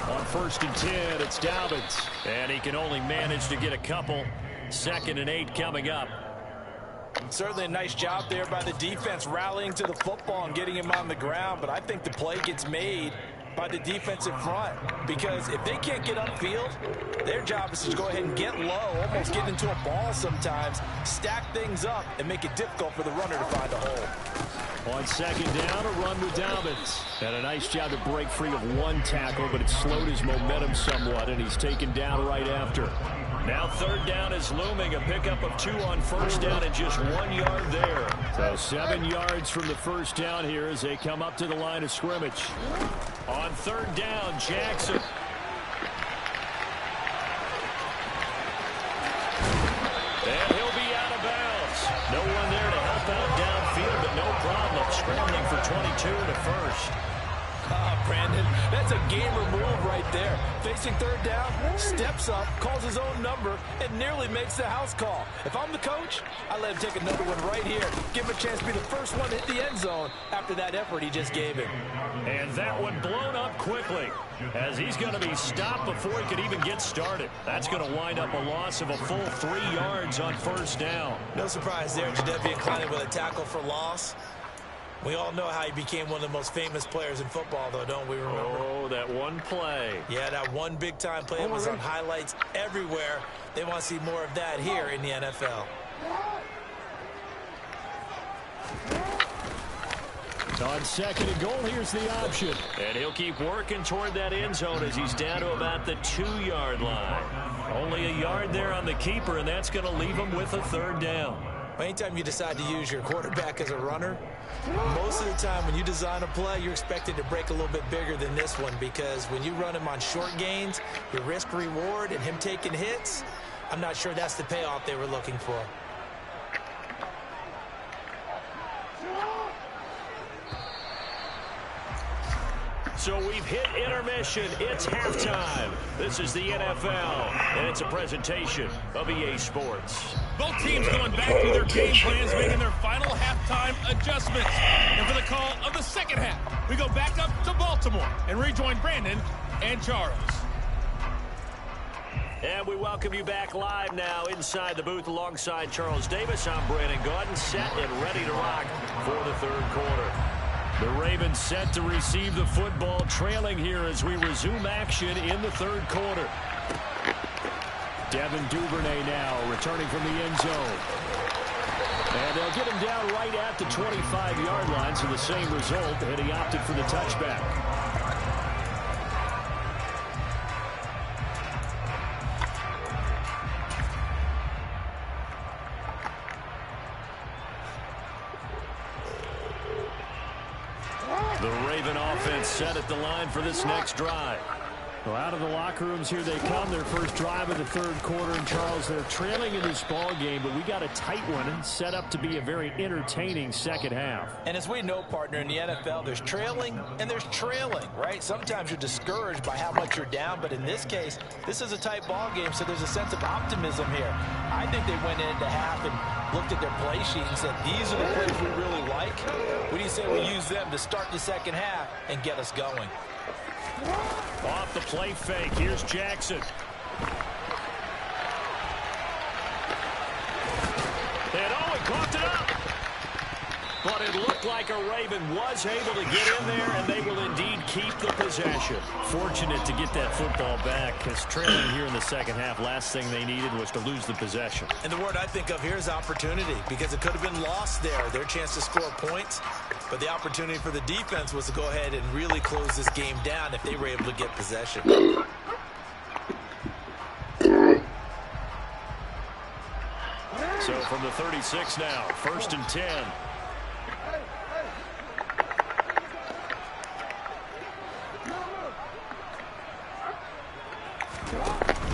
On 1st and 10, it's Dobbins. And he can only manage to get a couple. 2nd and 8 coming up. Certainly a nice job there by the defense, rallying to the football and getting him on the ground. But I think the play gets made by the defensive front, because if they can't get upfield, their job is to go ahead and get low, almost get into a ball sometimes, stack things up, and make it difficult for the runner to find a hole. On 2nd down, a run with Dobbins. And a nice job to break free of 1 tackle, but it slowed his momentum somewhat, and he's taken down right after. Now 3rd down is looming, a pickup of 2 on 1st down and just 1 yard there. So 7 yards from the 1st down here as they come up to the line of scrimmage. On 3rd down, Jackson. And he'll be out of bounds. No one there to help out downfield, but no problem. Scrambling for 22 to 1st. Brandon, that's a gamer move right there. Facing 3rd down, steps up, calls his own number, and nearly makes the house call. If I'm the coach, I let him take another one right here. Give him a chance to be the first one to hit the end zone after that effort he just gave him. And that one blown up quickly, as he's going to be stopped before he could even get started. That's going to wind up a loss of a full 3 yards on 1st down. No surprise there, Jadeveon Clowney with a tackle for loss. We all know how he became one of the most famous players in football, though, don't we remember? Oh, that one play. Yeah, that one big-time play was on highlights everywhere. They want to see more of that here in the NFL. On 2nd and goal, here's the option. And he'll keep working toward that end zone as he's down to about the 2-yard line. Only a yard there on the keeper, and that's going to leave him with a 3rd down. Anytime you decide to use your quarterback as a runner, most of the time when you design a play, you're expected to break a little bit bigger than this one, because when you run him on short gains, your risk-reward and him taking hits, I'm not sure that's the payoff they were looking for. So we've hit intermission. It's halftime. This is the NFL, and it's a presentation of EA Sports. Both teams going back to their game plans, making their final halftime adjustments. And for the call of the 2nd half, we go back up to Baltimore and rejoin Brandon and Charles. And we welcome you back live now inside the booth alongside Charles Davis. I'm Brandon Gaudin, set and ready to rock for the 3rd quarter. The Ravens set to receive the football, trailing here as we resume action in the 3rd quarter. Devin Duvernay now returning from the end zone. And they'll get him down right at the 25-yard line, so the same result, and he opted for the touchback. The Raven offense set at the line for this next drive. Well, out of the locker rooms here they come. Their first drive of the 3rd quarter. And Charles, they're trailing in this ball game, but we got a tight one set up to be a very entertaining 2nd half. And as we know, partner, in the NFL, there's trailing and there's trailing, right? Sometimes you're discouraged by how much you're down, but in this case, this is a tight ball game, so there's a sense of optimism here. I think they went into half and looked at their play sheet and said, these are the plays we really like. What do you say we use them to start the 2nd half and get us going? Off the play fake, here's Jackson. And he coughed it up. Boy, but it looked like a Raven was able to get in there, and they will indeed keep the possession. Fortunate to get that football back, because trailing here in the second half, last thing they needed was to lose the possession. And the word I think of here is opportunity, because it could have been lost there, their chance to score points. But the opportunity for the defense was to go ahead and really close this game down if they were able to get possession. So from the 36 now, 1st and 10.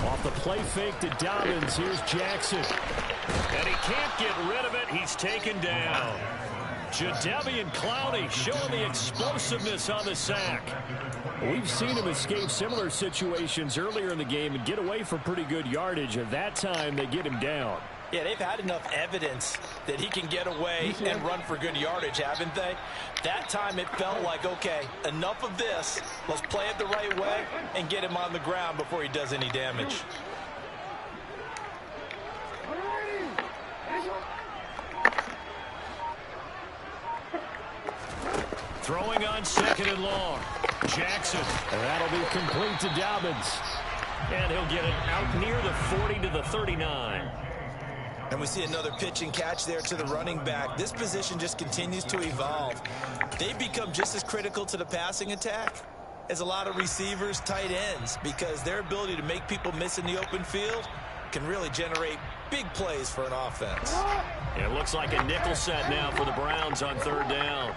Off the play fake to Dobbins. Here's Jackson. And he can't get rid of it. He's taken down. Jadeveon Clowney showing the explosiveness on the sack. We've seen him escape similar situations earlier in the game and get away for pretty good yardage. And that time, they get him down. Yeah, they've had enough evidence that he can get away and run for good yardage, haven't they? That time it felt like, okay, enough of this. Let's play it the right way and get him on the ground before he does any damage. Throwing on 2nd and long. Jackson. And that'll be complete to Dobbins. And he'll get it out near the 40 to the 39. And we see another pitch and catch there to the running back. This position just continues to evolve. They become just as critical to the passing attack as a lot of receivers, tight ends, because their ability to make people miss in the open field can really generate big plays for an offense. It looks like a nickel set now for the Browns on 3rd down.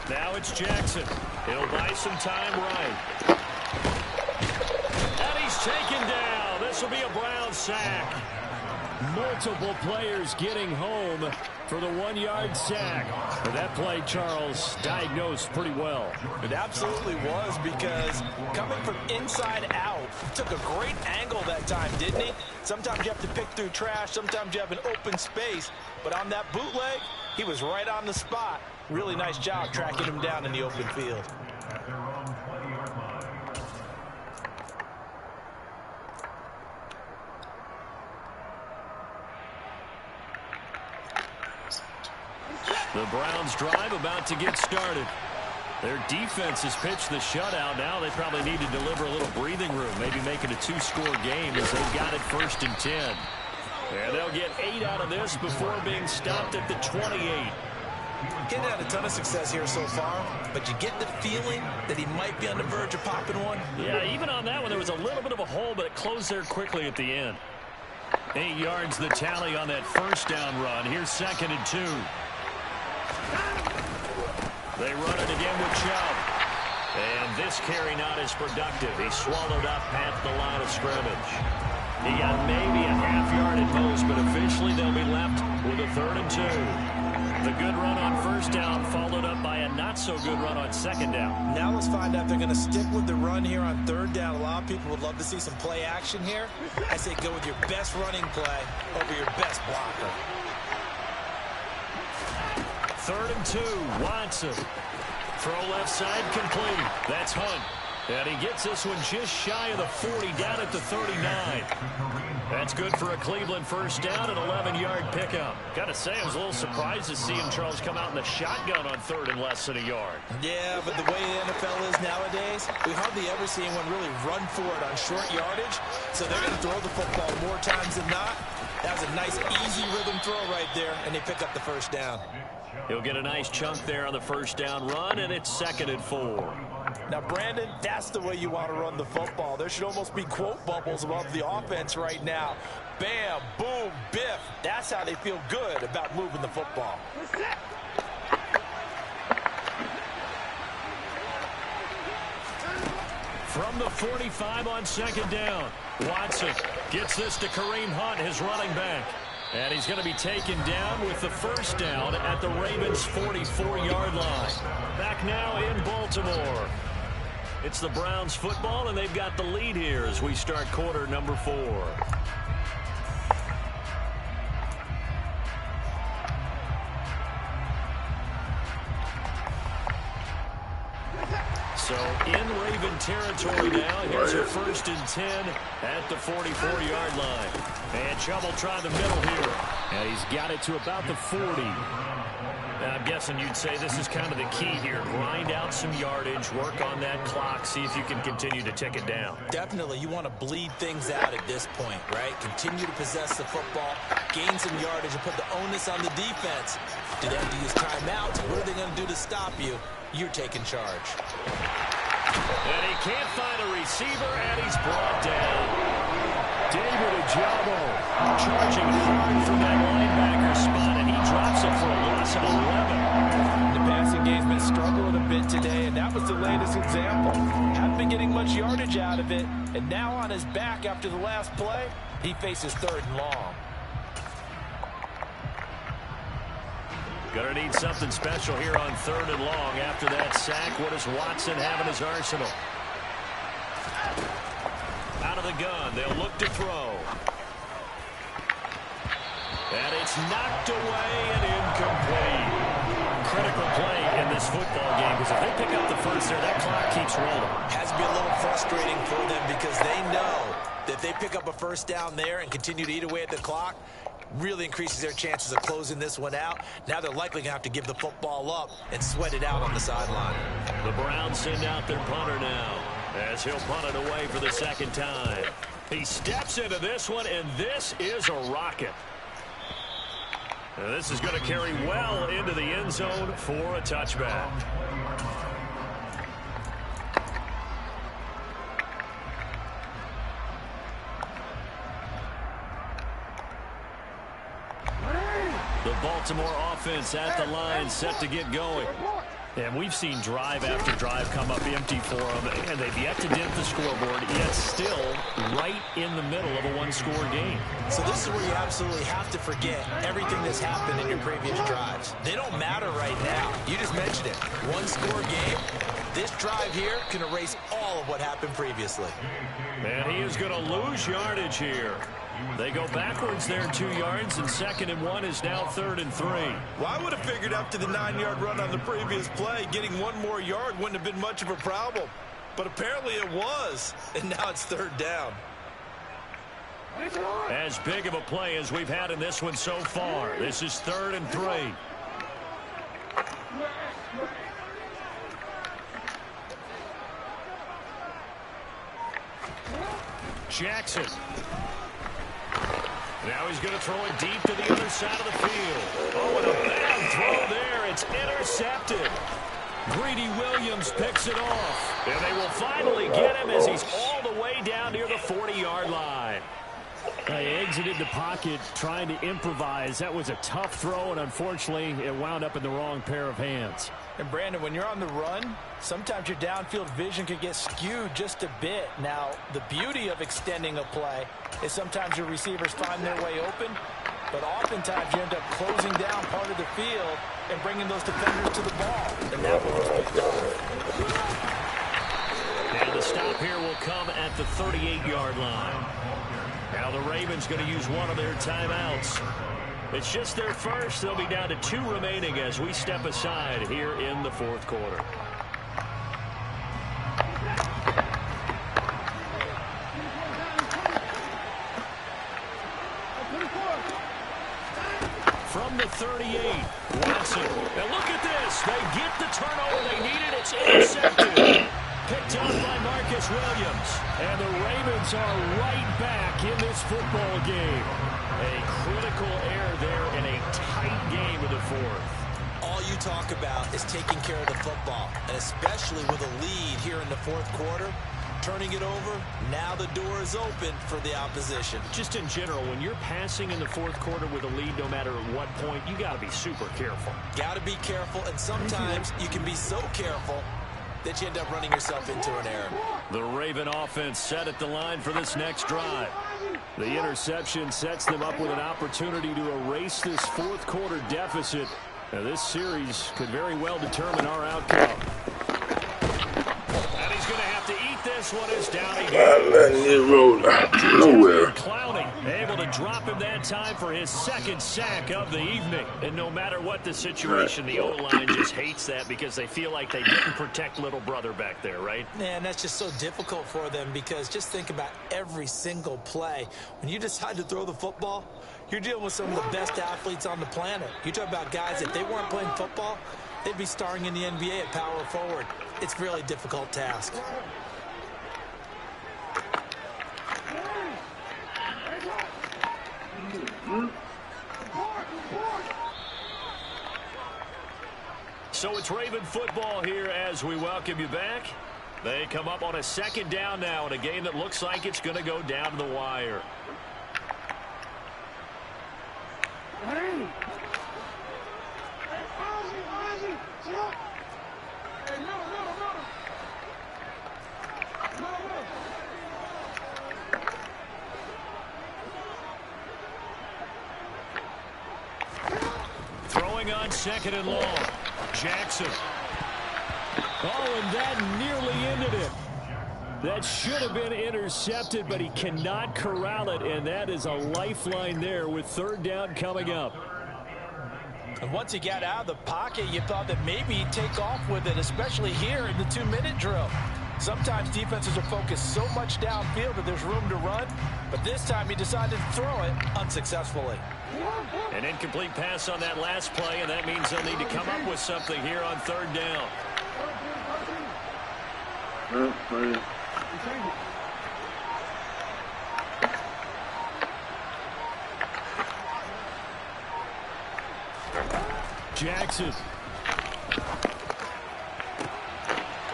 Now it's Jackson. He'll buy some time right. And he's taken down. This will be a Brown sack. Multiple players getting home for the 1-yard sack. But that play, Charles, diagnosed pretty well. It absolutely was, because coming from inside out, took a great angle that time, didn't he? Sometimes you have to pick through trash. Sometimes you have an open space. But on that bootleg, he was right on the spot. Really nice job tracking him down in the open field. At their own 20-yard line. The Browns drive about to get started. Their defense has pitched the shutout. Now they probably need to deliver a little breathing room, maybe make it a 2-score game as they've got it 1st and 10. And they'll get 8 out of this before being stopped at the 28. Getting had a ton of success here so far, but you get the feeling that he might be on the verge of popping one. Yeah, even on that one, there was a little bit of a hole, but it closed there quickly at the end. 8 yards the tally on that 1st down run. Here's 2nd and 2. They run it again with Chubb. And this carry not as productive. He swallowed up at the line of scrimmage. He got maybe a half-yard at most, but officially they'll be left with a 3rd and 2. The good run on 1st down followed up by a not-so-good run on 2nd down. Now let's find out if they're going to stick with the run here on 3rd down. A lot of people would love to see some play action here. I say go with your best running play over your best blocker. 3rd and 2, Watson. Throw left side complete. That's Hunt. And he gets this one just shy of the 40, down at the 39. That's good for a Cleveland 1st down, an 11-yard pickup. Got to say, I was a little surprised to see him, Charles, come out in the shotgun on 3rd and less than a yard. Yeah, but the way the NFL is nowadays, we hardly ever see anyone really run for it on short yardage. So they're going to throw the football more times than not. That was a nice, easy rhythm throw right there, and they pick up the 1st down. He'll get a nice chunk there on the 1st down run, and it's 2nd and 4. Now, Brandon, that's the way you want to run the football. There should almost be quote bubbles above the offense right now. Bam, boom, biff. That's how they feel good about moving the football. From the 45 on 2nd down, Watson gets this to Kareem Hunt, his running back. And he's going to be taken down with the 1st down at the Ravens' 44-yard line. Back now in Baltimore. It's the Browns football, and they've got the lead here as we start quarter number 4. So in Raven territory now. Here's a 1st and 10 at the 44-yard line. And Chubb will try the middle here. And he's got it to about the 40. I'm guessing you'd say this is kind of the key here. Grind out some yardage, work on that clock, see if you can continue to tick it down. Definitely, you want to bleed things out at this point, right? Continue to possess the football, gain some yardage, and put the onus on the defense. Do they have to use timeouts? What are they going to do to stop you? You're taking charge. And he can't find a receiver, and he's brought down. David Ojabo charging hard from that linebacker spot, and he drops it for a loss of 11. The passing game's been struggling a bit today, and that was the latest example. Haven't been getting much yardage out of it, and now on his back after the last play, he faces 3rd and long. Gonna need something special here on 3rd and long after that sack. What does Watson have in his arsenal? Out of the gun, they'll look to throw. And it's knocked away and incomplete. Critical play in this football game, because if they pick up the first there, that clock keeps rolling. Has to be a little frustrating for them because they know that if they pick up a 1st down there and continue to eat away at the clock, really increases their chances of closing this one out. Now they're likely going to have to give the football up and sweat it out on the sideline. The Browns send out their punter now, as he'll punt it away for the 2nd time. He steps into this one, and this is a rocket. And this is going to carry well into the end zone for a touchback. The Baltimore offense at the line, set to get going. And we've seen drive after drive come up empty for them, and they've yet to dent the scoreboard, yet still right in the middle of a one-score game. So this is where you absolutely have to forget everything that's happened in your previous drives. They don't matter right now. You just mentioned it. One-score game. This drive here can erase all of what happened previously. And he is going to lose yardage here. They go backwards there 2 yards, and 2nd and 1 is now 3rd and 3. Well, I would have figured after the 9-yard run on the previous play, getting 1 more yard wouldn't have been much of a problem. But apparently it was, and now it's 3rd down. As big of a play as we've had in this one so far. This is 3rd and 3. Jackson. Now he's going to throw it deep to the other side of the field. Oh, and a bad throw there. It's intercepted. Greedy Williams picks it off. And they will finally get him as he's all the way down near the 40-yard line. They exited the pocket trying to improvise. That was a tough throw, and unfortunately, it wound up in the wrong pair of hands. And Brandon, when you're on the run, sometimes your downfield vision can get skewed just a bit. Now, the beauty of extending a play is sometimes your receivers find their way open, but oftentimes you end up closing down part of the field and bringing those defenders to the ball. And that was and the stop here will come at the 38-yard line. Now the Ravens going to use one of their timeouts. It's just their first. They'll be down to 2 remaining as we step aside here in the 4th quarter. From the 38, Watson. And look at this. They get the turnover they needed. It's intercepted. Picked up by Marcus Williams. And the Ravens are right back in this football game. A critical error there in a tight game of the 4th. all you talk about is taking care of the football, and especially with a lead here in the 4th quarter. Turning it over, now the door is open for the opposition. Just in general, when you're passing in the 4th quarter with a lead, no matter at what point, you got to be super careful. Got to be careful, and sometimes you can be so careful that you end up running yourself into an error. The Raven offense set at the line for this next drive. The interception sets them up with an opportunity to erase this 4th quarter deficit. Now, this series could very well determine our outcome. And he's going to have to eat this this one is down I'm again. letting it roll nowhere. Clowney able to drop him that time for his second sack of the evening. And no matter what the situation, the O-line just hates that because they feel like they didn't protect little brother back there, right? Man, that's just so difficult for them because just think about every single play. When you decide to throw the football, you're dealing with some of the best athletes on the planet. You talk about guys, if they weren't playing football, they'd be starring in the NBA at power forward. It's a really difficult task. So it's Raven football here as we welcome you back. They come up on a second down now in a game that looks like it's going to go down to the wire. Throwing on second and long. Jackson. Oh, and that nearly ended it. That should have been intercepted, but he cannot corral it, and that is a lifeline there with third down coming up. And once he got out of the pocket, you thought that maybe he'd take off with it, especially here in the 2-minute drill. Sometimes defenses are focused so much downfield that there's room to run, but this time he decided to throw it unsuccessfully. An incomplete pass on that last play, and that means they'll need to come up with something here on third down. Jackson.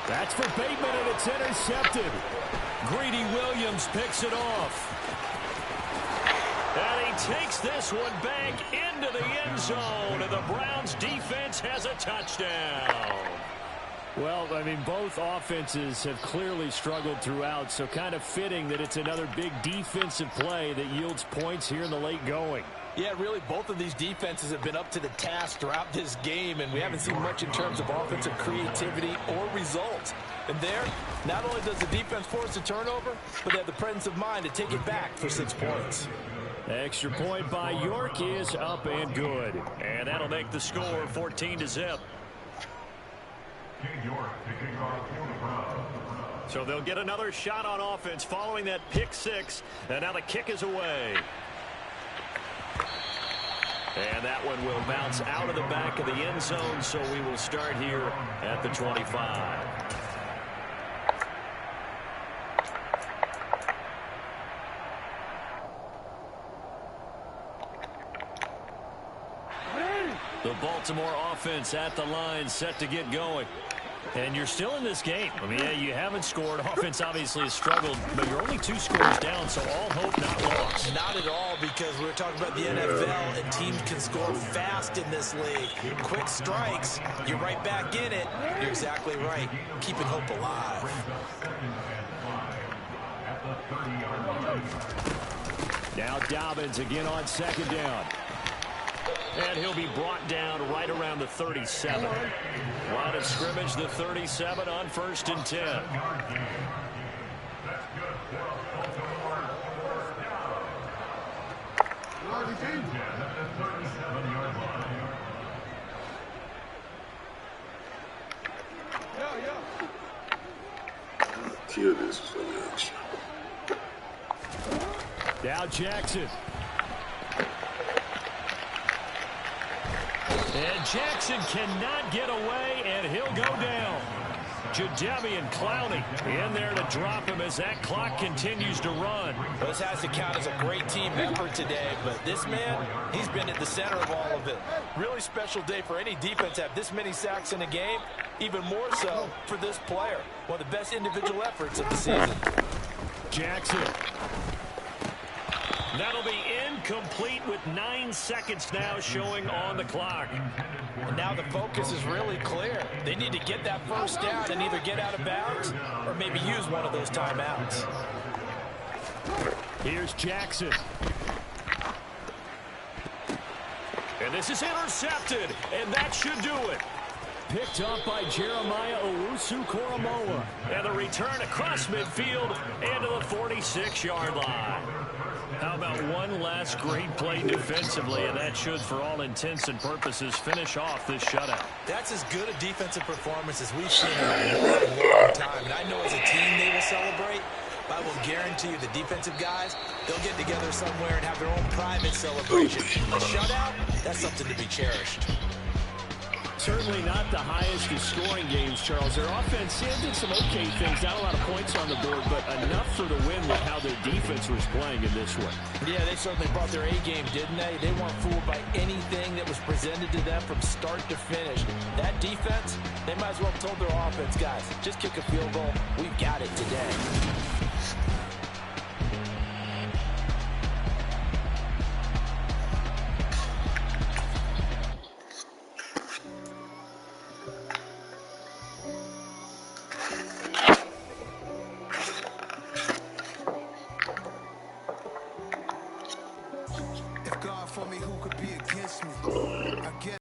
That's for Bateman, and it's intercepted. Greedy Williams picks it off. And he takes this one back into the end zone, and the Browns defense has a touchdown. Well, I mean, both offenses have clearly struggled throughout, so kind of fitting that it's another big defensive play that yields points here in the late going. Yeah, really, both of these defenses have been up to the task throughout this game, and we haven't seen much in terms of offensive creativity or results. And there, not only does the defense force a turnover, but they have the presence of mind to take it back for 6 points. Extra point by York is up and good. And that'll make the score 14-0. So they'll get another shot on offense following that pick six. And now the kick is away. And that one will bounce out of the back of the end zone, so we will start here at the 25. The Baltimore offense at the line, set to get going. And you're still in this game. I mean, yeah, you haven't scored. Offense obviously has struggled, but you're only 2 scores down, so all hope not lost. Not at all, because we were talking about the NFL, and teams can score fast in this league. Quick strikes, you're right back in it. You're exactly right. Keeping hope alive. Now Dobbins again on second down. And he'll be brought down right around the 37. Line of scrimmage, the 37 on 1st and 10. Kill this for the extra. Now Jackson. And Jackson cannot get away, and he'll go down. Jadeveon Clowney in there to drop him as that clock continues to run. Well, this has to count as a great team effort today, but this man, he's been at the center of all of it. Really special day for any defense to have this many sacks in a game, even more so for this player. One of the best individual efforts of the season. Jackson. That'll be incomplete with 9 seconds now showing on the clock. And now the focus is really clear. They need to get that first down and either get out of bounds or maybe use one of those timeouts. Here's Jackson. And this is intercepted, and that should do it. picked up by Jeremiah Owusu-Koramoah. And the return across midfield and to the 46-yard line. How about one last great play defensively, and that should, for all intents and purposes, finish off this shutout. That's as good a defensive performance as we've seen in a long, long time. And I know as a team they will celebrate, but I will guarantee you the defensive guys, they'll get together somewhere and have their own private celebration. A shutout, that's something to be cherished. Certainly not the highest in scoring games, Charles. Their offense did some okay things. Not a lot of points on the board, but enough for the win with how their defense was playing in this one. Yeah, they certainly brought their A-game, didn't they? They weren't fooled by anything that was presented to them from start to finish. That defense, they might as well have told their offense, guys, just kick a field goal. We've got it today.